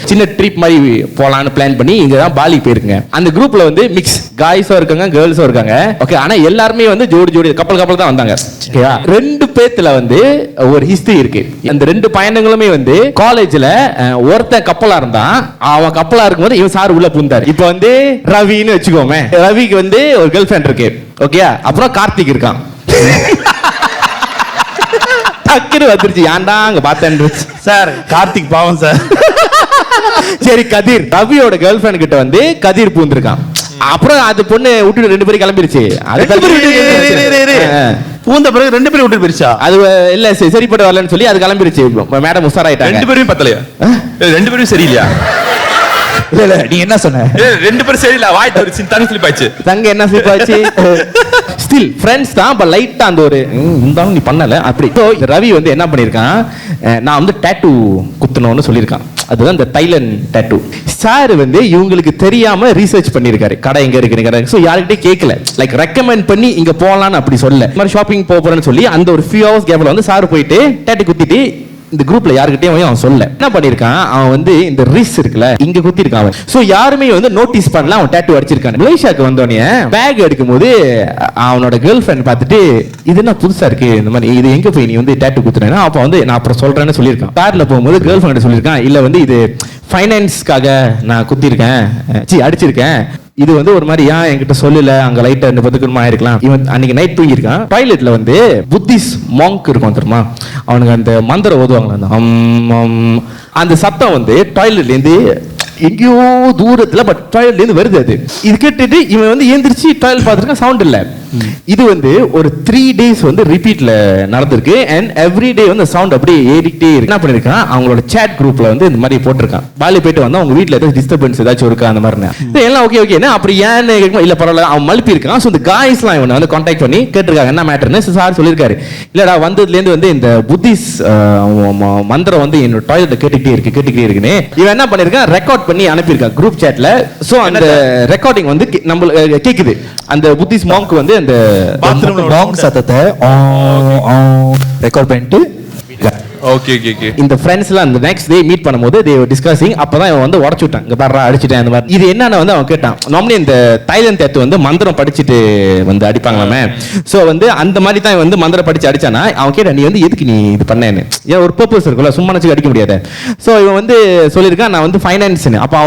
[SPEAKER 2] சின்ன ட்ரிப் மாதிரி போலான்னு பிளான் பண்ணி இங்க தான் பாலி போயிருக்குங்க. அந்த குரூப்ல வந்து மிக்ஸ் காய்ஸும் இருக்காங்க கேர்ள்ஸும் இருக்காங்க. ஓகே, ஆனா எல்லாருமே வந்து ஜோடி கப்பல் தான் வந்தாங்க. ஓகேவா? 2 பேத்துல வந்து ஒரு ஹிஸ்டரி இருக்கு. அந்த 2 பயணங்களுமே வந்து காலேஜ்ல ஒருத்தன் கப்பலா இருந்தான். அவன் கப்பலா இருக்கும்போது இவன் சார் உள்ள புந்தாரு. இப்ப வந்து ரவின்னு வச்சுக்கோமே, ரவிக்கு வந்து ஒரு கேர்ள் ஃபிரெண்ட் இருக்கு. ஓகே, அப்புறம் கார்த்திக் இருக்கான். டக்குனு வந்துருச்சு, ஏன்டா அங்க பார்த்தேன்
[SPEAKER 6] சார். கார்த்திக் பாவம் சார்.
[SPEAKER 2] சரி கதிர் ரவியோட கேர்ள் ஃபிரெண்ட் கிட்ட வந்து கதிர் பூந்திருக்கான். அப்புறம் அது பொண்ணு விட்டுட்டு 2 பேரும் கிளம்பிருச்சு.
[SPEAKER 6] பூந்த பிறகு 2 பேரும் விட்டு போயிருச்சா?
[SPEAKER 2] அது இல்ல சரிப்பட்டு வரலன்னு சொல்லி அது கிளம்பிருச்சு. மேடம் உஷாராயிட்டாங்க.
[SPEAKER 3] 2 பேரும் பத்தலையா? 2 பேரும் சரியில்லையா?
[SPEAKER 4] இல்ல நீ என்ன சொன்ன?
[SPEAKER 3] 2 பேரும் சரியில்லை. வாய் தரிச்சு தண்ணி ஸ்லிப் ஆச்சு.
[SPEAKER 2] தங்க என்ன ஸ்லிப் ஆச்சு? ஸ்டில் ஃப்ரெண்ட்ஸ் தான். பட் லைட்டா அந்த ஒரு இருந்தாலும் நீ பண்ணல அப்படி. ரவி வந்து என்ன பண்ணிருக்கான், நான் வந்து டாட்டூ குத்தணும்னு சொல்லியிருக்கான். அதுதான் இந்த தைலண்ட் டாட்டூ. சார் வந்து இவங்களுக்கு தெரியாம ரீசர்ச் பண்ணிருக்காரு, கடை எங்க இருக்கு. சோ யார்கிட்டயும் கேட்கல, லைக் ரெக்கமெண்ட் பண்ணி இங்க போலான்னு அப்படி சொல்ல. இந்த மாதிரி ஷாப்பிங் போறேன்னு சொல்லி அந்த ஒரு ஃபியூ ஹவர்ஸ் கேப்ல வந்து சார் போயிட்டு டாட்டூ குத்திட்டு இந்த குரூப்ல யார்கிட்டயும் அவன் சொல்ல. என்ன பண்ணிருக்கான், அவன் வந்து இந்த ரிஸ் இருக்குல்ல இங்க குத்தி இருக்கான் அவன். சோ யாருமே வந்து நோட்டீஸ் பண்ணல அவன் டாட்டூ அடிச்சிருக்கான். மலேசியாக்கு வந்தோடனே பேக் எடுக்கும்போது அவனோட கேர்ள் ஃபிரெண்ட் பார்த்துட்டு இது என்ன புதுசா இருக்கு, இந்த மாதிரி இது எங்க போய் நீ வந்து டாட்டூ குத்துறேன்னா அப்ப வந்து நான் அப்புறம் சொல்றேன்னு சொல்லியிருக்கான். கார்ல போகும்போது கேர்ள் ஃபிரெண்ட் சொல்லியிருக்கான், இல்ல வந்து இது ஃபைனான்ஸ்க்காக நான் குத்திருக்கேன், அடிச்சிருக்கேன், இது வந்து ஒரு மாதிரி ஏன் என்கிட்ட சொல்லல, அங்க லைட்டா 2 ஆயிருக்கலாம். இவன் அன்னைக்கு நைட் தூங்கியிருக்கான். டாய்லெட்ல வந்து புத்திஸ் மாங்க் இருக்கும் தெரியுமா, அவனுக்கு அந்த மந்திரம் ஓதுவாங்களா, அந்த அந்த சத்தம் வந்து டாய்லெட்ல இருந்து எங்கேயோ தூரத்துல பட் டாய்லெட்ல இருந்து வருது. அது இது கேட்டுட்டு இவன் வந்து ஏந்திரிச்சு டாய்லெட் பார்த்துருக்கான், சவுண்ட் இல்ல. இது வந்து ஒரு 3 days வந்து ரிப்பீட்ல நடந்திருக்கு. அண்ட் எவ்ரி டே வந்து சவுண்ட் அப்படியே ஏறிக்கிட்டே இருக்கு. என்ன பண்ணிருக்கான், அவங்களோட சேட் குரூப்ல வந்து இந்த மாதிரி போட்டிருக்கான், பாலி போயிட்டு வந்தா அவங்க வீட்டுல ஏதாச்சும் டிஸ்டர்பன்ஸ் ஏதாச்சும் இருக்கா அந்த மாதிரி. எல்லாம் ஓகே ஓகே அப்படி ஏன்னு கேட்கும், இல்ல பரவாயில்ல அவன் மழுப்பி இருக்கான். ஸோ இந்த காய்ஸ்லாம் இவனை வந்து கான்டாக்ட் பண்ணி கேட்டிருக்காங்க என்ன மேட்டர்னு. சார் சொல்லியிருக்காரு, இல்லடா வந்ததுல இருந்து வந்து இந்த புத்திஸ் மந்திரம் வந்து என்னோட டாய்லெட்ல கேட்டுக்கிட்டே இருக்குன்னு இவன் என்ன பண்ணிருக்கான், ரெக்கார்ட் பண்ணி அனுப்பியிருக்கான் குரூப் சேட்ல. ஸோ அந்த ரெக்கார்டிங் வந்து நம்ம கேக்குது. அந்த புத்திஸ் மாங்க் வந்து அந்த
[SPEAKER 4] பாத்ரூம் சத்தத்தை ரெக்கார்ட் பண்ணிட்டு
[SPEAKER 3] ஓகே ஓகே ஓகே.
[SPEAKER 2] இந்த ஃப்ரெண்ட்ஸ்லாம் அந்த நெக்ஸ்ட் டே மீட் பண்ணும்போது they were discussing. அப்பதான் இவன் வந்து உடச்சு விட்டான், இங்க பாரு அடிச்சிட்டேன் அந்த மாதிரி. இது என்னன்னு வந்து அவன் கேட்டான். நார்மலி இந்த தைலண்ட் தேத்து வந்து மந்திரம் படிச்சுட்டு வந்து அடிப்பாங்களாமே. சோ வந்து அந்த மாதிரி தான் வந்து மந்திரம் படிச்சு அடிச்சானா. அவன் கேட்டான், நீ வந்து எதுக்கு நீ இது பண்ணேன்னு. ஏன் ஒரு பர்பஸ் இருக்குல்ல, சும்மா நினைச்சு அடிக்க முடியாது. சோ இவன் வந்து சொல்லியிருக்கான், நான் வந்து ஃபைனான்ஸ்னு. அப்ப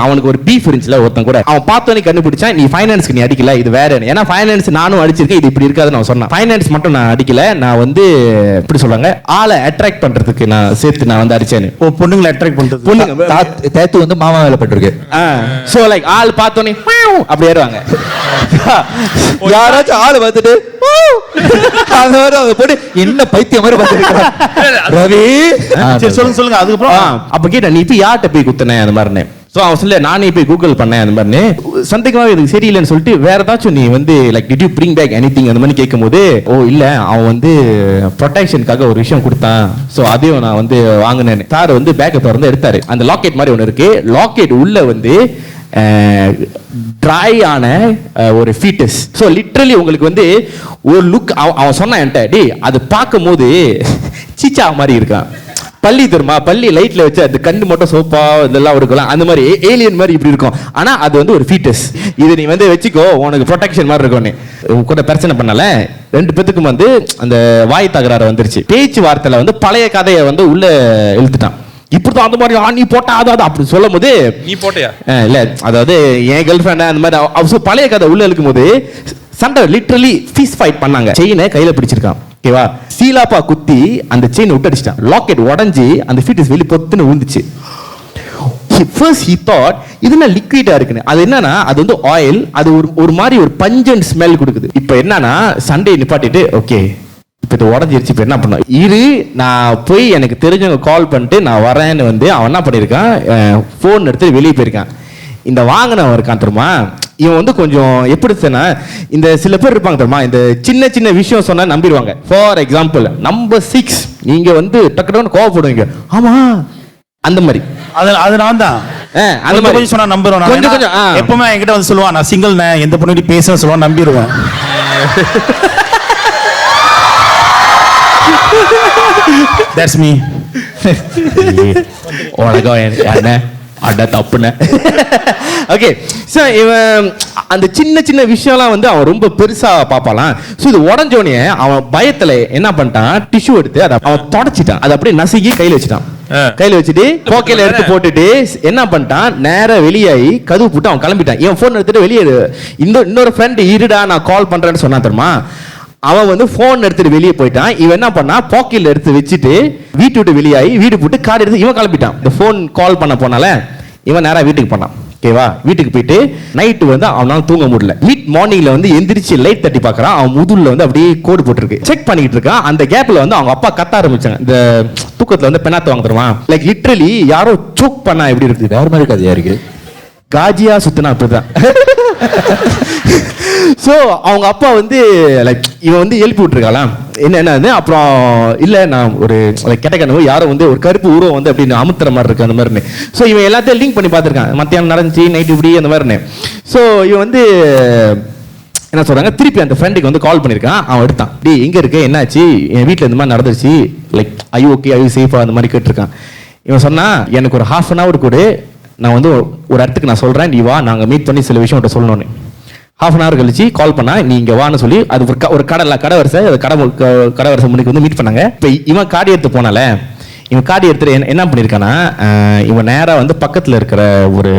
[SPEAKER 2] அவனுக்கு ஒரு பீஃப் இருந்துச்சுல ஒருத்தன் கூட, அவன் பார்த்தோன்னே கண்டுபிடிச்சான், நீ ஃபைனான்ஸ்க்கு நீ அடிக்கல, இது வேற. ஏன்னா ஃபைனான்ஸ் நானும் அடிச்சிருக்கேன், இது இப்படி இருக்காதுன்னு அவன் சொன்னான். ஃபைனான்ஸ் மட்டும் நான் அடிக்கல, நான் வந்து இப்படி சொல்றாங்க ஆளை அட்ராக்ட் பண்றதுக்கு நான் சேர்த்து நான் வந்து அடிச்சேன்னு.
[SPEAKER 6] ஓ, பொண்ணுங்களை அட்ராக்ட் பண்றது.
[SPEAKER 2] பொண்ணுங்க
[SPEAKER 4] தேத்து வந்து மாமா வேலை பட்டிருக்கு.
[SPEAKER 2] சோ லைக் ஆள் பார்த்தோன்னே அப்படி ஏறுவாங்க.
[SPEAKER 4] யாராச்சும் ஆளு பார்த்துட்டு போட்டு என்ன பைத்தியம் மாதிரி பார்த்துட்டு ரவி
[SPEAKER 6] சரி சொல்லுங்க. அதுக்கப்புறம்
[SPEAKER 2] அப்ப கேட்டேன், நீ இப்ப யார்கிட்ட போய் குத்துனேன் அந்த மாதிரி. சோ அவன் சொல்ல, நானே போய் கூகுள் பண்ணேன் அந்த மாதிரி. சந்தேகமாக இதுக்கு சரியில்லைன்னு சொல்லிட்டு வேற ஏதாச்சும் நீ வந்து like did you bring back anything அந்த மாதிரி கேட்கும்போது, ஓ இல்ல அவன் வந்து ப்ரொடெக்ஷனுக்காக ஒரு விஷயம் கொடுத்தான், சோ அதையும் நான் வந்து வாங்கினேன். சார் வந்து பேக்கை திறந்து எடுத்தாரு. அந்த லாக்கெட் மாதிரி ஒன்று இருக்கு. லாக்கெட் உள்ள வந்து ட்ரை ஆன ஒரு ஃபீட்டஸ். ஸோ லிட்ரலி உங்களுக்கு வந்து ஒரு லுக் அவன் சொன்னான் என்கிட்ட, டே அது பார்க்கும் போது சீச்சா மாதிரி இருக்கான். பள்ளி தெரியுமா, பள்ளி லைட்ல வச்சு அது கண்ணு மட்டும் சோப்பா இதெல்லாம் இருக்கலாம், அந்த மாதிரி ஏலியன் மாதிரி இப்படி இருக்கும். ஆனா அது வந்து ஒரு ஃபீட்டஸ். இது நீ வந்து வச்சுக்கோ, உனக்கு ப்ரொடெக்ஷன் மாதிரி இருக்கும்னு. கூட பிரச்சனை பண்ணல. 2 பேத்துக்கும் வந்து அந்த வாய் தகராறு வந்துருச்சு. பேச்சு வார்த்தையில வந்து பழைய கதையை வந்து உள்ள இழுத்துட்டான். இப்படிதான் அந்த மாதிரி நீ போட்டா அதாவது அப்படி சொல்லும் போது,
[SPEAKER 3] நீ போட்டியா
[SPEAKER 2] இல்ல அதாவது என் கேர்ள் ஃப்ரெண்ட் அந்த மாதிரி பழைய கதை உள்ள இழுக்கும் போது சண்டை லிட்டரலி ஃபீஸ் ஃபைட் பண்ணாங்க. செயினை கையில பிடிச்சிருக்கான், ஓகேவா, சீலாப்பா குத்தி அந்த செயின் விட்டு அடிச்சிட்டான். லாக்கெட் உடஞ்சி அந்த ஃபீட்டஸ் வெளியே பொத்துன்னு விழுந்துச்சு. First he thought இது என்ன லிக்விடா இருக்குன்னு. அது என்னன்னா அது வந்து ஆயில், அது ஒரு மாதிரி ஒரு பஞ்சன்ட் ஸ்மெல் கொடுக்குது. இப்போ என்னன்னா சண்டே நிப்பாட்டிட்டு, ஓகே இப்போ இது உடஞ்சிருச்சு, இப்போ என்ன பண்ண இரு, நான் போய் எனக்கு தெரிஞ்சவங்க கால் பண்ணிட்டு நான் வரேன்னு வந்து அவன் என்ன பண்ணியிருக்கான், ஃபோன் எடுத்து வெளியே போயிருக்கான். இந்த வாங்கினவன் இருக்கான் தெரியுமா, இவன் வந்து கொஞ்சம் எப்படி சொன்னா, இந்த சில பேர் இருப்பாங்க தெரியுமா, இந்த சின்ன சின்ன விஷயம் சொன்னா நம்பிடுவாங்க. ஃபார் எக்ஸாம்பிள் நம்பர் 6 நீங்க வந்து டக்கு டக்குன்னு கோவப்படுவீங்க, ஆமா அந்த மாதிரி.
[SPEAKER 6] அது நான் தான்
[SPEAKER 2] அந்த மாதிரி
[SPEAKER 6] சொன்னா நம்புறேன்.
[SPEAKER 2] கொஞ்சம்
[SPEAKER 6] எப்பவுமே என்கிட்ட வந்து சொல்லுவான், நான் சிங்கிள், எந்த பொண்ணு பேச சொல்லுவான், நம்பிடுவேன். That's me.
[SPEAKER 2] உலகம் என்ன அட தப்புன. ஓகே, ஸோ இவன் அந்த சின்ன சின்ன விஷயம்லாம் வந்து அவன் ரொம்ப பெருசா பார்ப்பான். ஸோ இது உடஞ்சோடனே அவன் பயத்துல என்ன பண்ணிட்டான், டிஷ்யூ எடுத்து அதை அவன் தொடச்சிட்டான். அதை அப்படியே நசுக்கி கையில வச்சுட்டான். கையில வச்சுட்டு போக்கையில எடுத்து போட்டுட்டு என்ன பண்ணிட்டான், நேரா வெளியாகி கதவு போட்டு அவன் கிளம்பிட்டான். இவன் போன் எடுத்துட்டு வெளியே இன்னொரு ஃப்ரெண்ட் இருடா நான் கால் பண்றேன்னு சொன்னா தெரியுமா, அவன் வந்து போன் எடுத்துட்டு வெளியே போயிட்டான். இவன் என்ன பண்ணா, பாக்கெட்ல எடுத்து வச்சுட்டு வீட்டு விட்டு வெளியாகி வீடு போட்டு கார்டு எடுத்து இவன் கிளம்பிட்டான். இந்த போன் கால் பண்ண போனால இவன் நேரா வீட்டுக்கு போனான். ஓகேவா, வீட்டுக்கு போயிட்டு நைட்டு வந்து அவனால தூங்க முடியல. மார்னிங்ல வந்து எந்திரிச்சு லைட் தட்டி பார்க்கறான். அவன் முதுகுல வந்து அப்படியே கோடு போட்டுருக்கு. செக் பண்ணிட்டு இருக்கான். அந்த கேப்ல வந்து அவங்க அப்பா கத்த ஆரம்பிச்சாங்க. இந்த தூக்கத்துல வந்து பெனாத்து வாங்க தருவான். லைக் லிட்டரலி யாரோ சோக் பண்ணா எப்படி இருக்குது,
[SPEAKER 4] வேற மாதிரி கதையா இருக்கு.
[SPEAKER 2] காஜியா சுத்தினா அப்படிதான். ஸோ அவங்க அப்பா வந்து லைக் இவன் வந்து எழுப்பி விட்டுருக்காளாம். என்னென்ன அப்புறம் இல்லை நான் ஒரு கெட்ட கனவு, யாரும் வந்து ஒரு கருப்பு உருவம் வந்து அப்படின்னு அமுத்துற மாதிரி இருக்கு அந்த மாதிரின்னு. ஸோ இவன் எல்லாத்தையும் லிங்க் பண்ணி பார்த்துருக்கான், மத்தியானம் நடந்துச்சு நைட்டு இப்படி அந்த மாதிரின்னு. ஸோ இவன் வந்து என்ன சொல்றாங்க, திருப்பி அந்த ஃப்ரெண்டுக்கு வந்து கால் பண்ணியிருக்கான். அவன் எடுத்தான், டே எங்க இருக்கு, என்னாச்சு, என் வீட்டில் இந்த மாதிரி நடந்துருச்சு, லைக் ஐ ஓகே ஐ சேஃபா அந்த மாதிரி கேட்டிருக்கான். இவன் சொன்னா, எனக்கு ஒரு 1/2 hour கூட, நான் வந்து ஒரு இடத்துக்கு நான் சொல்றேன், நீ வா, நாங்க மீட் பண்ணி சில விஷயம் சொல்லணும்னு. 1/2 hour கழிச்சு கால் பண்ணா, நீ இங்க வான்னு சொல்லி அது ஒரு கடை வரிசை முன்னுக்கு வந்து மீட் பண்ணாங்க. இப்போ இவன் காடி எடுத்து போனால இவன் காடி எடுத்துட்டு என்ன பண்ணியிருக்கானா, இவன் நேரா வந்து பக்கத்துல இருக்கிற ஒரு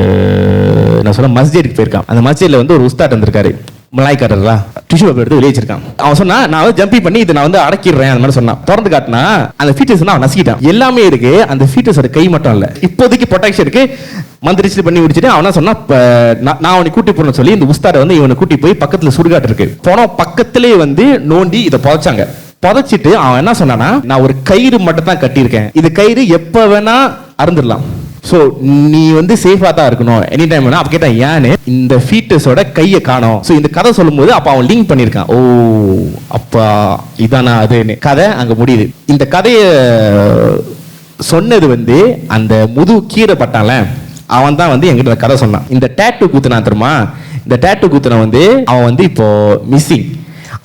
[SPEAKER 2] என்ன சொல்ல மஸ்ஜிதுக்கு போயிருக்கான். அந்த மஸ்ஜித்ல வந்து ஒரு உஸ்தாத் வந்திருக்காரு, மலாய்க்காரரா, டிஷ்யூ பேப்பர் எடுத்து வெளியே வச்சிருக்கான். அவன் சொன்னா நான் வந்து ஜம்பி பண்ணி இதை நான் வந்து அடக்கிடுறேன் அந்த மாதிரி சொன்னான். திறந்து காட்டினா அந்த ஃபீச்சர்ஸ் அவன் நசிக்கிட்டான். எல்லாமே இருக்கு, அந்த ஃபீச்சர்ஸோட கை மட்டும் இல்ல. இப்போதைக்கு ப்ரொடெக்ஷன் இருக்கு, மந்திரிச்சு பண்ணி முடிச்சுட்டு அவனா சொன்னா நான் அவனை கூட்டி போறேன்னு சொல்லி இந்த உஸ்தாரை வந்து இவனை கூட்டி போய் பக்கத்துல சுடுகாட்டு இருக்கு போனா பக்கத்திலே வந்து நோண்டி இதை புதைச்சாங்க. புதைச்சிட்டு அவன் என்ன சொன்னானா, நான் ஒரு கயிறு மட்டும் தான் கட்டியிருக்கேன், இது கயிறு எப்ப வேணா அறுந்துடலாம், சோ நீ வந்து சேஃபா தான் இருக்கணும் எனி டைம். அப்ப கேட்டா ஏன்னு, இந்த ஃபீட்டஸோட கையை காணோம். சோ இந்த கதை சொல்லும் போது அப்ப அவன் லிங்க் பண்ணிருக்கான், ஓ அப்பா இதானா அதுன்னு. கதை அங்க முடியுது. இந்த கதையை சொன்னது வந்து அந்த முது கீரை பட்டான்ல, அவன் தான் வந்து எங்கிட்ட கதை சொன்னான். இந்த டேட்டு குத்துனா தெரியுமா, இந்த டேட்டு குத்துன வந்து அவன் வந்து இப்போ மிஸ்ஸிங்.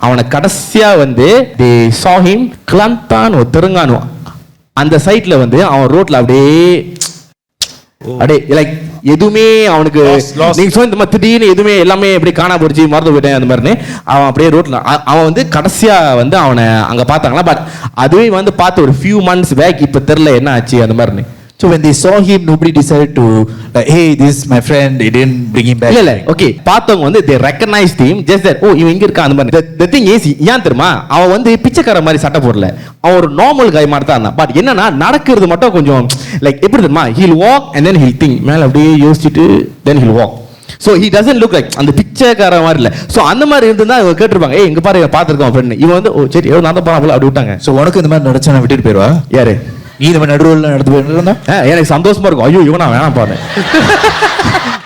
[SPEAKER 2] அவனை கடைசியா வந்து they saw him கிளந்தான் தெருங்கானு அந்த சைட்ல வந்து அவன் ரோட்ல அப்படியே லைக் எதுவுமே அவனுக்கு நீங்க சொன்ன இந்த மாதிரி திடீர்னு எதுவுமே எல்லாமே எப்படி காணா போச்சு மறந்து போயிட்டேன் அந்த மாதிரின்னு அவன் அப்படியே ரோட்ல அவன் வந்து கடைசியா வந்து அவனை அங்க பார்த்தாங்களா. பட் அதுவே வந்து பார்த்து ஒரு few months பேக் இப்ப தெரியல என்ன ஆச்சு அந்த மாதிரின்னு.
[SPEAKER 4] So when they saw him, nobody decided to like, hey, this is my friend. They didn't bring him back.
[SPEAKER 2] இல்ல ஓகே, பார்த்தவங்க வந்து they recognized him just that, ஓ இவன் இங்க இருக்கான் அந்த மாதிரி. the thing is ஏன் தெரியுமா, அவன் வந்து பிச்சைக்கார மாதிரி சட்டை போடல, அவன் ஒரு நார்மல் கை மாதிரி தான் இருந்தான். பட் என்னன்னா நடக்கிறது மட்டும் கொஞ்சம் லைக் எப்படி தெரியுமா, he'll walk and then he'll think, மேல அப்படியே யோசிச்சுட்டு then he'll walk. So he doesn't look like அந்த பிச்சைக்கார மாதிரி இல்ல. சோ அந்த மாதிரி இருந்தா இவங்க கேட்டிருப்பாங்க, ஏய் இங்க பாரு பார்த்திருக்கோம் ஃப்ரெண்ட். இவன் வந்து ஓ சரி நான் தான் போறேன் அப்படி விட்டாங்க.
[SPEAKER 4] So உனக்கு இந்த மாதிரி நடச்சா விட்டுட்டு போயிடுவா
[SPEAKER 2] யாரு,
[SPEAKER 4] நீ இந்த மாதிரி நடுவில் நடந்து போயிருந்தா
[SPEAKER 2] எனக்கு சந்தோஷமா இருக்கும். ஐயோ இவனா வேணாம் பாரு,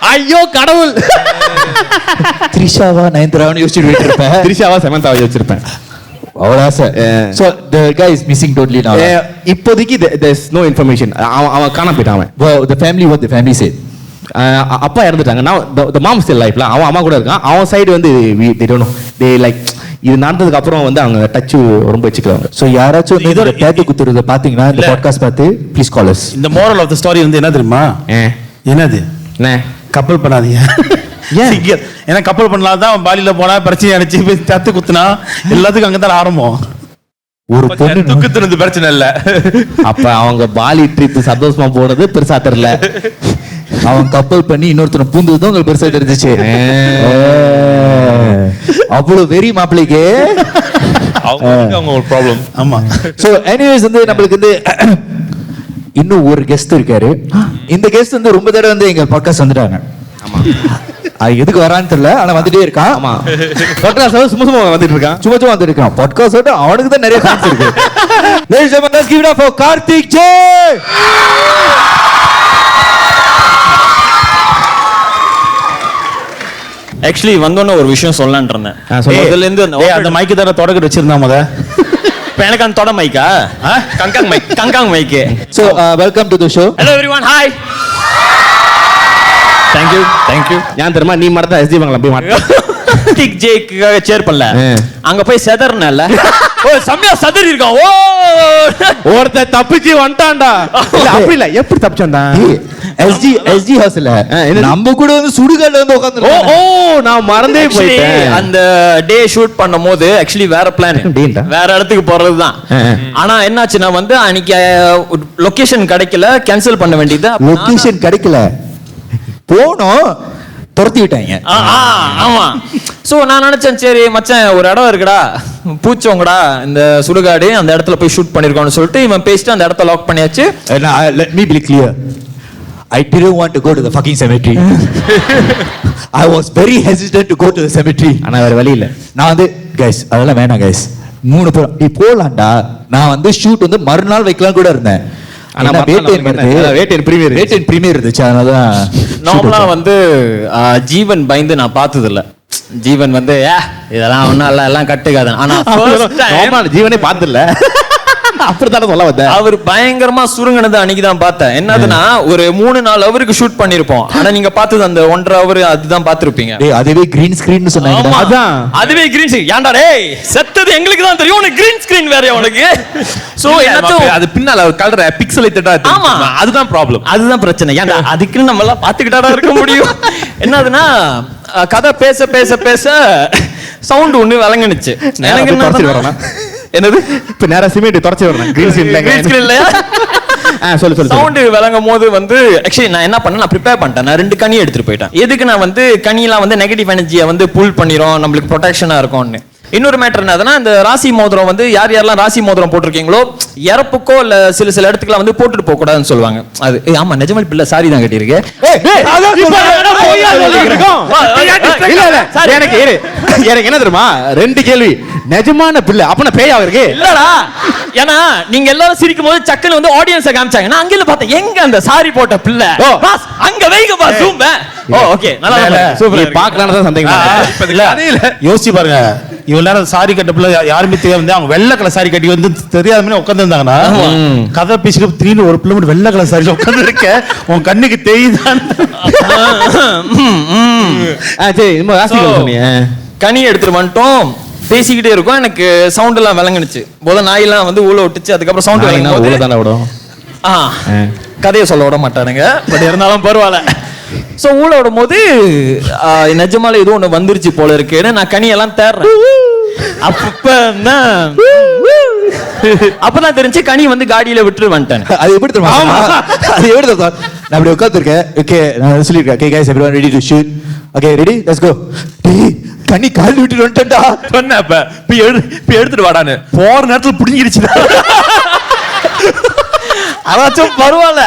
[SPEAKER 2] ஐயோ கடவுள்,
[SPEAKER 4] த்ரிஷாவா நயன்தாரான்னு யோசிச்சுட்டு போயிட்டு இருப்பேன்.
[SPEAKER 2] திரிஷாவா சமந்தாவா வச்சிருப்பேன்,
[SPEAKER 4] அவ்வளோ ஆசை. So the guy is missing totally now.
[SPEAKER 2] இப்போதைக்கு there's no information. அவன் காணாம போயிட்டான்.
[SPEAKER 4] Well, the family, what the family said?
[SPEAKER 2] அப்பா இறந்துட்டாங்க. now the mom still life. அவன் அம்மா கூட இருக்கான். அவன் சைடு வந்து they don't know, they like இது நடந்ததுக்கு அப்புறம் வந்து அவங்க டச் ரொம்ப வச்சுக்கிறாங்க.
[SPEAKER 4] ஸோ யாராச்சும் இந்த டேட்டு குத்துறத பாத்தீங்கன்னா இந்த பாட்காஸ்ட் பார்த்து ப்ளீஸ் கால் அஸ்.
[SPEAKER 6] இந்த மோரல் ஆஃப் த ஸ்டோரி வந்து என்ன தெரியுமா, என்னது
[SPEAKER 2] என்ன
[SPEAKER 6] கப்பல் பண்ணாதீங்க.
[SPEAKER 2] ஏன்?
[SPEAKER 6] ஏன்னா கப்பல் பண்ணலாம் தான் பாலியில போனா பிரச்சனை அடிச்சு போய் தத்து குத்துனா எல்லாத்துக்கும் அங்கதான் ஆரம்பம்.
[SPEAKER 4] ஒரு பொண்ணு
[SPEAKER 3] துக்குத்துனது பிரச்சனை இல்ல,
[SPEAKER 2] அப்ப அவங்க பாலி ட்ரிப் சந்தோஷமா போனது பெருசா தெரியல,
[SPEAKER 4] அவன் கப்பல் பண்ணி இன்னொருத்தனை பூந்ததும் உங்களுக்கு பெருசா தெரிஞ்சிச்சு. அவ்வளவு வெறி மாப்பிள்ளைக்கு
[SPEAKER 3] அவங்க ஒரு ப்ராப்ளம்.
[SPEAKER 6] ஆமா.
[SPEAKER 4] சோ எனிவேஸ் வந்து நம்மளுக்கு வந்து இன்னும் ஒரு கெஸ்ட் இருக்காரு. இந்த கெஸ்ட் வந்து ரொம்ப தடவை வந்து எங்க பாட்காஸ்ட் வந்துட்டாங்க. அது எதுக்கு வரான்னு தெரியல, ஆனா வந்துட்டே இருக்கான்.
[SPEAKER 2] ஆமா பாட்காஸ்ட் சும்மா சும்மா வந்துட்டு இருக்கான்,
[SPEAKER 4] சும்மா சும்மா வந்துட்டு இருக்கான். பாட்காஸ்ட் அவனுக்கு தான் நிறைய ஃபேன்ஸ் இருக்கு. Ladies and gentlemen, let's give it up for Karthik J.
[SPEAKER 7] Actually வந்தோன்னு ஒரு விஷயம் சொல்லலான் இருந்தேன். முதல்ல இருந்து
[SPEAKER 6] அந்த மைக்கு தர தொடக்க வச்சிருந்தா முத.
[SPEAKER 7] இப்போ எனக்கு அந்த தொட மைக்கா, கங்காங் மைக்கு.
[SPEAKER 4] So welcome to the show.
[SPEAKER 7] Hello everyone, hi. Thank you.
[SPEAKER 2] ஏன் தெரியுமா, நீ மட்டும் தான் எஸ்டி வாங்கலாம் போய் மாட்டேன்.
[SPEAKER 7] டிக் ஜேக்காக சேர் பண்ணல, அங்க போய் செதறனல. ஓ சம்யா சதறி இருக்கான். ஓ
[SPEAKER 2] ஒருத்த தப்பிச்சு வந்துட்டான்டா. இல்ல அப்படி இல்ல, எப்படி தப்பிச்சு வந்தான்?
[SPEAKER 4] SG ஹவுஸ்ல நம்ம கூட வந்து சுடுகாட்ல வந்து உட்கார்ந்து.
[SPEAKER 2] ஓ நான் மறந்தே போயிட்டேன்.
[SPEAKER 7] அந்த டே ஷூட் பண்ணும்போது ஆக்சுவலி வேற பிளான், வேற இடத்துக்கு போறதுதான். ஆனா என்னாச்சுன்னா வந்து அன்னைக்கு லொகேஷன் கிடைக்கல, கேன்சல் பண்ண வேண்டியது.
[SPEAKER 4] லொகேஷன் கிடைக்கல, போனோம் துரத்தி விட்டாங்க.
[SPEAKER 7] ஆமா. சோ நான் நினைச்சேன் சரி மச்சான் ஒரு இடம் இருக்குடா பூச்சோங்கடா இந்த சுடுகாடு, அந்த இடத்துல போய் ஷூட் பண்ணிருக்கோம்னு சொல்லிட்டு இவன் பேசிட்டு அந்த இடத்த லாக் பண்ணியாச்சு.
[SPEAKER 4] Let me be clear. I didn't want to go to the fucking cemetery. I was very hesitant to go to the cemetery.
[SPEAKER 2] ஆனா வேற வழி இல்ல.
[SPEAKER 4] நான் வந்து கைஸ் அதெல்லாம் வேணாம் கைஸ், 3 பேர் நீ போலாம்டா. நான் வந்து ஷூட் வந்து மறுநாள் வைக்கலாம் கூட இருந்தேன். ஆனா வேட்டேன் பிரீமியர் இருந்துச்சு, அதனாலதான்.
[SPEAKER 7] நார்மலா வந்து ஜீவன் பயந்து நான் பார்த்தது இல்ல. ஜீவன் வந்து இதெல்லாம் ஒன்னும் இல்ல, எல்லாம் கட்டுக்காத. ஆனா
[SPEAKER 2] ஜீவனே பார்த்ததில்ல, அப்படித்தானே சொல்ல வந்தேன்.
[SPEAKER 7] அவர் பயங்கரமா சுருங்கினது அன்னைக்குதான் பார்த்தேன். என்னதுன்னா ஒரு 3-4 ஹவருக்கு ஷூட் பண்ணிருப்போம். ஆனா நீங்க பார்த்தது அந்த 1.5 ஹவர் அதுதான் பார்த்திருப்பீங்க.
[SPEAKER 4] அதுவே கிரீன் ஸ்கிரீன் சொன்னாங்க.
[SPEAKER 7] அதான் அதுவே கிரீன் ஸ்கிரீன். ஏன்டா டேய் செத்தது எங்களுக்கு தான் தெரியும், உனக்கு கிரீன் ஸ்கிரீன் வேறயா உனக்கு? சோ என்னது
[SPEAKER 3] அது பின்னால கலர் பிக்சலேட்டடா இருக்கு.
[SPEAKER 7] ஆமா
[SPEAKER 3] அதுதான் ப்ராப்ளம்,
[SPEAKER 7] அதுதான் பிரச்சனை. ஏன்டா அதுக்கு நம்ம எல்லாம் பாத்துக்கிட்டாடா இருக்க முடியும். என்னதுன்னா கதை பேச பேச பேச சவுண்ட் ஒண்ணு விளங்குனுச்சு. எனக்கு என்ன
[SPEAKER 2] என்னது இப்ப நேரா சிமெண்ட் தொடச்சு வரணும். கிரீன் ஸ்கிரீன்
[SPEAKER 7] இல்லையா?
[SPEAKER 2] சொல்லு
[SPEAKER 7] சவுண்ட் விளங்கும் போது வந்து ஆக்சுவலி நான் என்ன பண்ணேன், நான் ப்ரிப்பேர் பண்ணிட்டேன். நான் 2 கனி எடுத்துட்டு போயிட்டேன். எதுக்கு நான் வந்து கனியெல்லாம் வந்து நெகட்டிவ் எனர்ஜியை வந்து புல் பண்ணிரும், நம்மளுக்கு ப்ரொடெக்ஷனா இருக்கும்னு. இன்னொரு மேட்டர் என்னதுன்னா, இந்த ராசி மோதிரம் வந்து யாரெல்லாம் ராசி மோதிரம் போட்டிருக்கீங்களோ இறப்புக்கோ இல்ல சில இடத்துக்குலாம் வந்து போட்டுட்டு போக கூடாதுன்னு சொல்லுவாங்க. அது ஆமா நிஜமா பிள்ளை சாரி தான் கட்டியிருக்கேன்.
[SPEAKER 2] எனக்கு என்ன தெரியுமா, 2 கேள்வி. நிஜமான பிள்ளை அப்பனா பேயா இருக்கு
[SPEAKER 7] இல்லடா, ஏன்னா நீங்க எல்லாரும் சிரிக்கும் போது சக்குன்னு வந்து ஆடியன்ஸை காமிச்சாங்க. நான் அங்கேயில பார்த்தேன், எங்க அந்த சாரி போட்ட பிள்ளை பாஸ் அங்க வைங்க பாஸ் ஜூம். ஓ ஓகே, நல்லா
[SPEAKER 2] சூப்பர். பார்க்கலாம்னு தான் சந்தேகம்.
[SPEAKER 6] யோசிச்சு பாருங்க, இவ்வளவு நேரம் சாரி கட்டப்புல யாருமே தெரியாது, அவங்க வெள்ளை கலர் சாரி கட்டி வந்து தெரியாத மாதிரி உட்கார்ந்து இருந்தாங்கன்னா கதை பேசிட்டு திடீர்னு ஒரு பிள்ளை மட்டும் வெள்ளை கலர் சாரி உட்கார்ந்து இருக்க, உன் கண்ணுக்கு தெரியுதான்.
[SPEAKER 2] சரி சொன்னீங்க.
[SPEAKER 7] கனி எடுத்துட்டு வந்துட்டோம், பேசிக்கிட்டே இருக்கும். எனக்கு சவுண்ட் எல்லாம் விளங்குனுச்சு. போத நாயெல்லாம் வந்து ஊழ விட்டுச்சு. அதுக்கப்புறம் சவுண்ட் விளங்கும். கதையை சொல்ல விட மாட்டானுங்க, பட் இருந்தாலும் பரவாயில்ல. சோ ஊழ விடும் போது நிஜமால ஏதோ ஒண்ணு வந்துருச்சு போல இருக்குன்னு நான் கனியெல்லாம் தேடுறேன். அப்பதான் தெரிஞ்சு கனி வந்து காடியில விட்டு வந்துட்டேன்.
[SPEAKER 4] அது எப்படி தெரியுமா? அது எப்படி தெரியுமா? நான் அப்படி உட்கார்ந்திருக்கேன். ஓகே, நான் சொல்லிருக்கேன். Okay guys, everyone ready to shoot. Okay, ready? Let's go. கனி கால் விட்டு வந்துட்டேன்டா.
[SPEAKER 3] சொன்னேன் இப்ப எடுத்துட்டு வாடான்னு. போற நேரத்துல புடிங்கிடுச்சுடா.
[SPEAKER 7] அதாச்சும் பரவாயில்ல,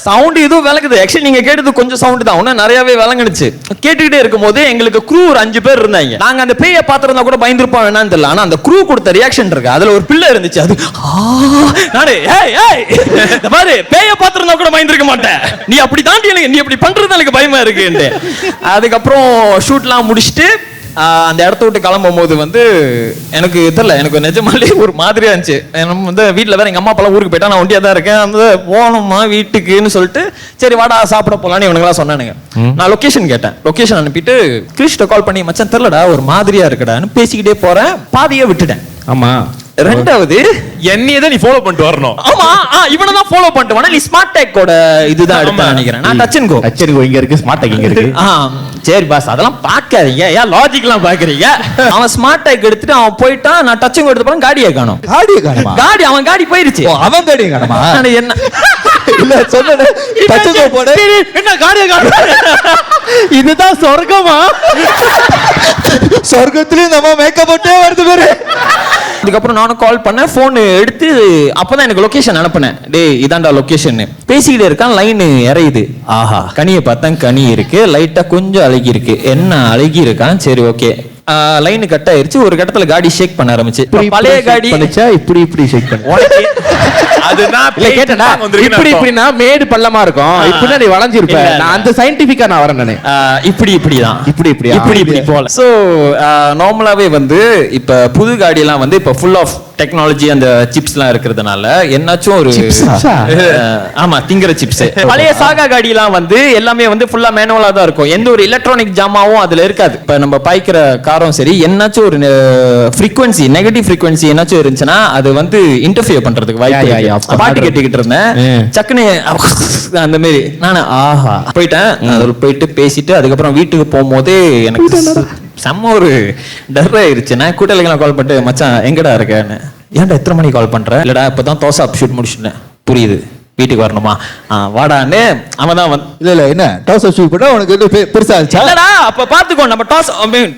[SPEAKER 7] சவுண்ட் இதுவும் விளக்குது. ஆக்சுவலி நீங்க கேட்டது கொஞ்சம் சவுண்ட் தான், இன்னும் நிறையவே விளங்குனுச்சு. கேட்டுக்கிட்டே இருக்கும் போது எங்களுக்கு க்ரூ ஒரு 5 பேர் இருந்தாங்க. நாங்க அந்த பேயை பாத்திருந்தா கூட பயந்துருப்போம் என்னன்னு தெரியல. ஆனா அந்த க்ரூ கொடுத்த ரியாக்ஷன் இருக்கு, அதுல ஒரு பிள்ளை இருந்துச்சு. அது நானே இந்த மாதிரி பேயை பாத்திருந்தா கூட பயந்துருக்க மாட்டேன், நீ அப்படி தாண்டி எனக்கு நீ அப்படி பண்றது எனக்கு பயமா இருக்குன்னு. அதுக்கப்புறம் ஷூட்லாம் முடிச்சுட்டு அந்த இடத்த விட்டு கிளம்பும் போது வந்து எனக்கு தெரியல, எனக்கு நிஜமாலே ஒரு மாதிரியா இருந்துச்சு. நம்ம வந்து வீட்டில் வேற எங்க அம்மா அப்பெல்லாம் ஊருக்கு போயிட்டா, நான் ஒண்டியா தான் இருக்கேன். அந்த போகணுமா வீட்டுக்குன்னு சொல்லிட்டு சரி வாடா சாப்பிட போலான்னு இவனுங்களாம் சொன்னானுங்க. நான் லொகேஷன் கேட்டேன். லொகேஷன் அனுப்பிட்டு கிறிஸ்ட கால் பண்ணி மச்சான் தெரியலடா ஒரு மாதிரியா இருக்குடான்னு பேசிக்கிட்டே போறேன். பாதியை விட்டுட்டேன்.
[SPEAKER 2] ஆமா.
[SPEAKER 7] ரெண்டாவது
[SPEAKER 3] என்னையே தான் நீ ஃபாலோ பண்ணிட்டு வரணும்.
[SPEAKER 7] ஆமா, இவனை தான் ஃபாலோ பண்ணிட்டு வரணும். நீ ஸ்மார்ட் டேக்கோட இதுதான் எடுத்து நினைக்கிறேன். நான் touch and go.
[SPEAKER 2] Touch and go இங்க இருக்கு, ஸ்மார்ட் டேக் இங்க இருக்கு.
[SPEAKER 7] சரி பாஸ், அதெல்லாம் பாக்காதீங்க, ஏன் லாஜிக்லாம் பாக்குறீங்க? அவன் ஸ்மார்ட் டேக் எடுத்துட்டு அவன் போயிட்டான். நான் டச் அண்ட் கோ எடுத்து போறேன், காடியை காணோம்.
[SPEAKER 4] காடியை காணுமா?
[SPEAKER 7] காடி அவன் காடி போயிருச்சு.
[SPEAKER 4] அவன் காடியை காணுமா?
[SPEAKER 7] என்ன
[SPEAKER 4] இல்ல சொன்னேன், டச் அண்ட் கோ போடு.
[SPEAKER 7] என்ன காடியை காணோம்?
[SPEAKER 2] இதுதான் சொர்க்கமா?
[SPEAKER 4] சொர்க்கத்திலயும் நம்ம மேக்கப் போட்டே வருது பாரு.
[SPEAKER 7] அதுக்கப்புறம் நானும் கால் பண்ணேன், போன் எடுத்து அப்பதான் எனக்கு லொகேஷன் அனுப்புனேன். டேய் இதான்டா லொகேஷன். பேசிக்கிட்டே இருக்கான், லைன் இறையுது. ஆஹா, கனியை பார்த்தா கனி இருக்கு, லைட்டா கொஞ்சம் அழகி இருக்கு. என்ன அழகி இருக்கான், சரி ஓகே. லைன் கட் ஆயிருச்சு. ஒரு கட்டத்துல காடி ஷேக் பண்ண ஆரம்பிச்சு. பழைய காடி
[SPEAKER 2] பண்ணிச்சா இப்படி ஷேக் பண்ணு.
[SPEAKER 3] அதுதான்
[SPEAKER 2] இல்ல கேட்டடா, இப்படினா மேடு பள்ளமா இருக்கும், இப்படினா நீ வளைஞ்சிருப்ப. நான் அந்த சயின்டிஃபிக்கா நான் வரேன் நானே. இப்படிதான் இப்படி போல. சோ
[SPEAKER 7] நார்மலாவே வந்து இப்ப புது காடி எல்லாம் வந்து இப்ப ஃபுல் ஆஃப் டெக்னாலஜி அந்த சிப்ஸ்லாம் இருக்கிறதுனால என்னாச்சும் ஒரு ஆமா திங்கிற சிப்ஸ். பழைய சாகா காடி எல்லாம் வந்து எல்லாமே வந்து ஃபுல்லா மேனுவலா தான் இருக்கும். எந்த ஒரு எலக்ட்ரானிக் ஜாமாவும் அதுல இருக்காது. இப்ப நம்ம பாய்க்கிற காரம் சரி, என்னாச்சும் ஒரு ஃப்ரீக்வன்சி நெகட்டிவ் ஃப்ரீக்வன்சி என்னாச்சும் இருந்துச்சுன்னா அது வந்து இன்டர்ஃபியர் பண்றதுக்கு வாய்ப்பு. பாட்டு கேட்டுக்கிட்டு இருந்தேன், சக்குன்னு அந்த மாதிரி நானு ஆஹா போயிட்டேன். அதில் போயிட்டு பேசிட்டு அதுக்கப்புறம் வீட்டுக்கு போகும்போதே எனக்கு செம்ம ஒரு டர் ஆயிருச்சு. நான் கூட்டாளிகளாம் கால் பண்ணிட்டு மச்சான் எங்கடா இருக்கேன்னு. ஏன்டா எத்தனை மணிக்கு கால் பண்ற? இல்லடா இப்பதான் தோசை ஷூட் முடிச்சுட்டேன். புரியுது, வீட்டுக்கு வரணுமா? வாடான்னு அவன் தான்
[SPEAKER 4] இல்ல என்ன டாஸ் ஷூட் பண்ணா உனக்கு பெருசா இருந்துச்சா?
[SPEAKER 7] இல்லடா அப்ப பாத்துக்கோ, நம்ம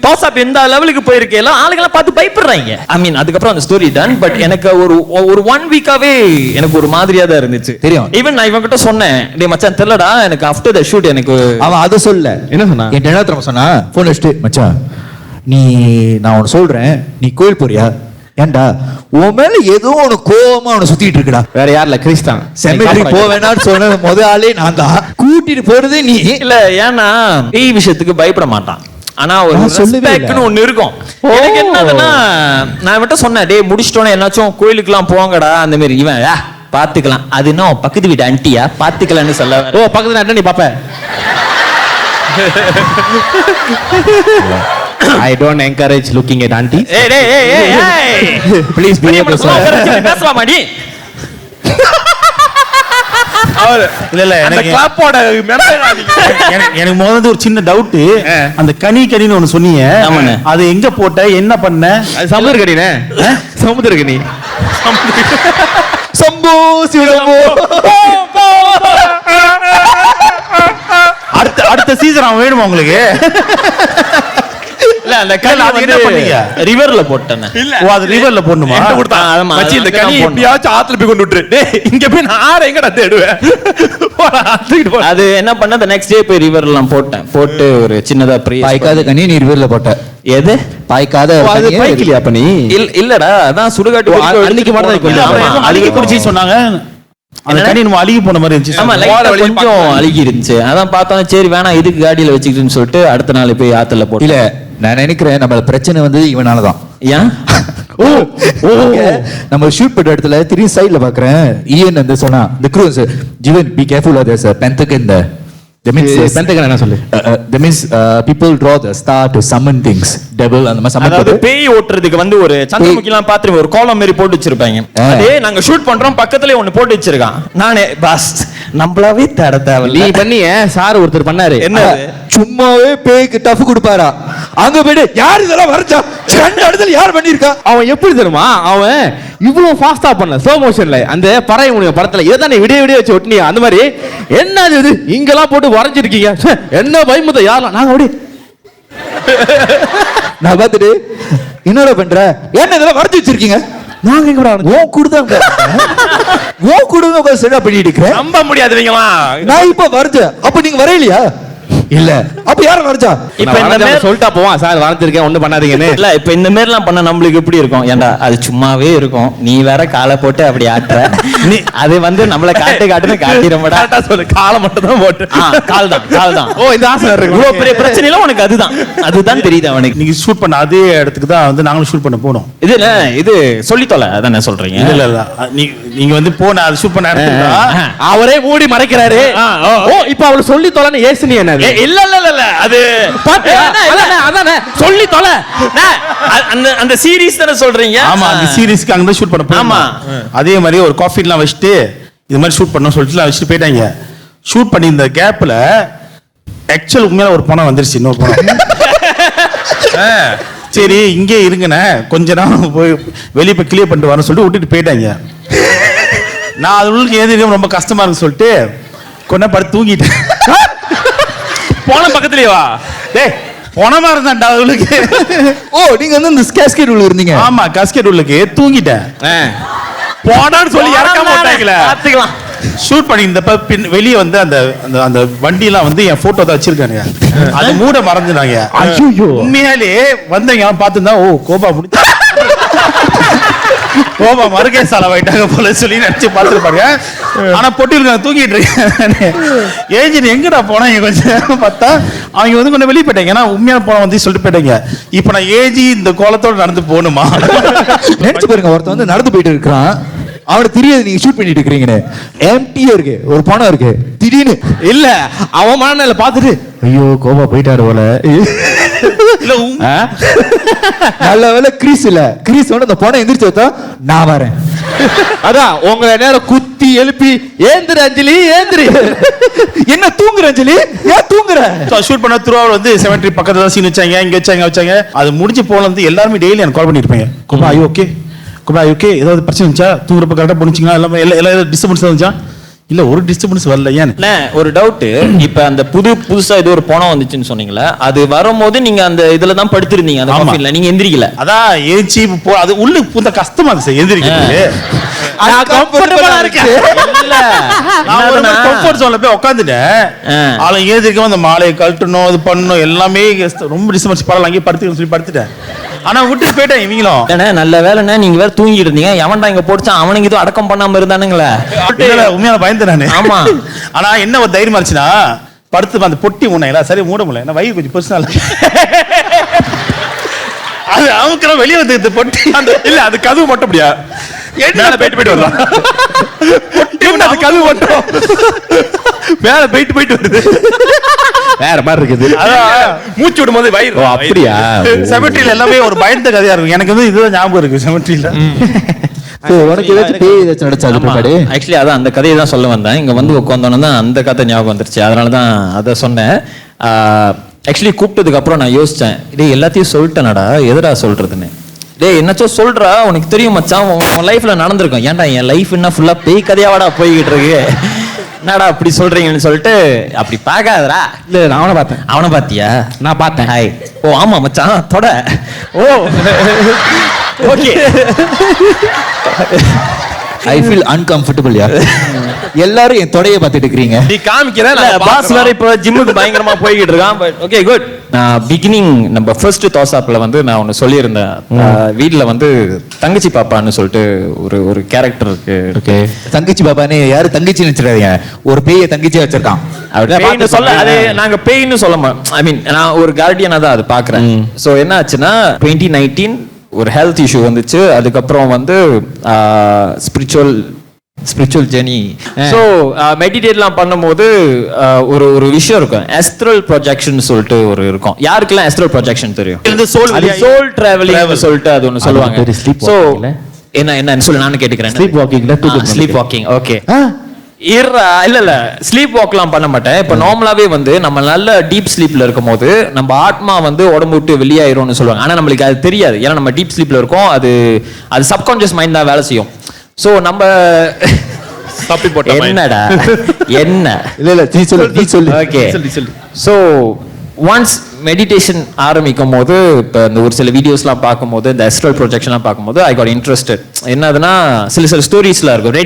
[SPEAKER 7] டாஸ் அப் எந்த லெவலுக்கு போயிருக்கேல ஆளுங்கெல்லாம் பார்த்து பயப்படுறாங்க. ஐ மீன் அதுக்கப்புறம் அந்த ஸ்டோரி டன். பட் எனக்கு ஒரு 1 வீக்காவே எனக்கு ஒரு மாதிரியா தான் இருந்துச்சு.
[SPEAKER 4] தெரியும்.
[SPEAKER 7] ஈவன் நான் இவன் கிட்ட சொன்னேன், டேய் மச்சான் தெரியலடா எனக்கு ஆஃப்டர் த ஷூட் எனக்கு.
[SPEAKER 4] அவன் அதை சொல்ல
[SPEAKER 2] என்ன சொன்னா?
[SPEAKER 4] என் என்ன தெரியுமா சொன்னா? போன் வச்சுட்டு மச்சான் நான் உனக்கு சொல்றேன், நீ கோயில் போறியா? ஏன்டா உன் மேல ஏதோ ஒண்ணு கோவமா அவனை சுத்திட்டு இருக்குடா.
[SPEAKER 2] வேற யார்ல கிறிஸ்தான்
[SPEAKER 4] செமினரி போவேனான்னு சொன்ன முதல் ஆளே நான் தான். கூட்டிட்டு போறதே நீ
[SPEAKER 7] இல்ல. ஏன்னா பேய் விஷயத்துக்கு பயப்பட மாட்டான். ஆனா ஒரு ரெஸ்பெக்ட்னு ஒண்ணு இருக்கும். எனக்கு என்னதுன்னா நான் மட்டும் சொன்னேன், டேய் முடிச்சிட்டோன்னே என்னாச்சும் கோயிலுக்குலாம் போங்கடா அந்த மாதிரி. இவன் பாத்துக்கலாம், அது என்ன பக்கத்து வீட்டு ஆண்டியா பாத்துக்கலாம்னு சொல்ல.
[SPEAKER 2] ஓ பக்கத்துல ஆண்டி நீ பாப்ப. I don't encourage looking at aunties. Please behave yourself.
[SPEAKER 7] பேசலாமா நீ?
[SPEAKER 6] இல்ல எனக்கு முதல்ல ஒரு சின்ன டவுட். அந்த கனின்னு ஒண்ணு சொன்னீங்க, அது எங்க போட்ட, என்ன பண்ண?
[SPEAKER 2] அது சமுதிர கனினே. சமுதிர கனி.
[SPEAKER 4] சிவம்போ சிவம்போ.
[SPEAKER 6] அடுத்த சீசன் அவன் வேணுமா உங்களுக்கு?
[SPEAKER 7] இல்ல அந்த
[SPEAKER 6] இல்ல,
[SPEAKER 7] கனி
[SPEAKER 6] அது என்ன பண்ணீங்க?
[SPEAKER 7] ரிவர்ல போட்டேன்.
[SPEAKER 6] ஓ, அது ரிவர்ல போடணுமா?
[SPEAKER 3] என்கிட்ட கொடுத்தா.
[SPEAKER 7] ஆமா,
[SPEAKER 3] மச்சி, இந்த
[SPEAKER 7] அதுக்கு
[SPEAKER 3] கனி
[SPEAKER 7] நான் போடணும்.
[SPEAKER 3] எப்படியாச்சும் ஆத்துல போய் கொண்டு விட்டுரு. டேய், இங்க போய் நான் ஆற எங்கடா தேடுவேன்? போடா, தூக்கிட்டு போ.
[SPEAKER 7] அது என்ன பண்ண, the next day போய் ரிவர்லாம் போட்டு ஒரு சின்னதா
[SPEAKER 4] பாய்க்காத கனி நீ ரிவர்ல போட்ட.
[SPEAKER 7] எது
[SPEAKER 4] பாய்க்காத
[SPEAKER 2] அது பைக்கலையா அப்ப நீ?
[SPEAKER 7] இல்லடா, அதான் சுடுகாட்டு
[SPEAKER 2] ஓ,
[SPEAKER 7] வரைக்கும்
[SPEAKER 2] அன்னைக்கு
[SPEAKER 7] எடுத்துட்டு
[SPEAKER 2] மட்டும் தான்
[SPEAKER 7] போனோம்.
[SPEAKER 6] அப்புறம்
[SPEAKER 7] ஆமா,
[SPEAKER 6] ஏதோ அழுகி போடுச்சு சொன்னாங்க. அந்த கனி நம்ம அழுகி போன மாதிரி இருந்துச்சு.
[SPEAKER 7] ஆமா,
[SPEAKER 3] போற
[SPEAKER 7] லைட்டா
[SPEAKER 3] வழியில
[SPEAKER 7] கொஞ்சம்
[SPEAKER 3] பார்க்கலாம்.
[SPEAKER 7] அழுகி இருந்துச்சு. அதான் பார்த்தோம், சரி வேணாம் இதுக்கு காடியில வச்சுக்கிட்டுன்னு சொல்லிட்டு அடுத்த நாள் போய் ஆத்துல போட்டு.
[SPEAKER 4] இல்ல நான் நினைக்கிறேன் நம்ம பிரச்சனை வந்து இவனாலதான்.
[SPEAKER 7] ஏன்?
[SPEAKER 4] நம்ம ஷூட் பண்ண இடத்துல திடீர்னு சைடுல பாக்குறேன் ஈஎன் வந்து சொன்னா the crew said Jivan be careful there's a pentagon there. That means
[SPEAKER 2] பெந்தகன் என்ன சொல்லு?
[SPEAKER 4] that means people draw the star to summon things, devil அந்த மாதிரி summon
[SPEAKER 7] அதாவது
[SPEAKER 4] போட்டு
[SPEAKER 7] பேய் ஓட்டுறதுக்கு வந்து ஒரு சந்திரமுகிலாம் பாத்து ஒரு கோலம் மாதிரி போட்டு வச்சிருப்பாங்க. அதே நாங்க ஷூட் பண்றோம், பக்கத்துலயே ஒண்ணு போட்டு வச்சிருக்கான். நானே பாஸ் நம்மளாவே தட
[SPEAKER 2] நீ
[SPEAKER 7] தேவையில்ல.
[SPEAKER 2] பண்ணிய சார் ஒருத்தர் பண்ணாரு.
[SPEAKER 7] என்ன
[SPEAKER 4] சும்மாவே பேய்க்கு டஃப் கொடுப்பாரா? அங்க போயிட்டு யார் இதெல்லாம் வரைச்சா? கண்ட இடத்துல யார் பண்ணிருக்கா?
[SPEAKER 2] அவன் எப்படி தெரியுமா? அவன் இவ்வளவு ஃபாஸ்டா பண்ணல, ஸ்லோ மோஷன்ல. அந்த பறை உடைய படத்துல இதான் விடிய விடிய வச்சு ஒட்டினியா அந்த மாதிரி. என்ன இது இங்கெல்லாம் போட்டு வரைஞ்சிருக்கீங்க, என்ன பயமுத யாரெல்லாம் நாங்க அப்படி
[SPEAKER 4] நான் பார்த்துட்டு என்னடா பண்ற? என்ன இதெல்லாம் வரைச்சு வச்சிருக்கீங்க?
[SPEAKER 2] நாங்க எங்க
[SPEAKER 4] ஓ குடுதாங்க ஓ குடுங்க சரியா பண்ணிட்டு இருக்கிறேன்.
[SPEAKER 3] நம்ப முடியாதுவீங்களா?
[SPEAKER 4] நான் இப்ப வரைச்சேன், அப்ப நீங்க வரையலையா? இல்ல, அப்ப யார வரைச்சா?
[SPEAKER 7] இப்ப இந்த மாதிரி
[SPEAKER 2] சொல்லிட்டா போவான் சார் வரைஞ்சிருக்கேன் ஒண்ணு பண்ணாதீங்கன்னு.
[SPEAKER 7] இல்ல இப்ப இந்த மாதிரிலாம் பண்ண நம்மளுக்கு எப்படி இருக்கும்? ஏன்டா அது சும்மாவே இருக்கும், நீ வேற காலை போட்டு அப்படி ஆட்டுற. நீ அது வந்து நம்மள காட்டுன்னு காட்டிடும்டா.
[SPEAKER 3] கரெக்டா சொல்லு, காலை மட்டும் தான் போட்டு.
[SPEAKER 7] கால் தான்.
[SPEAKER 2] ஓ, இந்த ஆசை இருக்கு.
[SPEAKER 7] இவ்வளவு பெரிய பிரச்சனை இல்ல உனக்கு, அதுதான் தெரியுது அவனுக்கு.
[SPEAKER 6] நீங்க ஷூட் பண்ண அதே இடத்துக்கு தான் வந்து நாங்களும் ஷூட் பண்ண போனோம்.
[SPEAKER 7] இது சொல்லி தொலை, அதானே சொல்றீங்க?
[SPEAKER 6] இல்ல நீங்க வந்து போன அது ஷூட் பண்ண இடத்துக்கு தான்.
[SPEAKER 2] அவரே மூடி மறைக்கிறாரு. ஓ, இப்ப அவளு சொல்லி தொலைன்னு ஏசுனி என்ன?
[SPEAKER 7] இல்ல அது
[SPEAKER 2] அதானே சொல்லி தொலை.
[SPEAKER 7] அந்த சீரிஸ் தானே சொல்றீங்க?
[SPEAKER 6] ஆமா, அந்த சீரிஸ்க்கு அங்க தான் ஷூட் பண்ண போனோம்.
[SPEAKER 7] ஆமா.
[SPEAKER 6] அதே மாதிரி ஒரு காஃபிலாம் வச்சுட்டு இது மாதிரி ஷூட் பண்ணணும் சொல்லிட்டுலாம் வச்சுட்டு போயிட்டாங்க. ஷூட் பண்ணி இந்த கேப்ல ஆக்சுவல் உண்மையில ஒரு பணம் வந்துருச்சு, இன்னொரு பணம். சரி இங்கே இருங்கண்ணே, கொஞ்ச நேரம் போய் வெளியே போய் கிளியர் பண்ணிட்டு வரேன்னு சொல்லிட்டு விட்டுட்டு போயிட்டாங்க. நான் அது உள்ளுக்கு ஏது ரொம்ப கஷ்டமா இருக்குன்னு சொல்லிட்டு கொஞ்ச நேரம் படுத்து தூங்கிட்டேன்.
[SPEAKER 3] போன பக்கத்துலயே வா.
[SPEAKER 6] டேய் போனமா இருந்தான்டா அவளுக்கு.
[SPEAKER 4] ஓ, நீங்க வந்து இந்த கேஸ்கேட் உள்ள இருந்தீங்க.
[SPEAKER 6] ஆமா, காஸ்கெட் உள்ளுக்கு தூங்கிட்டேன்.
[SPEAKER 3] போடான்னு சொல்லி இறக்காம விட்டாங்களே.
[SPEAKER 7] பாத்துக்கலாம்.
[SPEAKER 6] ஷூட் பண்ணியிருந்தப்ப வெளியே வந்து அந்த அந்த அந்த வண்டியெல்லாம் வந்து என் போட்டோ தான் வச்சிருக்கானுங்க. அது மூட மறந்துனாங்க.
[SPEAKER 2] ஐயோ,
[SPEAKER 6] உண்மையாலே வந்தவங்க பார்த்துருந்தா ஓ கோபா முடிச்சு கோபா மறுகே செலவாயிட்டாங்க போல சொல்லி நினைச்சு பார்த்துருப்பாங்க. ஆனா பொட்டியில் நான் தூங்கிட்டு இருக்கேன். ஏஜென்ட் எங்கடா போனாங்க கொஞ்சம் நேரம் பார்த்தா அவங்க வந்து கொஞ்சம் வெளியே போயிட்டாங்க. ஏன்னா உண்மையான போன வந்து சொல்லிட்டு போயிட்டாங்க. இப்போ நான் ஏஜி இந்த கோலத்தோட நடந்து போகணுமா?
[SPEAKER 4] நினைச்சு பாருங்க, ஒருத்தன் வந்து நடந்து போயிட்டு இருக்கான், அவனுக்கு தெரியாது நீங்க ஷூட் பண்ணிட்டு இருக்கீங்கன்னு. எம்டியா இருக்கு, ஒரு பணம் இருக்கு, திடீர்னு
[SPEAKER 2] இல்ல அவன் மனநிலை பார்த்துட்டு ஐயோ கோபா போயிட்டாரு போல.
[SPEAKER 6] இல்ல
[SPEAKER 4] நல்ல வேலை கிரீஸ் இல்ல, கிரீஸ் வந்து அந்த பணம் எந்திரிச்சு வச்சா நான் வரேன்.
[SPEAKER 2] அதான் உங்களை நேரம் குத்தி எழுப்பி ஏந்திர அஞ்சலி ஏந்திரி.
[SPEAKER 4] என்ன தூங்குற அஞ்சலி, ஏன் தூங்குற?
[SPEAKER 6] ஷூட் பண்ண திருவாரூர் வந்து செவன்ட்ரி பக்கத்துல சீன் வச்சாங்க, இங்க வச்சாங்க. அது முடிஞ்சு போல வந்து எல்லாருமே டெய்லி எனக்கு கால் பண்ணிருப்பாங்க. குபா ஐயோ ஓகே, குபா ஓகே, ஏதாவது பிரச்சனை இருந்துச்சா, தூங்குறப்ப கரெக்டா பண்ணிச்சிங்களா, எல்லாம் டிஸ்டர்பன்ஸ் இருந்துச்சா? இல்ல ஒரு டிஸ்டர்பன்ஸ் வரல. ஏன்
[SPEAKER 7] ஒரு டவுட், இப்ப அந்த புதுசா இது ஒரு பணம் வந்துச்சுன்னு சொன்னீங்களா, அது வரும்போது நீங்க அந்த இதுல தான் படுத்திருந்தீங்க, அந்த காஃபில நீங்க எந்திரிக்கல.
[SPEAKER 6] அதான் ஏச்சி அது உள்ள புந்த கஷ்டமா இருக்கு சார் எந்திரிக்கிறது.
[SPEAKER 2] நான் கம்ஃபர்ட்டபிளா இருக்கேன்.
[SPEAKER 7] இல்ல
[SPEAKER 6] நான் ஒரு கம்ஃபர்ட் ஜோன்ல போய் உட்கார்ந்துட்டேன். ஆளை ஏந்திரிக்காம அந்த மாலையை கழட்டணும், இது பண்ணணும், எல்லாமே ரொம்ப டிஸ்டர்பன்ஸ் பரவாயில்ல, அங்கேயே படுத்துக்கணும்னு சொல்லி படுத்துட்டேன். ஆனா விட்டு போயிட்டேன் இவங்களும்.
[SPEAKER 7] நல்ல வேலைண்ணே, நீங்க வேற தூங்கி இருந்தீங்க. எவன்டா இங்க போடுச்சான், அவனுக்கு இதுவும் அடக்கம் பண்ணாம இருந்தானுங்களே.
[SPEAKER 6] உண்மையான பயந்து நானு.
[SPEAKER 7] ஆமா.
[SPEAKER 6] ஆனா என்ன ஒரு தைரியமா இருந்துச்சுன்னா, படுத்து அந்த பொட்டி உண்மையில சரி மூட முடியல, ஏன்னா வயிறு கொஞ்சம் பெருசால அது அமுக்கெல்லாம் வெளியே வந்து பொட்டி
[SPEAKER 3] இல்ல அது கதவு மட்டும் அப்படியா மேல போயிட்டு வரலாம். அது கதவு மட்டும் மேல போயிட்டு வருது.
[SPEAKER 2] வேற மாதிரி இருக்குது.
[SPEAKER 3] அதான் மூச்சு விடும் போது வயிறு.
[SPEAKER 2] ஓ அப்படியா?
[SPEAKER 6] செமெட்ரியில எல்லாமே ஒரு பயந்த கதையா இருக்கும். எனக்கு வந்து இதுதான் ஞாபகம் இருக்கு செமெட்ரியில.
[SPEAKER 4] உனக்கு ஏதாச்சும் பேய் ஏதாச்சும் நடச்சாது பின்னாடி?
[SPEAKER 7] ஆக்சுவலி அதான் அந்த கதையை தான் சொல்ல வந்தேன். இங்க வந்து உட்காந்தோன்னு தான் அந்த கதை ஞாபகம் வந்துருச்சு, அதனால தான் அதை சொன்னேன். ஆக்சுவலி கூப்பிட்டதுக்கு அப்புறம் நான் யோசிச்சேன், இது எல்லாத்தையும் சொல்லிட்டேனடா, எதுடா சொல்றதுன்னு. டேய் என்னச்சோ சொல்றா, உனக்கு தெரியும் மச்சான், உன் லைஃப்ல நடந்திருக்கும். ஏன்டா என் லைஃப் என்ன ஃபுல்லா பேய் கதையாவாடா போய்கிட்டு இருக்கு, என்னடா அப்படி சொல்றீங்கன்னு சொல்லிட்டு அப்படி பார்க்காதடா.
[SPEAKER 2] இல்ல நான் அவனை பார்த்தேன்.
[SPEAKER 7] அவனை பாத்தியா?
[SPEAKER 2] நான் பார்த்தேன்.
[SPEAKER 7] ஹாய். ஓ ஆமா மச்சான் தொட. ஓ ஓகே.
[SPEAKER 4] ஐ ஃபீல் அன்கம்ஃபர்டபுள் யா. எல்லாரும் என் தொடைய பார்த்துட்டு இருக்கீங்க.
[SPEAKER 3] நீ காமிக்கிற
[SPEAKER 7] பாஸ் வேற இப்போ ஜிம்முக்கு பயங்கரமா போய்கிட்டு இருக்கான். But okay good. நான் பிகினிங் நம்ம ஃபர்ஸ்ட் தோசாப்ல வந்து நான் ஒன்னு சொல்லியிருந்தேன். வீட்ல வந்து தங்கச்சி பாப்பான்னு சொல்லிட்டு ஒரு கேரக்டர் இருக்கு.
[SPEAKER 4] ஓகே, தங்கச்சி பாப்பானே யாரு தங்கச்சி நினைச்சிடாதீங்க, ஒரு பேய தங்கச்சியா வச்சிருக்கான்.
[SPEAKER 7] பேய்னு சொல்ல அது நாங்க பேய்னு சொல்ல மாட்டோம். ஐ மீன் நான் ஒரு கார்டியனா தான் அது பாக்குறேன். சோ என்ன ஆச்சுன்னா 2019 ஒரு ஹெல்த் இஷ்யூ வந்துச்சு. அதுக்கப்புறம் வந்து ஸ்பிரிச்சுவல் ஜெர்னி. ஸோ மெடிடேட்லாம் பண்ணும்போது ஒரு விஷயம் இருக்கும், எஸ்ட்ரல் ப்ரொஜெக்ஷன் சொல்லிட்டு ஒரு இருக்கும். யாருக்கெல்லாம் எஸ்ட்ரல் ப்ரொஜெக்ஷன் தெரியும்? சோல் டிராவலிங் சொல்லிட்டு அது ஒன்று சொல்லுவாங்க. ஸோ என்ன சொல்லு, நானும் கேட்டுக்கிறேன். Sleep walking. ஓகே இல்ல ஸ்லீப் வாக்லாம் பண்ண மாட்டேன். இப்ப நார்மலாவே வந்து நம்ம நல்ல டீப் ஸ்லீப்ல இருக்கும் போது நம்ம ஆத்மா வந்து உடம்பு விட்டு வெளியாயிரும்னு சொல்லுவாங்க. ஆனா நம்மளுக்கு அது தெரியாது, ஏன்னா நம்ம டீப் ஸ்லீப்ல இருக்கோம். அது சப்கான்ஷியஸ் மைண்ட் தான் வேலை செய்யும். சோ நம்ம
[SPEAKER 3] தப்பி போட்ட
[SPEAKER 7] என்னடா என்ன
[SPEAKER 4] இல்ல நீ சொல்லு.
[SPEAKER 7] ஓகே சோ ஒன்ஸ் மெடிடேஷன் ஆரம்பிக்கும் போது இப்போ இந்த ஒரு சில வீடியோஸ்லாம் பார்க்கும்போது இந்த எஸ்ட்ரல் ப்ரொஜெக்ஷன்லாம் பார்க்கும்போது ஐ காட் இன்ட்ரெஸ்டட். என்னதுன்னா சில ஸ்டோரிஸ்லாம் இருக்கும்.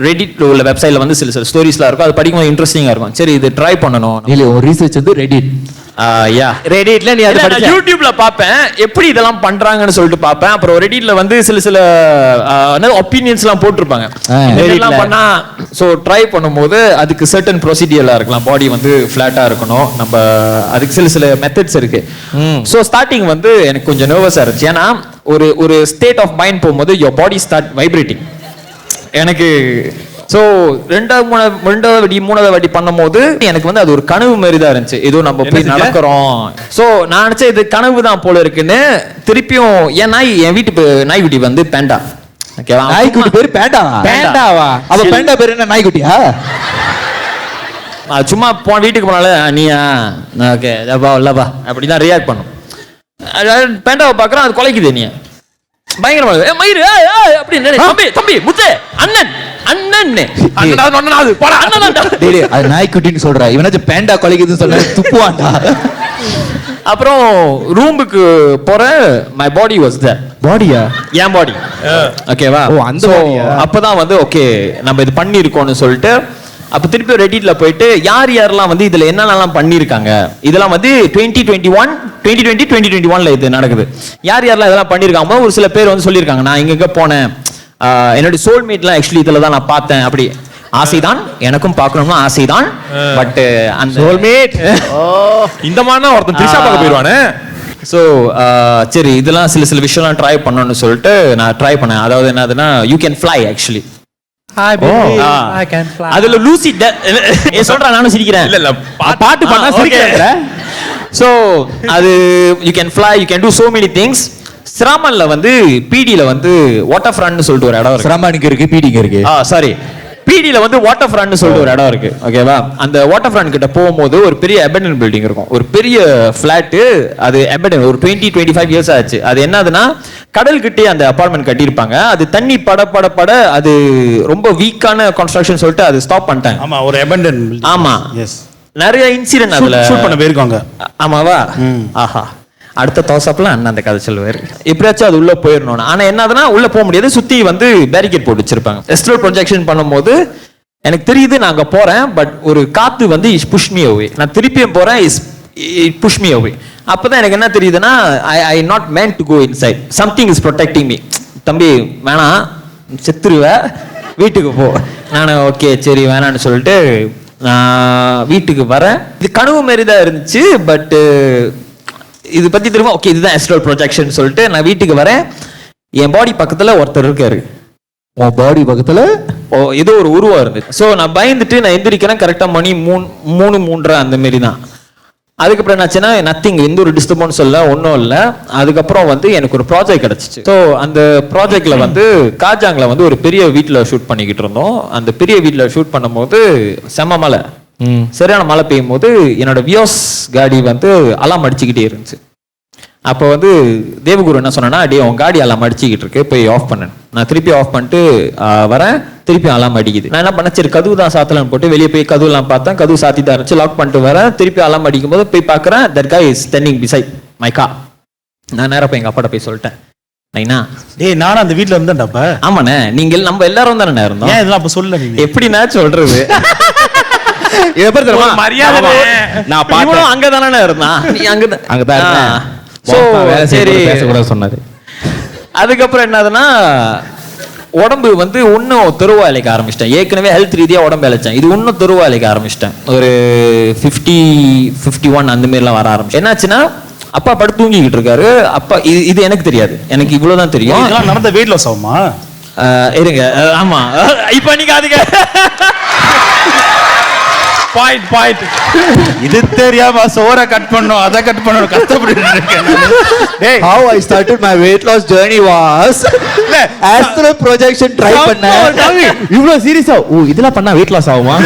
[SPEAKER 7] ரெடிட் உள்ள வெப்சைட்ல வந்து சில ஸ்டோரிஸ்லாம் இருக்கும். அது படிக்கும்போது இன்ட்ரெஸ்டிங்காக இருக்கும். சரி இது ட்ரை பண்ணணும்.
[SPEAKER 4] இல்ல ஒரு ரீசர்ச் வந்து ரெடிட்.
[SPEAKER 7] யா ரெடிட்ல நீ அதை படிச்ச யூடியூப்ல பாப்பேன் எப்படி இதெல்லாம் பண்றாங்கன்னு சொல்லிட்டு பாப்பேன். அப்புறம் ரெடிட்ல வந்து சில ஒபினியன்ஸ்லாம் போட்டிருப்பாங்க. இதெல்லாம் பண்ணா சோ ட்ரை பண்ணும்போது அதுக்கு சர்டன் ப்ரொசீஜர்லாம் இருக்கலாம். பாடி வந்து ஃபிளாட்டா இருக்கணும். நம்ம அதுக்கு சில மெத்தட்ஸ் இருக்கு. சோ ஸ்டார்டிங் வந்து எனக்கு கொஞ்சம் நர்வஸா இருந்துச்சு. ஏன்னா ஒரு ஸ்டேட் ஆஃப் மைண்ட் போகும்போது யோர் பாடி ஸ்டார்ட் வைப்ரேட்டிங். எனக்கு ஸோ மூணாவது வாட்டி பண்ணும்போது எனக்கு வந்து அது ஒரு கனவு மாதிரி தான் இருந்துச்சு. ஏதோ நம்ம போய் நடக்கிறோம். ஸோ நான் நினைச்சேன் இது கனவு தான் போல இருக்குன்னு. திருப்பியும் என் நாய்க்குட்டி வந்து பேண்டா. ஓகேவா?
[SPEAKER 4] நாய்க்குட்டி பேரு பேண்டாவா? அப்ப பேண்டா பேரு என்ன, நாய்க்குட்டியா?
[SPEAKER 7] சும்மா வீட்டுக்கு போனால நீயா ஓகே இல்லப்பா அப்படிதான் ரியாக்ட் பண்ணும். பேண்டாவை பார்க்குறோம், அது குலைக்குது. நீ பயங்கரமா மயிறு அப்படின்னு தம்பி முத்து அண்ணன்
[SPEAKER 4] அது நாய்க்குட்டின்னு சொல்றா, இவனாச்சும் பேண்டா கொலைக்குதுன்னு சொல்ல துப்புவான்டா.
[SPEAKER 7] அப்புறம் ரூமுக்கு போற மை பாடி வாஸ் தேர்.
[SPEAKER 4] பாடியா?
[SPEAKER 7] என் பாடி. ஓகேவா?
[SPEAKER 4] ஓ அந்த
[SPEAKER 7] அப்பதான் வந்து ஓகே நம்ம இது பண்ணிருக்கோம்னு சொல்லிட்டு அப்ப திருப்பி ரெடிட்ல போயிட்டு யாரெல்லாம் வந்து இதுல என்னென்னலாம் பண்ணிருக்காங்க, இதெல்லாம் வந்து 2021ல இது நடக்குது. யாரெல்லாம் இதெல்லாம் பண்ணிருக்காங்க ஒரு சில பேர் வந்து சொல்லியிருக்காங்க. நான் இங்க போனேன், என்னோட சோல்மேட்லாம் ஆக்சுவலி இதுல தான் நான் பார்த்தேன். அப்படி ஆசைதான், எனக்கும் பார்க்கணும்னு ஆசைதான். பட் அந்த சோல்மேட்
[SPEAKER 3] இந்த மாதிரி ஒருத்தன் திரிஷா பார்க்க போயிடுவானே.
[SPEAKER 7] ஸோ சரி இதெல்லாம் சில விஷயம்லாம் ட்ரை பண்ணணும்னு சொல்லிட்டு நான் ட்ரை பண்ணேன். அதாவது என்னதுன்னா யூ கேன் ஃப்ளை ஆக்சுவலி. அதுல லூசி சொல்றா, நானும் சிரிக்கிறேன்.
[SPEAKER 3] இல்ல பாட்டு பண்ணா சிரிக்கிறேன்.
[SPEAKER 7] சோ அது you can fly, you can do so many things. சிராமன்ல வந்து பிடில வந்து வாட்டர் ஃப்ரண்ட் சொல்லிட்டு ஒரு இடம் இருக்கு.
[SPEAKER 4] சிராமனுக்கு இருக்கு, பிடிக்கு இருக்கு.
[SPEAKER 7] சாரி பிடில வந்து வாட்டர் ஃப்ரண்ட் சொல்லிட்டு ஒரு இடம் இருக்கு. ஓகேவா? அந்த வாட்டர் ஃப்ரண்ட் கிட்ட போகும்போது ஒரு பெரிய அபெண்டன் பில்டிங் இருக்கும், ஒரு பெரிய ஃபிளாட். அது அபெண்டன் ஒரு 20-25 இயர்ஸ் ஆச்சு. அது என்னதுன்னா கடல் கிட்டே அந்த அபார்ட்மெண்ட் கட்டியிருப்பாங்க. அது தண்ணி பட அது ரொம்ப வீக்கான கன்ஸ்ட்ரக்ஷன் சொல்லிட்டு அது ஸ்டாப் பண்ணிட்டாங்க.
[SPEAKER 6] ஆமா, ஒரு அபெண்டன்.
[SPEAKER 7] ஆமா,
[SPEAKER 6] எஸ்,
[SPEAKER 7] நிறைய இன்சிடென்ட் அதுல
[SPEAKER 6] ஷூட் பண்ண போயிருக்காங்க.
[SPEAKER 7] ஆமாவா? ஆஹா, அடுத்த தோசப்ல அண்ணன் அந்த கதை சொல்லுவாரு. எப்படியாச்சும் அது உள்ள போயிடணும். ஆனா என்னதுன்னா உள்ள போக முடியாது, சுத்தி வந்து பேரிகேட் போட்டு வச்சிருப்பாங்க. எஸ்ட்ரல் ப்ரொஜெக்ஷன் பண்ணும்போது எனக்கு தெரியுது நான் அங்க போறேன், பட் ஒரு காத்து வந்து இஸ் புஷ் மீ அவே. நான் திருப்பியும் போறேன், இஸ் புஷ் மீ அவே. அப்பதான் எனக்கு என்ன தெரியுதுன்னா I not meant to go inside, something is protecting me. தம்பி வேணாம், செத்துருவ, வீட்டுக்கு போ. நான் ஓகே சரி வேணான்னு சொல்லிட்டு நான் வீட்டுக்கு வரேன். இது கனவு மாரி தான் இருந்துச்சு. பட் இது பத்தி திரும்ப ஓகே இதுதான் எஸ்ட்ரல் ப்ரொஜெக்ஷன் சொல்லிட்டு நான் வீட்டுக்கு வரேன். என் பாடி பக்கத்துல ஒருத்தர் இருக்காரு.
[SPEAKER 4] உன் பாடி பக்கத்துல
[SPEAKER 7] ஏதோ ஒரு உருவம் இருந்துச்சு. ஸோ நான் பயந்துட்டு நான் எந்திரிக்கிறேன். கரெக்டா மணி 3:30 அந்த மாரி தான். அதுக்கப்புறம் என்னாச்சுன்னா நத்திங், எந்த ஒரு டிஸ்டர்பன்ஸ் இல்லை, ஒன்றும் இல்லை. அதுக்கப்புறம் வந்து எனக்கு ஒரு ப்ராஜெக்ட் கிடைச்சிச்சு. ஸோ அந்த ப்ராஜெக்ட்ல வந்து காஜாங்கில் வந்து ஒரு பெரிய வீட்டில் ஷூட் பண்ணிக்கிட்டு இருந்தோம். அந்த பெரிய வீட்டில் ஷூட் பண்ணும்போது செம்ம மழை, சரியான மழை பெய்யும் போது என்னோட வியோஸ் காடி வந்து அலாம் அடிச்சுக்கிட்டே இருந்துச்சு. அப்போ வந்து தேவகுரு என்ன சொன்னா, டே உன் காடி அலாம் அடிச்சுக்கிட்டு இருக்கு, போய் ஆஃப் பண்ணு. நான் திருப்பி ஆஃப் பண்ணிட்டு வரேன், திருப்பி அலாம் அடிக்குது. நான் என்ன பண்ணேன், சரி கதவு தான் சாத்தலான்னு போட்டு வெளியே போய் கதவுலாம் பார்த்தேன், கதவு சாத்தி தான் இருந்துச்சு. லாக் பண்ணிட்டு வரேன், திருப்பி அலாம் அடிக்கும் போது போய் பார்க்குறேன், that guy is standing beside my car. நான் நேரம் போய் எங்க அப்பாட்ட போய் சொல்லிட்டேன், நைனா
[SPEAKER 6] டேய் நானும் அந்த வீட்ல இருந்தேன்டாப்பா.
[SPEAKER 7] ஆமாண்ணே, நீங்கள் நம்ம எல்லாரும் தானே இருந்தோம்.
[SPEAKER 6] ஏன் இதெல்லாம் அப்ப சொல்லல நீங்க?
[SPEAKER 7] எப்படின்னா சொல்றது,
[SPEAKER 2] எப்படி தெரியுமா?
[SPEAKER 7] மரியாதை
[SPEAKER 2] நான் பார்த்தேன்.
[SPEAKER 7] அங்கதானே இருந்தான், நீ அங்கதான்
[SPEAKER 2] அங்கதான் இருந்தேன்.
[SPEAKER 7] சோ சரி
[SPEAKER 2] பேசக்கூடாது சொன்னாரு.
[SPEAKER 7] அதுக்கப்புறம் என்னதுன்னா, உடம்பு வந்து இன்னும் தெருவா இழைக்க ஆரம்பிச்சிட்டேன். ஏற்கனவே ஹெல்த் ரீதியா உடம்பு இழைச்சேன், இது இன்னும் தெருவா இழைக்க ஆரம்பிச்சிட்டேன். ஒரு 50-51 அந்த மாதிரிலாம் வர ஆரம்பிச்சு. என்னாச்சுன்னா, அப்பா படுத்து தூங்கிக்கிட்டு இருக்காரு. அப்பா இது எனக்கு தெரியாது, எனக்கு இவ்வளவுதான் தெரியும்.
[SPEAKER 6] இதெல்லாம் நடந்த வெயிட் லாஸ் ஆகுமா?
[SPEAKER 7] இருங்க, ஆமா இப்ப நீங்க அதுக்கு பாயிண்ட்
[SPEAKER 6] இது தெரியாம சோற கட் பண்ணோம், அதை கட் பண்ணணும், கஷ்டப்பட்டு இருக்கேன். டேய்
[SPEAKER 4] How I started my weight loss journey was astral projection try பண்ணேன்.
[SPEAKER 2] இவ்வளவு சீரியஸா? ஓ இதெல்லாம் பண்ணா வெயிட் லாஸ் ஆகுமா?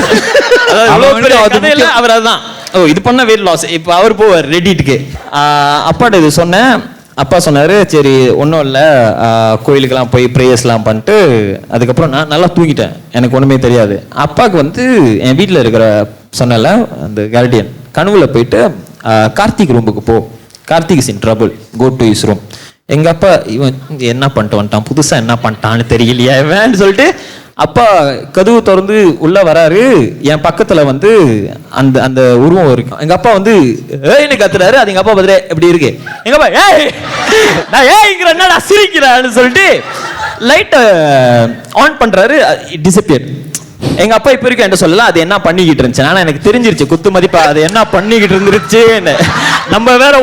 [SPEAKER 7] அவர் அதுதான், ஓ இது பண்ண வெயிட் லாஸ். இப்ப அவர் போவார் ரெடிட்டுக்கு. அப்பாட்ட இது சொன்னேன். அப்பா சொன்னாரு, சரி ஒன்றும் இல்லை, கோயிலுக்கெல்லாம் போய் ப்ரேயர்ஸ்லாம் பண்ணிட்டு அதுக்கப்புறம் நான் நல்லா தூங்கிட்டேன், எனக்கு ஒன்றுமே தெரியாது. அப்பாவுக்கு வந்து என் வீட்டில் இருக்கிற சொன்னல அந்த கார்டியன் கனவுல போயிட்டு, கார்த்திக் ரூமுக்கு போ, Karthik is in trouble, go to his room. எங்க அப்பா, இவன் என்ன பண்ணிட்டு வந்துட்டான், புதுசா என்ன பண்ணிட்டான்னு தெரியலையா இவன் சொல்லிட்டு அப்பா கதவு திறந்து உள்ள வராரு. என் பக்கத்துல வந்து அந்த அந்த உருவம் இருக்கும். எங்க அப்பா வந்து ஏய்னு கத்துறாரு. அது எங்க அப்பா பதிலே எப்படி இருக்கு, எங்க அப்பா ஏய் நான் ஏய்ங்கிற என்னடா சிரிக்கிறான்னு சொல்லிட்டு லைட்டை ஆன் பண்றாரு, டிஸப்பியர். எங்க அப்பா இப்ப இருக்க என்ன சொல்லல, அது என்ன பண்ணிக்கிட்டு இருந்துச்சு. ஆனா எனக்கு தெரிஞ்சிருச்சு குத்து மதிப்பா அது என்ன பண்ணிக்கிட்டு இருந்துருச்சுன்னு. நம்ம வேற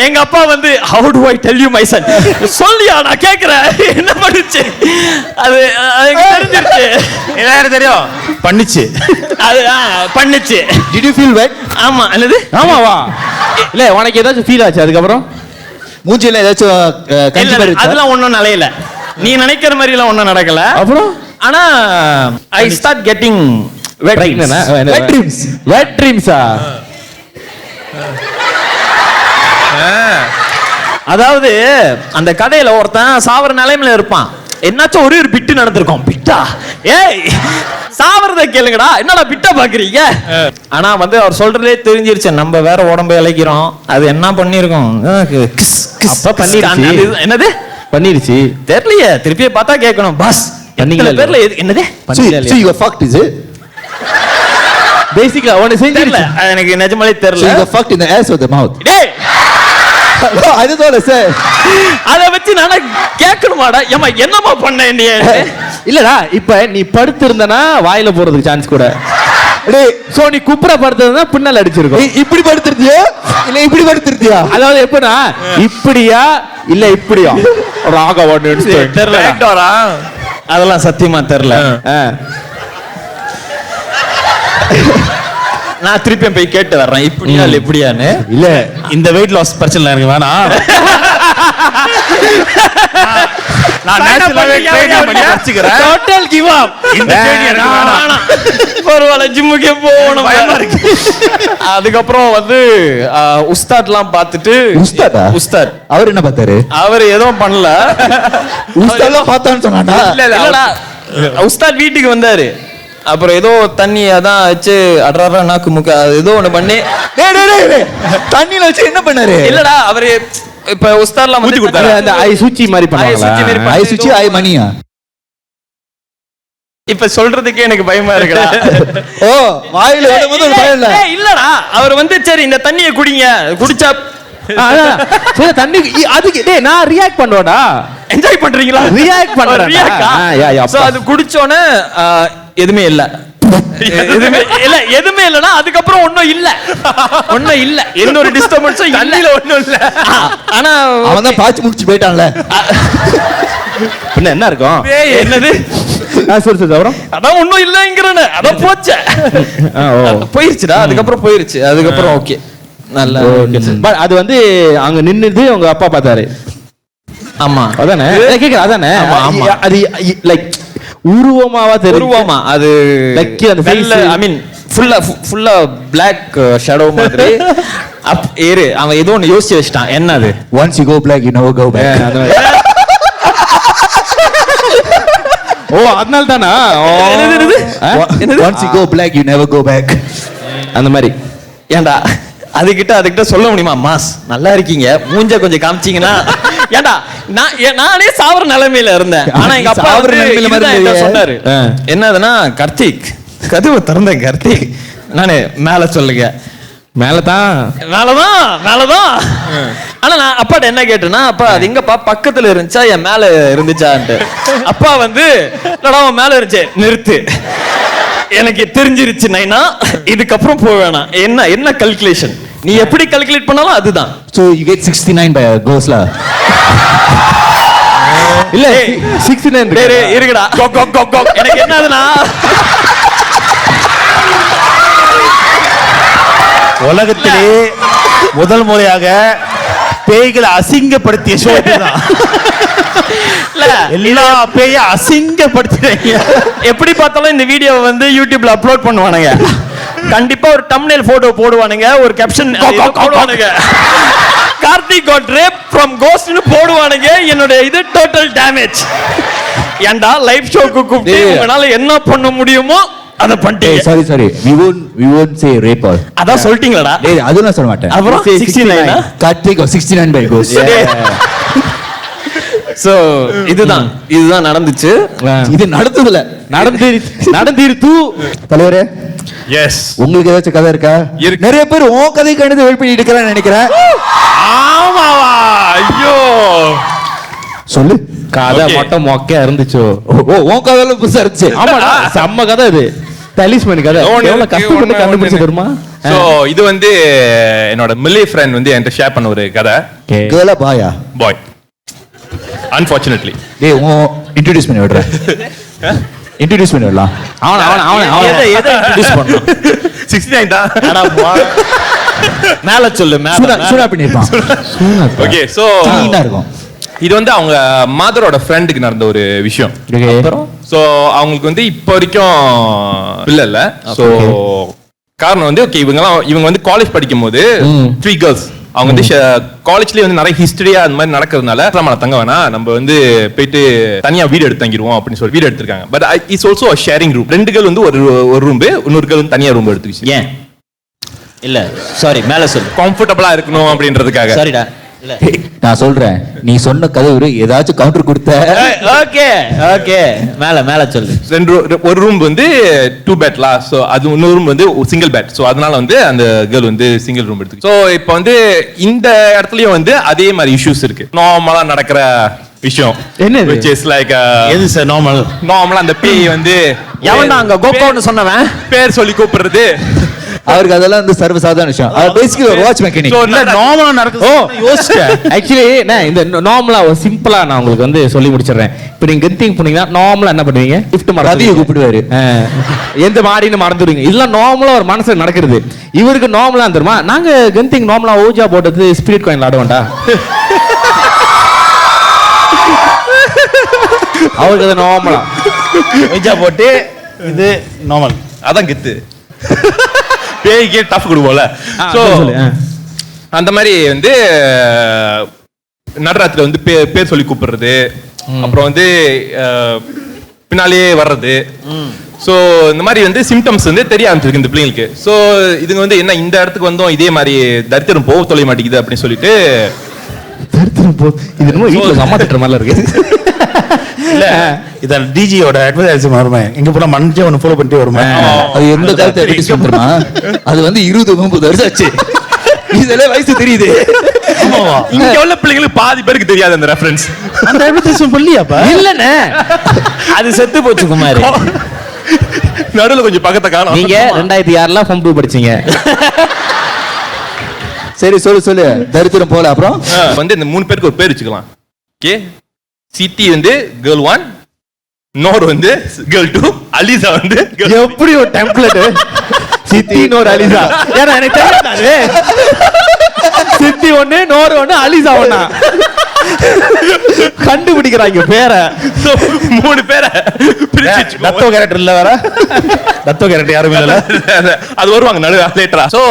[SPEAKER 7] எங்க அப்பா வந்து how do I tell you my son, சொல்லியா நான் கேக்குறேன் என்ன பண்ணுச்சு. அது எனக்கு தெரிஞ்சிருச்சு.
[SPEAKER 6] எல்லாரும் தெரியும் பண்ணிச்சு,
[SPEAKER 7] அது பண்ணுச்சு.
[SPEAKER 4] Did you feel wet?
[SPEAKER 7] ஆமா. என்னது
[SPEAKER 2] ஆமாவா? இல்ல உனக்கு ஏதாச்சும் ஃபீல் ஆச்சு அதுக்கப்புறம்?
[SPEAKER 4] மூஞ்சில ஏதாச்சும் கஞ்சி மாதிரி
[SPEAKER 7] அதெல்லாம் ஒண்ணும் நிலையில, நீ நினைக்கிற மாதிரி எல்லாம் ஒண்ணும் நடக்கல.
[SPEAKER 2] அப்புறம்
[SPEAKER 7] ஆனா I start getting wet dreams.
[SPEAKER 2] Wet dreams-ஆ?
[SPEAKER 7] அதாவது அந்த கதையில ஒருத்தன் சாவர நிலைமையில இருப்பான். என்னாச்சும் ஒரு பிட்டு நடந்திருக்கும். பிட்டா ஏய் சாவறத கேளுங்கடா, என்னடா பிட்டா பாக்குறீங்க. ஆனா வந்து அவர் சொல்றதே தெரிஞ்சிருச்சு, நம்ம வேற உடம்பு இழைக்கிறோம், அது என்ன பண்ணிருக்கோம்.
[SPEAKER 2] அப்ப பண்ணிருச்சு.
[SPEAKER 7] என்னது
[SPEAKER 2] பண்ணிருச்சு
[SPEAKER 7] தெரியலையே, திருப்பியே பார்த்தா கேட்கணும். பாஸ் பேர்ல என்னது
[SPEAKER 4] So you got fucked, is it?
[SPEAKER 2] பேசிக்கா உன
[SPEAKER 7] தெரியல, எனக்கு நிஜமாலே
[SPEAKER 4] So
[SPEAKER 7] தெரியல.
[SPEAKER 4] you got fucked in the ass or the mouth?
[SPEAKER 7] டேய்
[SPEAKER 4] No, I just want to say.
[SPEAKER 7] அத வச்சு நானா கேட்கணுமாடா, ஏமா என்னமா பண்ண நீ?
[SPEAKER 2] இல்லடா இப்ப நீ படுத்து இருந்தனா வாயில போறதுக்கு சான்ஸ் கூட.
[SPEAKER 4] டேய்
[SPEAKER 2] சோ நீ குப்புற படுத்ததுனா பின்னல் அடிச்சிருக்கும்.
[SPEAKER 4] இப்படி படுத்துறதியா இல்ல இப்படி படுத்துறதியா?
[SPEAKER 2] அதாவது எப்பனா இப்படியா இல்ல இப்படியா? ராகவன்
[SPEAKER 7] தெரியல, அதெல்லாம் சத்தியமா தெரியல. நான் திருப்பி போய் கேட்டு வர்றேன், இப்படியா இல்ல இப்படியான்னு.
[SPEAKER 6] இல்ல இந்த வெயிட் லாஸ் பிரச்சனை எனக்கு வேணாம். நான் நேச்சுரலாவே ட்ரெயின் பண்ணி வச்சுக்கிறேன்.
[SPEAKER 7] Total give up.
[SPEAKER 6] இந்த ட்ரெயின் எனக்கு வேணாம்.
[SPEAKER 7] பரவாயில்ல, ஜிம்முக்கே போகணும்.
[SPEAKER 6] பயமா இருக்கு.
[SPEAKER 7] அதுக்கப்புறம் வந்து உஸ்தாத்லாம் பார்த்துட்டு.
[SPEAKER 4] உஸ்தாதா?
[SPEAKER 7] உஸ்தாத்
[SPEAKER 4] அவர் என்ன பார்த்தாரு?
[SPEAKER 7] அவர் எதுவும் பண்ணல.
[SPEAKER 4] உஸ்தாத்லாம் பார்த்தான்னு சொன்னாடா?
[SPEAKER 7] இல்லடா, உஸ்தாத் வீட்டுக்கு வந்தாரு. அப்புறம் ஏதோ தண்ணி அதான் வச்சு அடரா நாக்கு முக்க ஏதோ ஒண்ணு பண்ணி.
[SPEAKER 4] தண்ணியில வச்சு என்ன பண்ணாரு?
[SPEAKER 7] இல்லடா, அவரு இப்ப உஸ்தாத்லாம் ஊத்தி கொடுத்தாரு.
[SPEAKER 2] அந்த ஐ சுச்சி மாதிரி
[SPEAKER 7] பண்ணுவாங்களா?
[SPEAKER 4] ஐ சுச்சி ஐ மணியா?
[SPEAKER 7] இப்ப சொல்றதுக்கே எனக்கு பயமா இருக்குடா.
[SPEAKER 4] ஓ வாயில வரும்போது ஒரு பயம் இல்ல.
[SPEAKER 7] இல்லடா, அவர் வந்து சரி இந்த தண்ணியை குடிங்க, குடிச்சா
[SPEAKER 2] தண்ணி அதுக்கு டேய் நான் ரியாக்ட் பண்ணுவேடா.
[SPEAKER 7] என்ஜாய் பண்றீங்களா?
[SPEAKER 2] ரியாக்ட் பண்றேன்.
[SPEAKER 7] சோ அது குடிச்சோனே எதுமே இல்ல, எதுமே இல்ல, எதுமே இல்லனா அதுக்கப்புறம் ஒண்ணும் இல்ல, ஒண்ணும் இல்ல, எந்த ஒரு டிஸ்டர்பன்ஸும் இல்ல, ஒண்ணும் இல்ல. ஆனா
[SPEAKER 4] அவன் தான் பாச்சு முடிச்சு போயிட்டான்ல.
[SPEAKER 2] என்ன இருக்கும்?
[SPEAKER 7] என்னது
[SPEAKER 2] சொல்லு அப்புறம்
[SPEAKER 7] அதான் ஒண்ணும் இல்லங்கிறேன்னு அதான் போச்சே. போயிருச்சுடா, அதுக்கப்புறம் போயிருச்சு. அதுக்கப்புறம் ஓகே நல்ல.
[SPEAKER 2] பட் அது வந்து அங்க நின்னுது உங்க அப்பா பார்த்தாரு.
[SPEAKER 7] ஆமா
[SPEAKER 2] அதானே கேக்குறேன். அதானே
[SPEAKER 7] ஆமா.
[SPEAKER 2] அது லைக் உருவமாவா தெரியும்?
[SPEAKER 7] உருவமா அது
[SPEAKER 2] லைக் அந்த
[SPEAKER 7] ஐ மீன் ஃபுல்லா பிளாக் ஷேடோ மாதிரி இரு, அவன் ஏதோ ஒண்ணு யோசிச்சு வச்சிட்டான். என்னது?
[SPEAKER 4] Once you go black, you never go back.
[SPEAKER 2] ஓ அதனால தானா?
[SPEAKER 4] Once you go black, you never go back.
[SPEAKER 2] அந்த மாதிரி.
[SPEAKER 7] ஏன்டா அதுகிட்ட சொல்ல முடியுமா? மாஸ் நல்லா இருக்கீங்க, மூஞ்ச கொஞ்சம் காமிச்சீங்கன்னா. ஏன்டா நானே சாவர நிலைமையில இருந்தேன். ஆனா எங்க அப்பா
[SPEAKER 4] சாவர நிலைமையில மாதிரி
[SPEAKER 7] என்ன சொன்னாரு? என்னதுன்னா, கார்த்திக் கதவை திறந்த கார்த்திக், நானு மேல சொல்லுங்க. மேலதான். ஆனா நான் அப்பாட்ட என்ன கேட்டேன்னா, அப்பா அது எங்கப்பா பக்கத்துல இருந்துச்சா என் மேல இருந்துச்சான்ட்டு. அப்பா வந்து அவன் மேல இருந்துச்சு. நிறுத்து, எனக்கு தெரிஞ்சிருச்சு நைனா, இதுக்கப்புறம் போக வேணாம். என்ன கல்குலேஷன், நீ எப்படி கல்குலேட் பண்ணாலும் அதுதான்.
[SPEAKER 4] So you get 69 by a ghost lah.
[SPEAKER 2] இல்ல 69
[SPEAKER 7] இருக்குடா. எனக்கு என்னதுன்னா,
[SPEAKER 6] உலகத்திலே முதல் முறையாக பேய்களை அசிங்கப்படுத்திய ஷோ இதுதான். எல்லா பேயும் அசிங்கப்படுத்துறீங்க.
[SPEAKER 7] எப்படி பார்த்தாலும் இந்த வீடியோ வந்து யூடியூப்ல அப்லோட் பண்ணுவானுங்க. கண்டிப்பா ஒரு தம்ப்நெயில் போட்டோ போடுவானுங்க, ஒரு கேப்ஷன் போடுவானுங்க. Karthik got raped from ghost னு போடுவானுங்க. என்னோட இது டோட்டல் டேமேஜ். ஏன்டா லைவ் ஷோக்கு கூப்பிட்டு உங்களால என்ன பண்ண முடியுமோ அத பண்ணிட்டீங்க.
[SPEAKER 4] Sorry. We won't say rape all.
[SPEAKER 7] அதான் சொல்லிட்டீங்களாடா?
[SPEAKER 4] டேய் அதெல்லாம் சொல்ல மாட்டேன்.
[SPEAKER 7] அப்புறம் 69
[SPEAKER 4] Karthik got 69 by ghost.
[SPEAKER 7] So இதுதான் நடந்துச்சு.
[SPEAKER 4] இது நடந்ததுல நடந்திருத்து. தலைவரே,
[SPEAKER 6] எஸ்,
[SPEAKER 4] உங்களுக்கு ஏதாச்சும் கதை இருக்கா?
[SPEAKER 3] இருக்கு.
[SPEAKER 4] நிறைய பேர் உன் கதை கண்டு வெயிட் பண்ணிட்டு இருக்கறான்னு நினைக்கிறேன்.
[SPEAKER 3] ஆமாவா? ஐயோ,
[SPEAKER 4] சொல்லு.
[SPEAKER 2] கதை மட்டும் மொக்கையா இருந்துச்சோ?
[SPEAKER 4] ஓ உன் கதைல புதுசா இருந்துச்சு.
[SPEAKER 2] ஆமாடா, செம்ம கதை இது. தலிஸ்மன் கதை. எவ்வளவு கஷ்டப்பட்டு கண்டுபிடிச்சு தெரியுமா?
[SPEAKER 3] சோ இது வந்து என்னோட மில்லி ஃப்ரெண்ட் வந்து என்கிட்ட ஷேர் பண்ண ஒரு கதை.
[SPEAKER 4] கேர்லா பாயா?
[SPEAKER 3] பாய், அன்பார்ச்சுனேட்லி.
[SPEAKER 4] டேய் இன்ட்ரோ듀ce பண்ணி விடுறேன். இன்ட்ரோ듀ce பண்ணி விடலாம்.
[SPEAKER 7] அவன எதை இன்ட்ரோ듀ce பண்ணனும்?
[SPEAKER 3] 69 தான்.
[SPEAKER 7] அட வா, மேல சொல்லு.
[SPEAKER 4] சூடா பண்ணிருப்பான்.
[SPEAKER 3] ஓகே, சோ
[SPEAKER 4] தீனா இருக்கும்.
[SPEAKER 3] இது வந்து அவங்க மதரோட ஃப்ரெண்டுக்கு நடந்த ஒரு விஷயம். சோ அவங்களுக்கு வந்து இப்ப வரைக்கும் இல்ல. சோ காரணம் வந்து இவங்க வந்து காலேஜ் படிக்கும் போது 3 கேர்ள்ஸ். அவங்க வந்து காலேஜ்லயே வந்து நிறைய ஹிஸ்டரியா அந்த மாதிரி நடக்கிறதுனால நம்ம தங்க வேணாம், நம்ம வந்து போயிட்டு தனியா வீடு எடுத்து தங்கிடுவோம் அப்படின்னு சொல்லி வீடு எடுத்திருக்காங்க. But it's also a sharing room. 2 girl வந்து ஒரு ரூம், இன்னொரு கேர்ள் வந்து தனியா ரூம் எடுத்துக்கிச்சு.
[SPEAKER 7] ஏன் இல்ல? சாரி, மேல சொல்லு.
[SPEAKER 3] கம்ஃபர்டபிளா இருக்கணும் அப்படின்றதுக்காக.
[SPEAKER 7] சாரிடா. இல்ல
[SPEAKER 4] நான் சொல்றேன், நீ சொன்ன கதை ஏதாச்சும் கவுண்டர் கொடுத்த.
[SPEAKER 7] ஓகே மேல சொல்லு.
[SPEAKER 3] ஒரு ரூம் வந்து 2 பெட்லா. சோ அது இன்னொரு ரூம் வந்து சிங்கிள் பெட். சோ அதனால வந்து அந்த கேர்ள் வந்து சிங்கிள் ரூம் எடுத்து. சோ இப்போ வந்து இந்த இடத்துலயும் வந்து அதே மாதிரி இஷ்யூஸ் இருக்கு. நார்மலா நடக்கிற விஷயம்
[SPEAKER 2] என்னது?
[SPEAKER 3] which is like
[SPEAKER 6] எது சார்
[SPEAKER 3] நார்மலா அந்த பேய் வந்து
[SPEAKER 7] எவன்டா அங்க கோகோன்னு சொன்னவன்
[SPEAKER 3] பேர் சொல்லி கூப்பிடுறது.
[SPEAKER 4] அவருக்கு அதெல்லாம் வந்து சர்வசாதாரண விஷயம். அவர் பேசிக்கலி ஒரு வாட்ச் மெக்கானிக்.
[SPEAKER 3] So,
[SPEAKER 6] நார்மலா நடக்குது. யோசிச்சேன்.
[SPEAKER 2] ஆக்சுவலி இந்த நார்மலா சிம்பிளா நான் உங்களுக்கு வந்து சொல்லி முடிச்சிடுறேன். இப்போ நீங்க கெத்திங் போனீங்கன்னா நார்மலா என்ன பண்ணுவீங்க? லிஃப்ட்
[SPEAKER 4] ரவியை கூப்பிடுவாரு.
[SPEAKER 2] எந்த மாடின்னு மறந்துடுவீங்க. இதெல்லாம் நார்மலா ஒரு மனசுல நடக்கிறது. இவருக்கு நார்மலா தெரியுமா? நாங்க கெத்திங் நார்மலா ஓஜா போட்டது ஸ்பிரிட் காயின் ஆடுவோம்டா. அவருக்கு அது நார்மலா
[SPEAKER 6] ஓஜா போட்டு இது நார்மல்.
[SPEAKER 3] அதான் கெத்து. பேய்க்கே டஃப் கொடுப்போம்ல. சோ அந்த மாதிரி வந்து நடுராத்திரி வந்து பேர் சொல்லி கூப்பிடுறது, அப்புறம் வந்து பின்னாலேயே வர்றது. ஸோ இந்த மாதிரி வந்து சிம்டம்ஸ் வந்து தெரிய ஆரம்பிச்சிருக்கு இந்த பிள்ளைங்களுக்கு. ஸோ இதுங்க வந்து என்ன இந்த இடத்துக்கு வந்தோம் இதே மாதிரி தரித்திரம் போக தொலை மாட்டேங்குது அப்படின்னு சொல்லிட்டு
[SPEAKER 2] தரித்திரம் போ. இது என்னமோ வீட்டுல அம்மா திட்டுற மாதிரிலாம் இருக்கு.
[SPEAKER 6] இல்ல இதான் டிஜியோட அட்வர்டைஸ்மென்ட் வருமே, எங்க போனா மஞ்சள் ஒன்னு ஃபாலோ பண்ணிட்டே வருமே.
[SPEAKER 4] அது எந்த காலத்து அட்வர்டைஸ்மென்ட் தெரியுமா? அது வந்து 20-30 வருஷம் ஆச்சு. இதெல்லாம் வயசு தெரியுது.
[SPEAKER 3] இங்க உள்ள பிள்ளைங்களுக்கு பாதி பேருக்கு தெரியாது அந்த ரெஃபரன்ஸ்.
[SPEAKER 6] அந்த அட்வர்டைஸ்மென்ட் பண்ணலையாப்பா?
[SPEAKER 7] இல்லனே, அது செத்து போச்சு குமார்.
[SPEAKER 3] நடுவுல கொஞ்சம் பக்கத்தை காணோம்.
[SPEAKER 2] நீங்க 2006ல ஃபார்ம் 2 படிச்சீங்க.
[SPEAKER 4] சரி சொல்லு. தரித்திரம் போல அப்புறம்
[SPEAKER 3] வந்து இந்த 3 பேருக்கு ஒரு பேர் வச்சுக்கலாம். ஓகே, சிட்டி வந்து கேர்ள் 1, நோர் வந்து கேர்ள் 2, அலிசா வந்து
[SPEAKER 2] எப்படி ஒரு டெம்ப்ளேட்? சித்தி நோர் அலிசா. ஏன்னா எனக்கு தெரியாது. சித்தி ஒண்ணு நோர் ஒண்ணு அலிசா ஒண்ணா கண்டுபிடிக்கிறாங்க பேரை.
[SPEAKER 3] So, 3 பேரை பிரிச்சு
[SPEAKER 6] தத்துவ கேரக்டர் இல்ல வேற தத்துவ கேரக்டர் யாருமே இல்ல.
[SPEAKER 3] அது வருவாங்க நடுவே லேட்டரா. சோ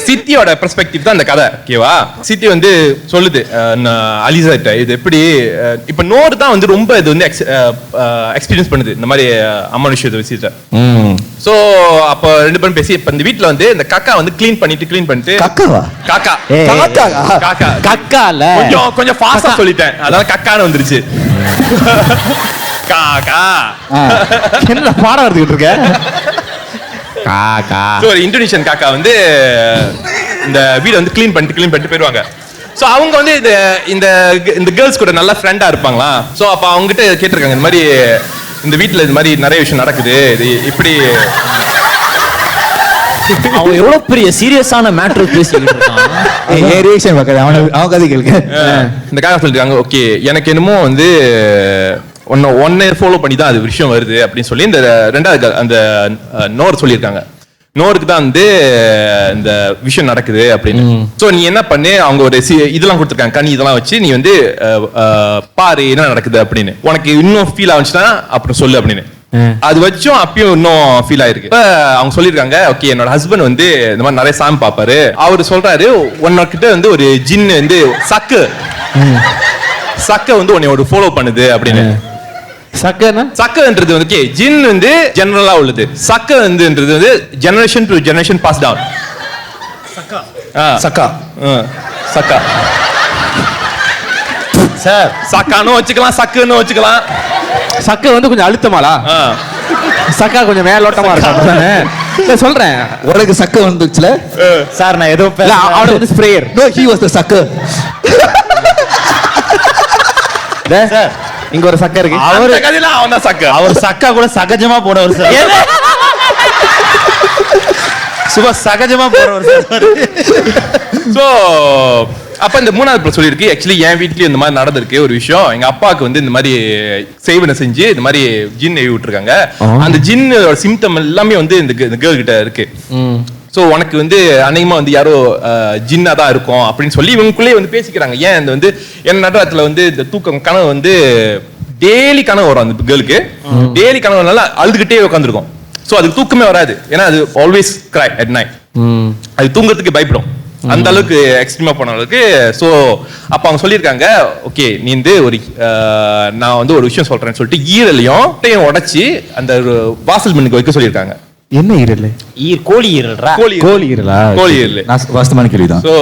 [SPEAKER 3] சித்தியோட பெர்ஸ்பெக்டிவ் தான் இந்த கதை. ஓகேவா? சித்தி வந்து சொல்லுது அலிசா கிட்ட இது எப்படி இப்ப நோர் தான் வந்து ரொம்ப இது வந்து எக்ஸ்பீரியன்ஸ் பண்ணுது இந்த மாதிரி அம்மா விஷயத்தை வச்சுட்டு. சோ அப்ப 2 பேரும் பேசி இப்ப இந்த வீட்ல வந்து இந்த காக்கா வந்து க்ளீன் பண்ணிட்டு
[SPEAKER 4] கக்காவா?
[SPEAKER 3] காக்கா காக்கா
[SPEAKER 2] கக்கால
[SPEAKER 3] கொஞ்சம் ஃபாஸ்டா சொல்லிட்டேன், அதாவது கக்கான்னு வந்துருச்சு. காக்கா
[SPEAKER 2] என்ன பாடம் எடுத்துக்கிட்டு இருக்க? காக்கா
[SPEAKER 3] So, ஒரு இந்தோனேஷியன் காக்கா வந்து இந்த வீட வந்து க்ளீன் பண்ணிட்டு போயிடுவாங்க. சோ அவங்க வந்து இந்த கேர்ள்ஸ் கூட நல்ல ஃப்ரெண்டா இருப்பாங்களா. சோ அப்ப அவங்க கிட்ட கேட்டிருக்காங்க இந்த மாதிரி இந்த வீட்ல இந்த மாதிரி நிறைய விஷயம் நடக்குது, இது இப்படி.
[SPEAKER 7] அவன் எவ்வளவு பெரிய சீரியஸான மேட்டர் பேசிக்கிட்டு இருக்கான்.
[SPEAKER 4] ஏன் ரியாக்ஷன் பார்க்காத, அவன் கதை கேளுங்க.
[SPEAKER 3] இந்த காக்கா சொல்லிருக்காங்க, ஓகே எனக்கு என்னமோ வந்து ஒன்னே ஃபாலோ பண்ணி தான் அது விஷயம் வருது அப்படின்னு சொல்லி இந்த 2வது அந்த நோர் சொல்லியிருக்காங்க. நோருக்கு தான் வந்து இந்த விஷயம் நடக்குது அப்படின்னு. சோ நீ என்ன பண்ணு, அவங்க ஒரு இதெல்லாம் கொடுத்துருக்காங்க, கனி இதெல்லாம் வச்சு நீ வந்து பாரு என்ன நடக்குது அப்படின்னு. உனக்கு இன்னும் ஃபீல் ஆச்சுன்னா அப்புறம் சொல்லு அப்படின்னு. அது வச்சும் அப்பயும் இன்னும் ஃபீல் ஆயிருக்கு. அவங்க சொல்லிருக்காங்க, ஓகே என்னோட ஹஸ்பண்ட் வந்து இந்த மாதிரி நிறைய சாமி பாப்பாரு, அவரு சொல்றாரு உன்னகிட்ட வந்து ஒரு ஜின் வந்து சக்க வந்து உன்னை ஃபாலோ பண்ணுது அப்படின்னு. சக்கன்றது வந்து ஜின் வந்து ஜெனரலா உள்ளது, சக்க வந்துன்றது வந்து generation to generation pass down. சக்கா
[SPEAKER 6] சார்
[SPEAKER 3] சக்கானும் வச்சுக்கலாம், சக்குன்னு வச்சுக்கலாம்.
[SPEAKER 2] சக்க வந்து கொஞ்சம் அழுத்தமாலா, சக்கா கொஞ்சம் மேலோட்டமா இருக்கா சொல்றேன்.
[SPEAKER 4] உனக்கு சக்க வந்துச்சுல
[SPEAKER 6] சார் நான் ஏதோ
[SPEAKER 2] அவன வந்து sprayer.
[SPEAKER 4] No he was the sucker.
[SPEAKER 6] Sir
[SPEAKER 2] இங்க ஒரு சக்க இருக்கு.
[SPEAKER 3] அவரு கதையில அவன் தான் சக்க.
[SPEAKER 6] அவர் சக்கா கூட சகஜமா போனவர் சார். சும்மா சகஜமா போறவர் சார்.
[SPEAKER 3] சோ அப்ப இந்த 3வது சொல்லிருக்கு, ஆக்சுவலி என் வீட்லயும் இந்த மாதிரி நடந்திருக்கு ஒரு விஷயம். எங்க அப்பாவுக்கு வந்து இந்த மாதிரி செய்வனை செஞ்சு இந்த மாதிரி ஜின் எழுதி விட்டுருக்காங்க. அந்த ஜின்னோட சிம்டம் எல்லாமே வந்து இந்த கேர்ள் கிட்ட இருக்கு. சோ உனக்கு வந்து அநேகமா வந்து யாரோ ஜின்னா தான் இருக்கும் அப்படின்னு சொல்லி இவங்களுக்குள்ளே வந்து பேசிக்கிறாங்க. ஏன் இந்த வந்து என் நடுறத்துல வந்து இந்த தூக்கம் கனவு வந்து டெய்லி கனவு வரும். அந்த கேர்ளுக்கு டெய்லி கனவு நல்லா அழுதுகிட்டே உட்காந்துருக்கும். சோ அதுக்கு தூக்கமே வராது, ஏன்னா அது ஆல்வேஸ் கிரை அட் நைட். அது தூங்குறதுக்கு பயப்படும், அந்த அளவுக்கு எக்ஸ்ட்ரீமா போன அளவுக்கு. சோ அப்ப அவங்க சொல்லியிருக்காங்க, ஓகே நீ வந்து ஒரு நான் வந்து ஒரு விஷயம் சொல்றேன்னு சொல்லிட்டு ஈரலையும் உடைச்சி அந்த வாசல் மண்ணுக்கு வைக்க சொல்லியிருக்காங்க.
[SPEAKER 2] என்ன ஈரல்?
[SPEAKER 7] கோழி ஈரல்ரா.
[SPEAKER 2] கோழி ஈரலா?
[SPEAKER 3] கோழி ஈரல்.
[SPEAKER 4] நான் வாஸ்தவமான கேள்விதான்.
[SPEAKER 3] சோ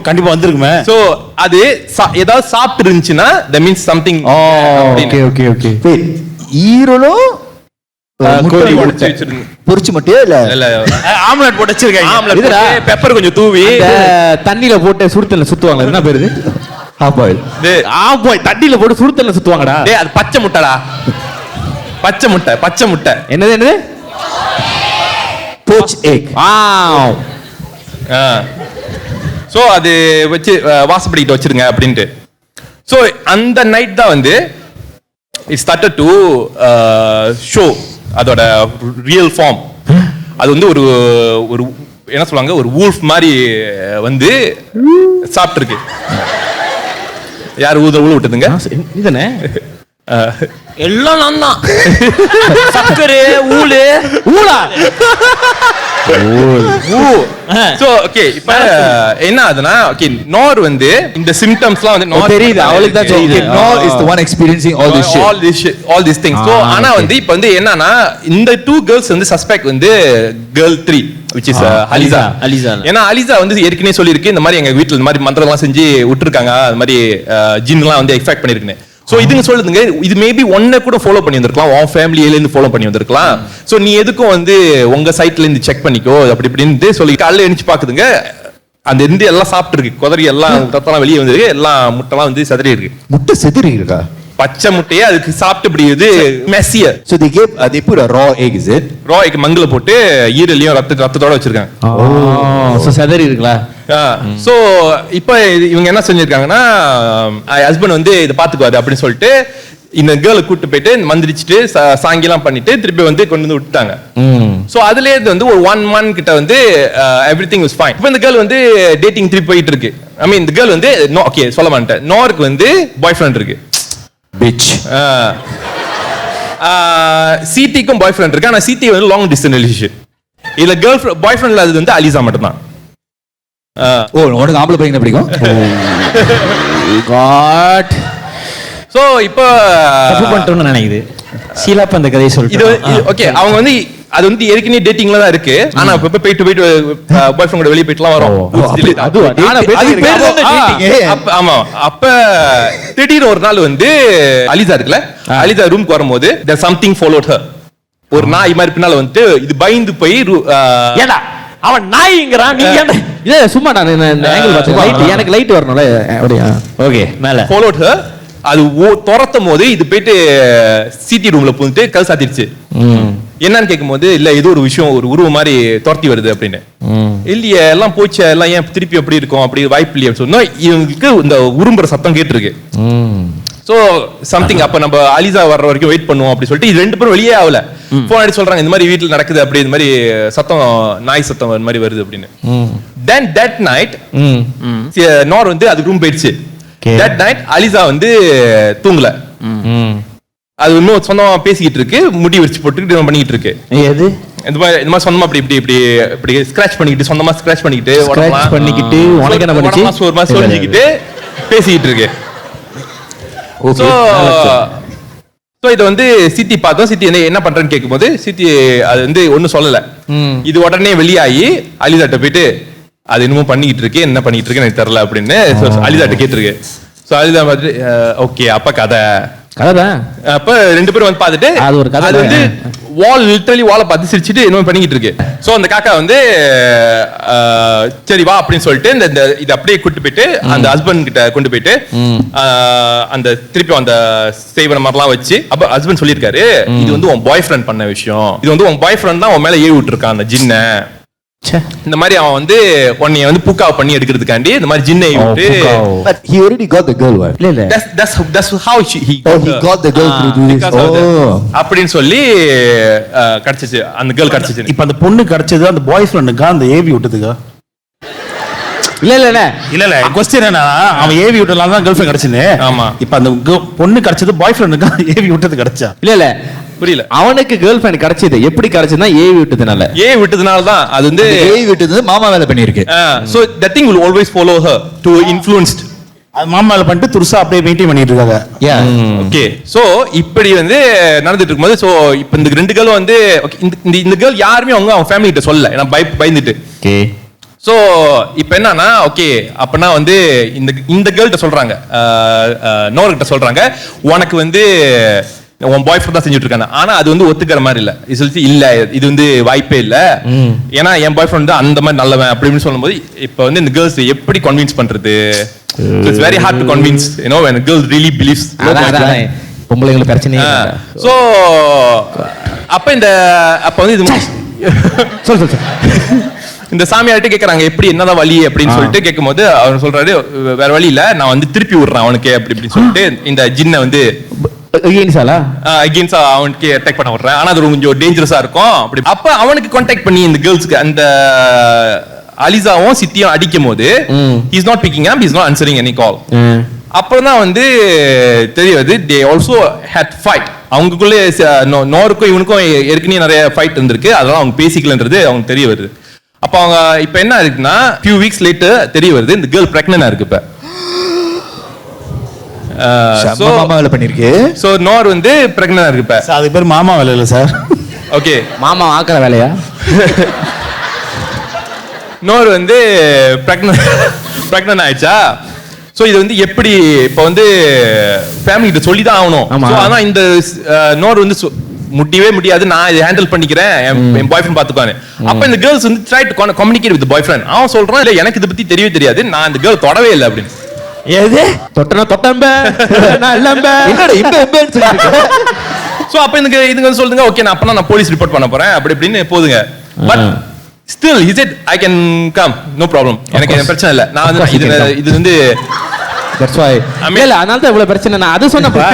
[SPEAKER 6] கண்டிப்பா வந்திருக்குமே.
[SPEAKER 3] சோ அது ஏதாவது சாப்பிட்டு இருந்துச்சுன்னா that means something.
[SPEAKER 2] Okay okay okay.
[SPEAKER 4] ஈரலோ
[SPEAKER 3] கோழி உடைச்சு வச்சிருங்க.
[SPEAKER 4] பொரிச்சு மட்டும் இல்ல
[SPEAKER 6] ஆம்லெட் போட்டு வச்சிருக்காங்க.
[SPEAKER 3] ஆம்லெட்
[SPEAKER 2] இதுடா.
[SPEAKER 3] பெப்பர் கொஞ்சம் தூவி
[SPEAKER 2] தண்ணியில போட்டு சுடுதல்ல சுத்துவாங்க, என்ன பேரு இது?
[SPEAKER 4] Half boil.
[SPEAKER 2] போய் தண்ணியில போட்டு சுடுதல்ல சுத்துவாங்கடா.
[SPEAKER 3] டேய் அது பச்சை முட்டைடா, பச்சை முட்டை.
[SPEAKER 2] என்னது?
[SPEAKER 4] போச் எக்.
[SPEAKER 3] சோ அது வச்சு வாசப்படிக்கிட்டு வச்சிருங்க அப்படின்ட்டு. சோ அந்த நைட் தான் வந்து இட் ஸ்டார்டட் டு ஷோ அதோட ரியல் ஃபார்ம். அது வந்து ஒரு ஒரு என்ன சொல்லுவாங்க, ஒரு வூல்ஃப் மாதிரி வந்து சாப்பிட்டு இருக்கு. யார் ஊத விட்டுதுங்க?
[SPEAKER 2] இதுதானே
[SPEAKER 7] எல்லாம் நான் தான். சக்கரு ஊளா
[SPEAKER 3] சோ ஓகே இப்போ என்ன ஆகுதுன்னா, ஓகே நோர் வந்து இந்த சிம்டம்ஸ்லாம் வந்து நோர்
[SPEAKER 2] தெரியுது, அவளுக்கு தான் தெரியுது.
[SPEAKER 4] Nor is the one experiencing all this shit.
[SPEAKER 3] all these things. So ஆனா வந்து இப்போ வந்து என்னன்னா, இந்த 2 girls வந்து சஸ்பெக்ட் வந்து girl 3 which is அலிசா. ஏன்னா அலிசா வந்து ஏற்கனவே சொல்லியிருக்கு, இந்த மாதிரி எங்க வீட்டுல இந்த மாதிரி மந்திரம்லாம் செஞ்சு விட்டுருக்காங்க, அது மாதிரி ஜின்லாம் வந்து எக்ஸ்பெக்ட் பண்ணிருக்குன்னு. சோ இதுங்க சொல்லுதுங்க, இது மேபி ஒன்ன கூட ஃபாலோ பண்ணி வந்திருக்கலாம், உன் ஃபேமிலியில இருந்து ஃபாலோ பண்ணி வந்திருக்கலாம். சோ நீ எதுக்கும் வந்து உங்க சைட்ல இருந்து செக் பண்ணிக்கோ அப்படி இப்படின்னு சொல்லி காலையில எழுந்து பாக்குதுங்க. அந்த இருந்து எல்லாம் சாப்பிட்டு இருக்கு, குதறி எல்லாம் ரத்தம்லாம் வெளியே வந்துருக்கு, எல்லாம் முட்டைலாம் வந்து செதறி இருக்கு.
[SPEAKER 4] முட்டை செதறி இருக்கா?
[SPEAKER 3] பச்சை முட்டையே அதுக்கு சாப்பிட்டு இப்படி இது மெஸ்ஸிய.
[SPEAKER 4] So they put a raw egg, is it?
[SPEAKER 3] raw egg மங்கல போட்டு ஈரலையும் ரத்தத்தோட வச்சிருக்காங்க.
[SPEAKER 2] சோ செதறி இருக்குல.
[SPEAKER 3] சோ இப்போ இவங்க என்ன செஞ்சிருக்காங்கன்னா, ஹஸ்பண்ட் வந்து இதை பாத்துக்குவாரு அப்படின்னு சொல்லிட்டு இந்த கேர்ளை கூட்டு போயிட்டு மந்திரிச்சிட்டு சாங்கிலாம் பண்ணிட்டு திருப்பி வந்து கொண்டு வந்து விட்டுட்டாங்க. சோ அதுல இருந்து வந்து ஒரு 1 month கிட்ட வந்து எவ்ரிதிங் வாஸ் ஃபைன். இப்போ இந்த கேர்ள் வந்து டேட்டிங் ட்ரிப் போயிட்டு இருக்கு. ஐ மீன் இந்த கேர்ள் வந்து ஓகே சொல்ல மாட்டேன், நோருக்கு வந்து பாய் ஃப்ரெண்ட் இருக்கு.
[SPEAKER 4] பிட்ச்.
[SPEAKER 3] சிடிக்கும் பாய் ஃப்ரெண்ட் இருக்கு. ஆனா சிடி வந்து லாங் டிஸ்டன்ஸ் ரிலேஷன்ஷிப். இல்ல கேர்ள் ஃப்ரெண்ட் பாய் ஃப்ரெண்ட்ல அது வந்து அலிசா மட்டும் தான்.
[SPEAKER 4] ஓ உனக்கு ஆம்பளை பையன் பிடிக்கும்?
[SPEAKER 2] காட்.
[SPEAKER 3] சோ இப்போ
[SPEAKER 7] தப்பு பண்ணிட்டோம்னு நினைக்குது. ஷீலாப் அந்த கதையை
[SPEAKER 3] இது
[SPEAKER 7] சொல்லிட்டு
[SPEAKER 3] ஓகே அவங்க வந்து அது வந்து ஏற்கனவே டேட்டிங்ல தான் இருக்கு. ஆனா இப்ப போயிட்டு பாய் ஃப்ரெண்ட் வெளிய போயிட்டுலாம் வரோம். ஆமா அப்ப திடீர்னு ஒரு நாள் வந்து அலிசா இருக்குல்ல, அலிசா ரூம்க்கு வரும்போது there something followed her. ஒரு நாய் மாதிரி பின்னால வந்து இது பயந்து போய்
[SPEAKER 7] ஏடா அவன் நாய்ங்கறான், நீ ஏன்டா
[SPEAKER 2] இல்ல சும்மா நான் இந்த ஆங்கிள் பார்த்தேன். லைட் எனக்கு லைட் வரணும்ல அப்படியே.
[SPEAKER 7] ஓகே மேல
[SPEAKER 3] followed her. அது துரத்தும் போது இது போயிட்டு சிடி ரூம்ல புந்துட்டு கல் சாத்திடுச்சு. என்னன்னு கேட்கும்போது இல்ல ஏதோ ஒரு விஷயம் ஒரு உருவம் மாதிரி துரத்தி வருது அப்படின்னு. இல்லையே எல்லாம் போச்சு, எல்லாம் ஏன் திருப்பி எப்படி இருக்கும், அப்படி வாய்ப்பு இல்லையே சொன்னா இவங்களுக்கு இந்த உரும்புற சத்தம் கேட்டிருக்கு. சோ சம்திங் அப்ப நம்ம அலிசா வர்ற வரைக்கும் வெயிட் பண்ணுவோம் அப்படி சொல்லிட்டு இது 2 பேரும் வெளியே ஆகல. போன் அடிச்சு சொல்றாங்க இந்த மாதிரி வீட்டுல நடக்குது, அப்படி இந்த மாதிரி சத்தம் நாய் சத்தம் இந்த மாதிரி வருது அப்படின்னு. Then that night நோர் வந்து அதுக்கு ரூம் போயிடுச்சு. That night அலிசா வந்து தூங்கல. அது இன்னும் சொந்தமா பேசிக்கிட்டு இருக்கு, முடி வச்சு போட்டுக்கிட்டு பண்ணிக்கிட்டு இருக்கு.
[SPEAKER 7] எது
[SPEAKER 3] இந்த மாதிரி சொந்தமா அப்படி இப்படி இப்படி இப்படி ஸ்கிராட்ச் பண்ணிக்கிட்டு சொந்தமா ஸ்கிராட்ச் பண்ணிக்கிட்டு
[SPEAKER 2] உனக்கு என்ன பண்ணுச்சு
[SPEAKER 3] ஒரு மாதிரி சொல்லிக்கிட்டு பேசிக்கிட்டு இருக்கு. சோ இத வந்து சித்தி பார்த்தோம். சித்தி என்ன பண்றேன்னு கேட்கும்போது சித்தி அது வந்து ஒண்ணும் சொல்லல. இது உடனே வெளியாகி அலிதாட்ட போயிட்டு அது என்னமோ பண்ணிக்கிட்டு இருக்கு, என்ன பண்ணிட்டு இருக்கு எனக்கு தெரியல அப்படின்னு அலிதாட்ட கேட்டிருக்கு. சோ அலிதா மாதிரி ஓகே அப்ப கதை அப்ப 2 பேரும் வந்து பாத்துட்டு
[SPEAKER 2] அது ஒரு கதை.
[SPEAKER 3] அது வந்து வால் லிட்டரலி வாலை பார்த்து சிரிச்சிட்டு என்ன பண்ணிக்கிட்டு இருக்கு. சோ அந்த காக்கா வந்து சரி வா அப்படின்னு சொல்லிட்டு இந்த இதை அப்படியே கூட்டு போயிட்டு அந்த ஹஸ்பண்ட் கிட்ட கொண்டு போயிட்டு அந்த திருப்பி அந்த செய்வன மாதிரிலாம் வச்சு அப்ப ஹஸ்பண்ட் சொல்லியிருக்காரு இது வந்து உன் பாய் ஃப்ரெண்ட் பண்ண விஷயம், இது வந்து உன் பாய் ஃப்ரெண்ட் தான் உன் மேல ஏவி விட்டுருக்கான் அந்த ஜின்ன. இந்த மாதிரி அவன் வந்து உன்னைய வந்து பூக்காவ பண்ணி எடுக்கிறதுக்காண்டி இந்த மாதிரி ஜின்னை விட்டு.
[SPEAKER 4] But he already got the girl, right?
[SPEAKER 2] இல்ல
[SPEAKER 3] That's how he
[SPEAKER 4] got the girl to do this.
[SPEAKER 3] அப்படின்னு சொல்லி கிடைச்சிச்சு அந்த கேர்ள் கிடைச்சிச்சு.
[SPEAKER 6] இப்ப அந்த பொண்ணு கிடைச்சது அந்த பாய் ஃப்ரெண்டுக்கா அந்த ஏவி விட்டதுக்கா?
[SPEAKER 2] இல்ல
[SPEAKER 6] கொஸ்டின் என்ன, அவன் ஏவி விட்டனால தான் கேர்ள் ஃப்ரெண்ட் கிடைச்சுன்னு.
[SPEAKER 3] ஆமா.
[SPEAKER 6] இப்ப அந்த பொண்ணு கிடைச்சது பாய் ஃப்ரெண்டுக்கா ஏவி விட்டது கிடைச்சா?
[SPEAKER 2] இல்ல
[SPEAKER 3] புரியல.
[SPEAKER 2] அவனுக்கு கேர்ள் ஃப்ரெண்ட் கிடைச்சது எப்படி கிடைச்சதுன்னா ஏவி விட்டதுனால.
[SPEAKER 3] ஏவி விட்டதுனால தான் அது வந்து
[SPEAKER 4] ஏவி விட்டது மாமா வேலை பண்ணிருக்கு.
[SPEAKER 3] so that thing will always follow her to influenced.
[SPEAKER 6] அது மாமால பண்ணிட்டு துருசா அப்படியே மெயின்டைன் பண்ணிட்டு இருக்காங்க.
[SPEAKER 3] ஓகே சோ இப்படி வந்து நடந்துட்டு இருக்கும்போது சோ இப்போ இந்த 2 கேர்ளும் வந்து இந்த கேர்ள் யாருமே அவங்க ஃபேமிலி கிட்ட சொல்லல, ஏன்னா பயந்துட்டு.
[SPEAKER 2] ஓகே
[SPEAKER 3] சோ இப்போ என்னன்னா ஓகே அப்பனா வந்து இந்த கேர்ள்கிட்ட சொல்றாங்க, நோர் கிட்ட சொல்றாங்க உனக்கு வந்து உன் பாய் ஃப்ரெண்ட் தான் செஞ்சுட்டு இருக்காங்க. ஆனா அது வந்து ஒத்துக்கிற மாதிரி இல்ல. இது சொல்லிட்டு இல்ல இது வந்து வாய்ப்பே இல்ல, ஏன்னா என் பாய் ஃப்ரெண்ட் தான் அந்த மாதிரி நல்லவன் அப்படின்னு சொல்லும்போது இப்போ வந்து இந்த கேர்ள்ஸ் எப்படி கன்வின்ஸ் பண்றது? It's very hard to convince you know when a girl really believes.
[SPEAKER 2] பொம்பளைங்களுக்கு பிரச்சனை.
[SPEAKER 3] சோ அப்ப வந்து இது
[SPEAKER 2] சொல்
[SPEAKER 3] இந்த சாமியார்ட்ட கேக்குறாங்க எப்படி என்னதான் வழி அப்படின்னு சொல்லிட்டு கேட்கும்போது அவர் சொல்றாரு வேற வழி இல்ல, நான் வந்து திருப்பி விடுறேன் அவனுக்கு அப்படி இப்படின்னு சொல்லிட்டு இந்த ஜின்னை வந்து அகைன்ஸ்ட் அவனுக்கு அட்டாக் பண்ண விடுறேன். ஆனா அது கொஞ்சம் டேஞ்சரஸா இருக்கும் அப்படி. அப்ப அவனுக்கு கான்டாக்ட் பண்ணி இந்த கேர்ள்ஸ்க்கு அந்த அலிசாவும் சித்தியும் அடிக்கும் போது he is not picking up, he is not answering any call. அப்புறம் தான் வந்து தெரியாது they also had fight. அவங்களுக்குள்ளே நோருக்கும் இவனுக்கும் ஏற்கனவே நிறைய ஃபைட் இருந்திருக்கு, அதெல்லாம் அவங்க பேசிக்கலன்றது அவங்க தெரிய வருது. அப்ப அவங்க இப்ப என்ன இருக்குன்னா few weeks later தெரிய வருது இந்த கேர்ள் பிரெக்னன்ட் இருக்கு. இப்ப
[SPEAKER 4] மாமா வேலை பண்ணிருக்கு.
[SPEAKER 3] சோ நோர் வந்து பிரெக்னன்ட் இருக்கு. இப்ப
[SPEAKER 6] அது பேர் மாமா வேலை இல்ல சார்.
[SPEAKER 3] ஓகே
[SPEAKER 2] மாமா ஆக்குற வேலையா?
[SPEAKER 3] நோர் வந்து பிரெக்னன்ட் ஆயிடுச்சா? சோ இது வந்து எப்படி இப்ப வந்து ஃபேமிலி கிட்ட சொல்லி தான் ஆகணும். ஆனா இந்த நோர் வந்து முடியவே முடியாது, நான் இதை ஹேண்டில் பண்ணிக்கிறேன், என் பாய் ஃப்ரெண்ட் பாத்துக்கானு. அப்ப இந்த கேர்ள்ஸ் வந்து try to communicate with bye friend. அவன் சொல்றான் இல்ல எனக்கு இதை பத்தி தெரியவே தெரியாது, நான் இந்த கேர்ள் தொடவே இல்லை அப்படின்னு.
[SPEAKER 2] ஏது தொட்டனா தொட்டம்ப நான் இல்லம்ப
[SPEAKER 4] என்னடா இம்பன்னு சொல்லிட்டு.
[SPEAKER 3] சோ அப்ப இதுங்க சொல்லுங்க ஓகே நான் அப்பனா நான் போலீஸ் ரிப்போர்ட் பண்ண போறேன் அப்படி இப்படின்னு போதுங்க. But still he said I can come no problem, எனக்கு பிரச்சனை இல்ல, நான் வந்து இது வந்து
[SPEAKER 2] தட்ஸ் வை இல்ல அதனால தான் இவ்வளவு பிரச்சனை நான் அது சொன்னப்பா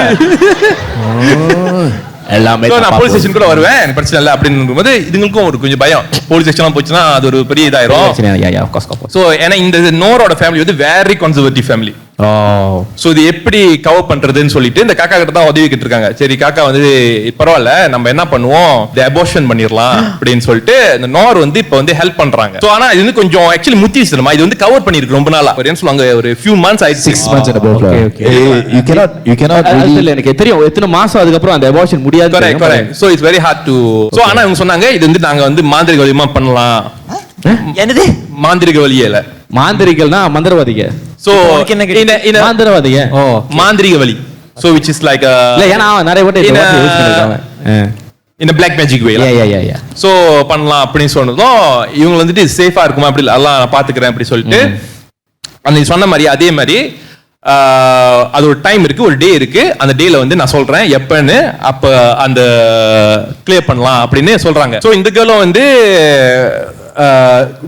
[SPEAKER 2] எல்லாமே
[SPEAKER 3] So, நான் போலீஸ் ஸ்டேஷன் கூட வருவேன் எனக்கு பிரச்சனை இல்லை அப்படின்னு போது இதுங்களுக்கும் ஒரு கொஞ்சம் பயம் போலீஸ் ஸ்டேஷன் போச்சுன்னா அது ஒரு பெரிய இதாயிரும் சோ ஏன்னா இந்த நோரோட ஃபேமிலி வந்து வெரி கன்சர்வேட்டிவ் ஃபேமிலி சோ இது எப்படி கவர் பண்றதுன்னு சொல்லிட்டு இந்த காக்கா கிட்ட தான் உதவி கேட்டு இருக்காங்க சரி காக்கா வந்து பரவாயில்ல நம்ம என்ன பண்ணுவோம் அபோர்ஷன் பண்ணிடலாம் அப்படின்னு சொல்லிட்டு இந்த நோர் வந்து இப்ப வந்து ஹெல்ப் பண்றாங்க சோ ஆனா இது வந்து கொஞ்சம் ஆக்சுவலி முத்திச்சுமா இது வந்து கவர் பண்ணிருக்கு ரொம்ப நாளா என்ன சொல்லுவாங்க ஒரு few months ஆயிடுச்சு
[SPEAKER 4] 6 months and above. You cannot really.
[SPEAKER 2] எனக்கு தெரியும் எத்தனை மாசம் அதுக்கப்புறம் அந்த அபார்ஷன் முடியாது
[SPEAKER 3] correct so it's very hard to so ஆனா இவங்க சொன்னாங்க இது வந்து நாங்க வந்து மாந்திரிக வழியமா பண்ணலாம்
[SPEAKER 7] என்னது
[SPEAKER 3] மாந்திரிக வழியில
[SPEAKER 2] மாந்திரிகள்னா மந்திரவாதிக
[SPEAKER 3] சோ
[SPEAKER 2] மாந்திரவாதிக
[SPEAKER 3] மாந்திரிக வழி so which is like
[SPEAKER 2] இல்ல ஏன்னா நிறைய வாட்டி இந்த வார்த்தை யூஸ் பண்ணிருக்காங்க
[SPEAKER 3] in a black magic way
[SPEAKER 2] yeah
[SPEAKER 3] so பண்ணலாம் அப்படின்னு சொன்னதும் இவங்க வந்துட்டு சேஃபா இருக்குமா அப்படி எல்லாம் நான் பாத்துக்கிறேன் அப்படி சொல்லிட்டு அந்த சொன்ன மாதிரி அதே மாதிரி அது ஒரு டைம் இருக்கு ஒரு டே இருக்கு அந்த டேல வந்து நான் சொல்றேன் எப்பன்னு அப்ப அந்த கிளியர் பண்ணலாம் அப்படின்னு சொல்றாங்க சோ இந்த கேர்ளும் வந்து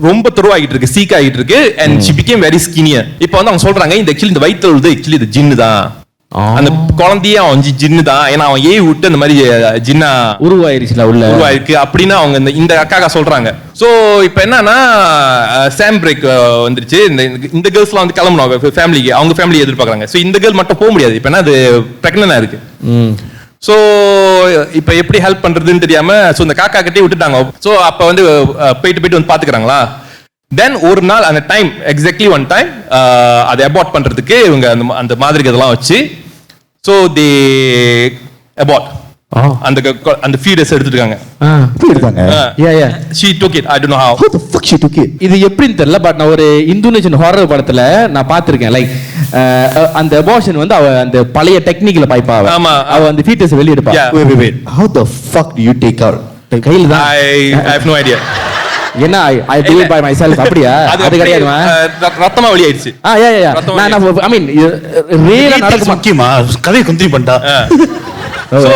[SPEAKER 3] ரொம்ப துருவாகிட்டு இருக்கு சீக் ஆகிட்டு இருக்கு and she became very skinnier இப்போ வந்து அவங்க சொல்றாங்க இந்த ஆக்சுவலி இந்த வயித்துல உள்ளது ஆக்சுவலி இது ஜின்னு தான் அந்த குழந்தைய அவன் ஜின்னு தான் ஏன்னா அவன் ஏய் விட்டு அந்த மாதிரி ஜின்னா
[SPEAKER 2] உருவாயிருச்சுல உள்ள
[SPEAKER 3] உருவாயிருக்கு அப்படின்னு அவங்க இந்த அக்காக்கா சொல்றாங்க சோ இப்போ என்னன்னா சாம் பிரேக் வந்துருச்சு இந்த கேர்ள்ஸ்லாம் வந்து கிளம்பணும் ஃபேமிலிக்கு அவங்க ஃபேமிலி எதிர்பார்க்கறாங்க சோ இந்த கேர்ள் மட்டும் போக முடியாது இப்போ என்ன அது பிரெக்னன்ட்டா இருக்கு சோ இப்போ எப்படி ஹெல்ப் பண்றதுன்னு தெரியாம சோ இந்த காக்கா கிட்டே விட்டுட்டாங்க சோ அப்ப வந்து போயிட்டு வந்து பாத்துக்கறாங்களா தென் ஒரு நாள் அந்த டைம் எக்ஸாக்ட்லி ஒன் டைம் அதை அபார்ட் பண்றதுக்கு இவங்க அந்த மாதிரி இதெல்லாம் வச்சு சோ தே அபார்ட் அந்த ஃபீடஸ் எடுத்துட்டாங்க she took it I don't know how
[SPEAKER 4] the fuck she took it?
[SPEAKER 2] இது எப்படின்னு தெரியல பட் நான் ஒரு இந்தோனேஷியன் ஹாரர் படத்துல நான் பார்த்திருக்கேன் லைக் அந்த அபார்ஷன் வந்து அவ அந்த பழைய டெக்னிக்ல பாய்ப்பா அவ அந்த ஃபீட்டஸ் வெளிய எடுப்பா
[SPEAKER 4] Wait. How the fuck do you take out?
[SPEAKER 2] கையில தான்
[SPEAKER 3] I have no idea
[SPEAKER 2] என்ன I do it by myself அப்படியா அது கிடையாது
[SPEAKER 3] ரத்தமா வெளியாயிடுச்சு
[SPEAKER 2] யா நான் ஐ மீன் ரியலா நடக்குமா
[SPEAKER 6] முக்கியமா கதை குந்தி பண்ணிட்டா
[SPEAKER 3] சோ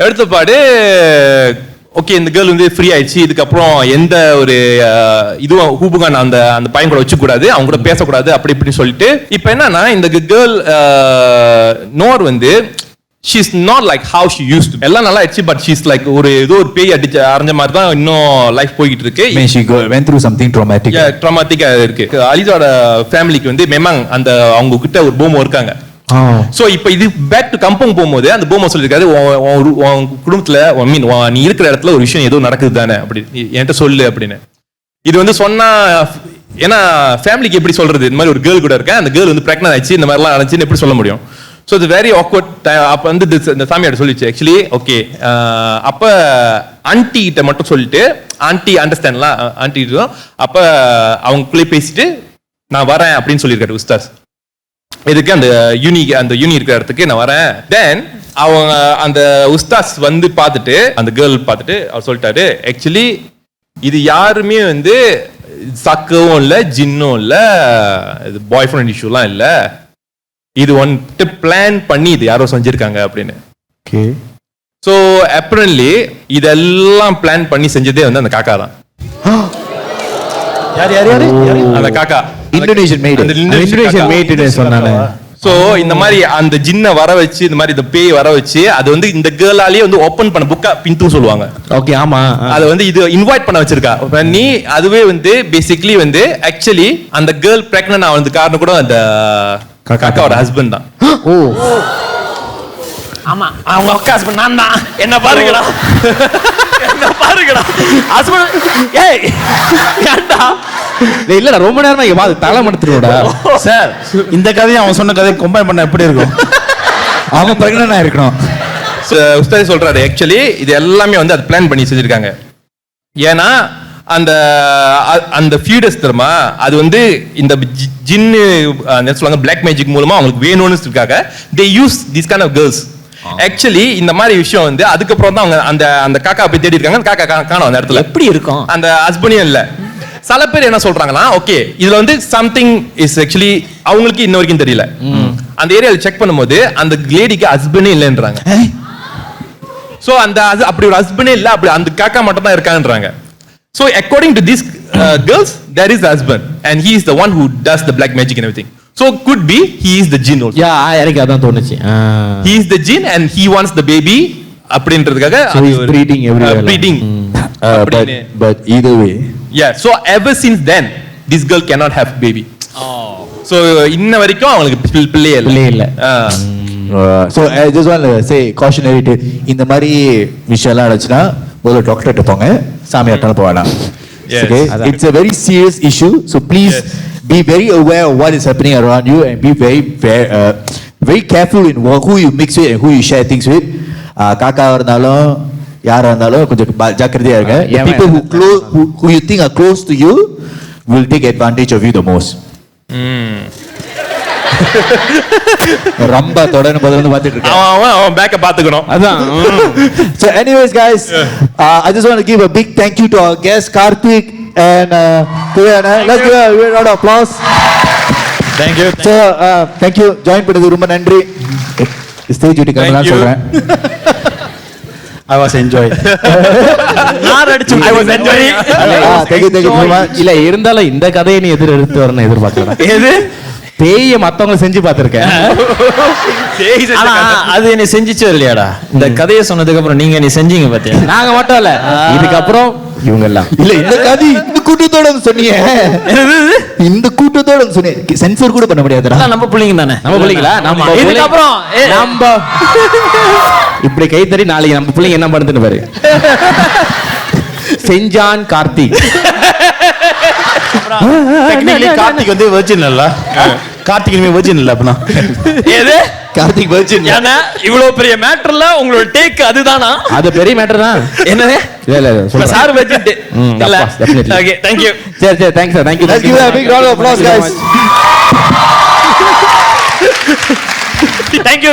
[SPEAKER 3] எடுத்த பாடு ஓகே இந்த கேர்ள் வந்து ஃப்ரீ ஆயிடுச்சு இதுக்கப்புறம் எந்த ஒரு இதுவும் ஹூபுகான் அந்த பையன் கூட வச்சுக்க கூடாது அவங்க கூட பேசக்கூடாது அப்படி இப்படின்னு சொல்லிட்டு இப்போ என்னன்னா இந்த கேர்ள் நோர் வந்து she's not like how she used to எல்லாம் நல்லா ஆயிடுச்சு பட் she's like ஒரு ஏதோ ஒரு பேய் அடிச்சு அரைஞ்ச மாதிரி தான் இன்னும் லைஃப் போயிட்டு இருக்கு
[SPEAKER 4] She went through something traumatic.
[SPEAKER 3] ட்ராமாட்டிக்கா இருக்கு அலிஸோட ஃபேமிலிக்கு வந்து மெமாங் அந்த அவங்க கிட்ட ஒரு போமோ இருக்காங்க சோ இப்போ இது பேக் டு கம்பங் போகும்போது அந்த போமோ சொல்லிருக்காரு உன் குடும்பத்துல நீ இருக்கிற இடத்துல ஒரு விஷயம் ஏதோ நடக்குது தானே அப்படி என்கிட்ட சொல்லு அப்படின்னு இது வந்து சொன்னா ஏன்னா ஃபேமிலிக்கு எப்படி சொல்றது இந்த மாதிரி ஒரு கேர்ள் கூட இருக்கேன் அந்த கேர்ள் வந்து பிரெக்னன்ட் ஆயிடுச்சு இந்த மாதிரிலாம் ஆனிச்சுன்னு எப்படி சொல்ல முடியும் ஸோ இது வெரி ஆக்வர்ட் டைம் அப்போ வந்து இந்த சாமியார் சொல்லிச்சு ஆக்சுவலி ஓகே அப்போ ஆன்டி கிட்ட மட்டும் சொல்லிட்டு ஆன்டி அண்டர்ஸ்டாண்ட்லாம் ஆன்டி அப்போ அவங்களுக்குள்ளே பேசிட்டு நான் வரேன் அப்படின்னு சொல்லியிருக்காரு உஸ்தாஸ் இதுக்கு அந்த யூனி இருக்கிற இடத்துக்கு நான் வரேன் தென் அவங்க அந்த உஸ்தாஸ் வந்து பார்த்துட்டு அந்த கேர்ள் பார்த்துட்டு அவர் சொல்லிட்டாரு ஆக்சுவலி இது யாருமே வந்து சக்கவும் இல்லை ஜின்னும் இல்லை இது பாய் ஃப்ரெண்ட் இஷ்யூலாம் இல்லை இது வந்துட்டு பிளான் பண்ணி இது யாரோ செஞ்சிருக்காங்க அப்படின்னு சோ அப்பரன்ட்லி இதெல்லாம் பிளான் பண்ணி செஞ்சதே வந்து அந்த காக்கா தான்
[SPEAKER 6] யாரு
[SPEAKER 3] அந்த காக்கா
[SPEAKER 4] Indonesian made
[SPEAKER 2] சொன்னானே
[SPEAKER 3] சோ இந்த மாதிரி அந்த ஜின்னை வர வச்சு இந்த மாதிரி இந்த பேய் வர வச்சு அது வந்து இந்த கேர்ளாலேயே வந்து ஓபன் பண்ண புக்கா பின்ட்டு சொல்லுவாங்க
[SPEAKER 2] ஓகே ஆமா
[SPEAKER 3] அது வந்து இது இன்வைட் பண்ண வச்சிருக்கா நீ அதுவே வந்து பேசிக்கலி வந்து ஆக்சுவலி அந்த கேர்ள் பிரெக்னன்ட் ஆனது காரணம் கூட அந்த காக்காவோட ஹஸ்பண்ட் தான்
[SPEAKER 7] ஆமா அவங்க அக்கா ஹஸ்பண்ட் நான் தான் என்ன பாருங்கடா ஹஸ்பண்ட் ஏய் ஏன்டா
[SPEAKER 2] இல்லடா ரொம்ப நேரமா இங்க பாத்து தலை மடுத்துறோடா
[SPEAKER 6] சார் இந்த கதையை அவன் சொன்ன கதையை கம்பைன் பண்ண எப்படி இருக்கும்
[SPEAKER 4] அவன் பிரெக்னன்ட் ஆயிருக்கணும்
[SPEAKER 3] உஸ்தாதி சொல்றாரு ஆக்சுவலி இது எல்லாமே வந்து அது பிளான் பண்ணி செஞ்சிருக்காங்க ஏன்னா அந்த ஃபியூடஸ் தெரியுமா அது வந்து இந்த ஜின்னு சொல்லுவாங்க பிளாக் மேஜிக் மூலமா அவங்களுக்கு வேணும்னு இருக்காங்க they use this kind of girls actually இந்த மாதிரி விஷயம் வந்து அதுக்கப்புறம் தான் அவங்க அந்த காக்கா போய் தேடி இருக்காங்க காக்கா காணோம் அந்த இடத்துல
[SPEAKER 7] எப்படி இருக்கும்
[SPEAKER 3] அந்த ஹஸ்பண்டும் இல்ல சில பேர் என்ன சொல்றாங்கன்னா ஓகே இதுல வந்து சம்திங் இஸ் ஆக்சுவலி அவங்களுக்கு இன்ன வரைக்கும் தெரியல அந்த ஏரியாவில் செக் பண்ணும்போது அந்த லேடிக்கு ஹஸ்பண்டே இல்லைன்றாங்க சோ அந்த அப்படி ஒரு ஹஸ்பண்டே இல்ல அப்படி அந்த காக்கா மட்டும் தான் இருக்கான்றாங்க So according to these girls, there is the husband, and he is the one who does the black magic and everything. So could be he is the jinn also.
[SPEAKER 2] யா எனக்கு அதான் தோணுச்சு
[SPEAKER 3] He is the jinn and he wants the baby அப்படின்றதுக்காக
[SPEAKER 2] So he's breeding everywhere.
[SPEAKER 3] breeding.
[SPEAKER 4] but either way
[SPEAKER 3] Yeah, so ever since then this girl cannot have baby. So இன்ன வரைக்கும் அவங்களுக்கு பிள்ளையே
[SPEAKER 2] பிள்ளையே இல்ல.
[SPEAKER 4] so I just want to say cautionary to இந்த மாதிரி விஷயம்லாம் நடந்துச்சுன்னா முதல்ல டாக்டர்கிட்ட போங்க சாமியார்ட்டாலும் போவேணாம்.
[SPEAKER 3] Yes.
[SPEAKER 4] Okay, it's a very serious issue, so please be very aware of what is happening around you and be very careful in who you mix with and who you share things with. காக்கா இருந்தாலும் யாரா இருந்தாலும் கொஞ்சம் ஜாக்கிரதையா இருங்க. The people who you think are close to you will take advantage of you the most. ரொம்ப தொடர்ந்து பதில் பார்த்துட்டு இருக்கேன்.
[SPEAKER 3] அவன் பேக்க பாத்துக்கணும்.
[SPEAKER 2] அதான்
[SPEAKER 4] So anyways guys, I just want to give a big thank you to our guest Karthik and Kuyana. Let's give a round of applause.
[SPEAKER 7] Thank you.
[SPEAKER 4] So thank you join பண்ணது ரொம்ப நன்றி. ஸ்டேஜ் விட்டு கிளம்பலாம் சொல்றேன்.
[SPEAKER 6] I was enjoying.
[SPEAKER 7] நான் அடிச்சு I was enjoying.
[SPEAKER 4] Thank you so much.
[SPEAKER 2] இல்ல இருந்தாலும் இந்த கதையை நீ எடுத்து வரணும் எதிர்பார்க்கல.
[SPEAKER 7] எது
[SPEAKER 2] பேய மத்தவங்க செஞ்சு பார்த்திருக்கேன்.
[SPEAKER 7] ஆனா அது என்ன செஞ்சிச்சோ இல்லையாடா இந்த கதையை சொன்னதுக்கு அப்புறம் நீங்க நீ செஞ்சீங்க பாத்தியா
[SPEAKER 2] நாங்க மட்டும் இல்ல இதுக்கப்புறம் இவங்க எல்லாம்
[SPEAKER 4] இல்ல இந்த கதை இந்த கூட்டத்தோட சொன்னீங்க. இந்த கூட்டத்தோட சொன்னீங்க. சென்சார் கூட பண்ண முடியாதுடா.
[SPEAKER 7] நம்ம பிள்ளைங்க தானே
[SPEAKER 2] நம்ம பிள்ளைங்களா நம்ம
[SPEAKER 7] இதுக்கப்புறம்
[SPEAKER 2] நம்ம இப்படி கை தட்டி நாளைக்கு நம்ம பிள்ளைங்க என்ன பண்ணுதுன்னு பாரு. செஞ்சான் கார்த்திக்.
[SPEAKER 6] Technically கார்த்திக் வந்து virgin இல்ல. கார்த்திக் இனிமே virgin இல்ல அப்பனா.
[SPEAKER 7] எது
[SPEAKER 4] கார்த்திக் virgin.
[SPEAKER 7] ஏன்னா இவ்வளவு பெரிய மேட்டர்ல உங்களோட டேக் அதுதானா
[SPEAKER 2] அது பெரிய மேட்டர் தான்.
[SPEAKER 7] என்னது
[SPEAKER 2] இல்ல
[SPEAKER 7] இப்ப சார் வெச்சிட்டு இல்ல
[SPEAKER 2] of course, definitely.
[SPEAKER 7] Okay thank you
[SPEAKER 2] சரி thanks sir, thank you.
[SPEAKER 4] Let's give a big round of applause guys.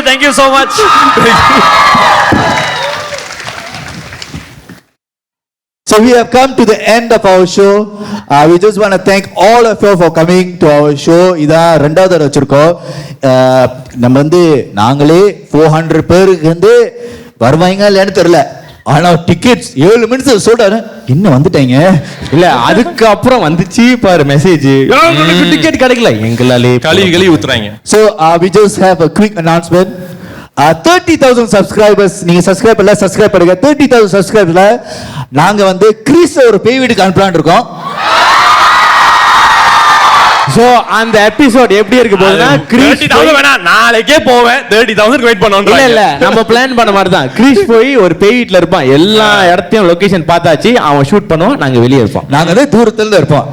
[SPEAKER 7] thank you so much.
[SPEAKER 4] So we have come to the end of our show. We just want to thank all of you for coming to our show. இதான் ரெண்டாவது தடவை வச்சிருக்கோம். நம்ம வந்து நாங்களே 400 பேருக்கு வந்து வருவாங்க இல்லைன்னு தெரியல. ஆனா டிக்கெட்ஸ் 7 மினிட்ஸ் சொல்றாரு இன்னும் வந்துட்டாங்க.
[SPEAKER 2] இல்ல அதுக்கு அப்புறம் வந்துச்சு பாரு மெசேஜ் டிக்கெட் கிடைக்கல எங்களாலே
[SPEAKER 3] கழுவி ஊத்துறாங்க.
[SPEAKER 4] So we just have a quick announcement. 30,000 subscribers நீங்க சப்ஸ்கிரைப் பண்ணல சப்ஸ்கிரைப் பண்ணுங்க. 30,000 சப்ஸ்கிரைபர்ல நாங்க வந்து கிறிஸ் ஒரு பேய் வீட்டுக்கு அனுப்பலாம்னு இருக்கோம்.
[SPEAKER 2] சோ அந்த எபிசோட் எப்படி இருக்கு போதுனா கிரீஷ்
[SPEAKER 3] 30,000 வேணா நாளைக்கே போவேன் 30,000 வெயிட் பண்ணனும்.
[SPEAKER 2] இல்ல நம்ம பிளான் பண்ண மாதிரி தான். கிரீஷ் போய் ஒரு பேய் வீட்ல இருப்பான். எல்லா இடத்தையும் லொகேஷன் பார்த்தாச்சு. அவன் ஷூட் பண்ணுவான். நாங்க வெளிய இருப்போம்.
[SPEAKER 4] நாங்க வந்து தூரத்துல இருந்து இருப்போம்.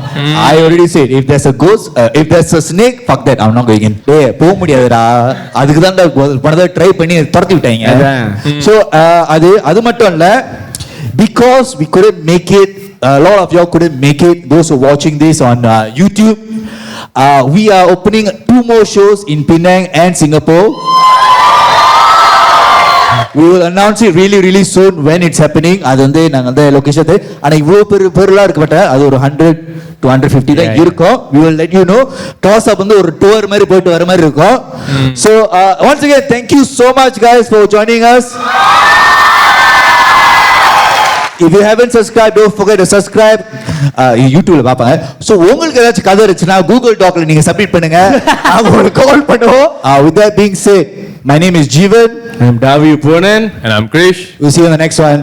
[SPEAKER 4] I already said if there's a ghost if there's a snake fuck that I'm not going in. டேய் போக முடியாதுடா. அதுக்கு தான் பண்ணத ட்ரை பண்ணி துரத்தி விட்டாங்க. So அது மட்டும் இல்ல because we couldn't make it a lot of y'all couldn't make it those who are watching this on YouTube. We are opening 2 more shows in Penang and Singapore. We will announce it really soon when it's happening. அது வந்து நாங்க அந்த location ஆனா இவ்வளவு பெருலாம் இருக்க மாட்டேன். அது ஒரு 100 to 150 தான் இருக்கும். We will let you know. Toss up வந்து ஒரு டூர் மாதிரி போயிட்டு வர மாதிரி இருக்கும். So once again thank you so much guys for joining us. If you haven't subscribed, don't forget to subscribe. YouTubeல பாப்பாங்க. So உங்களுக்கு ஏதாச்சும் கதை இருந்துச்சுன்னா Google Docல நீங்க சப்மிட் பண்ணுங்க. அவங்களுக்கு கால் பண்ணுவோம். With that being said, my name is Jeevan.
[SPEAKER 2] I'm Davi Ponan
[SPEAKER 3] And I'm Krish.
[SPEAKER 4] We'll see you in the next one.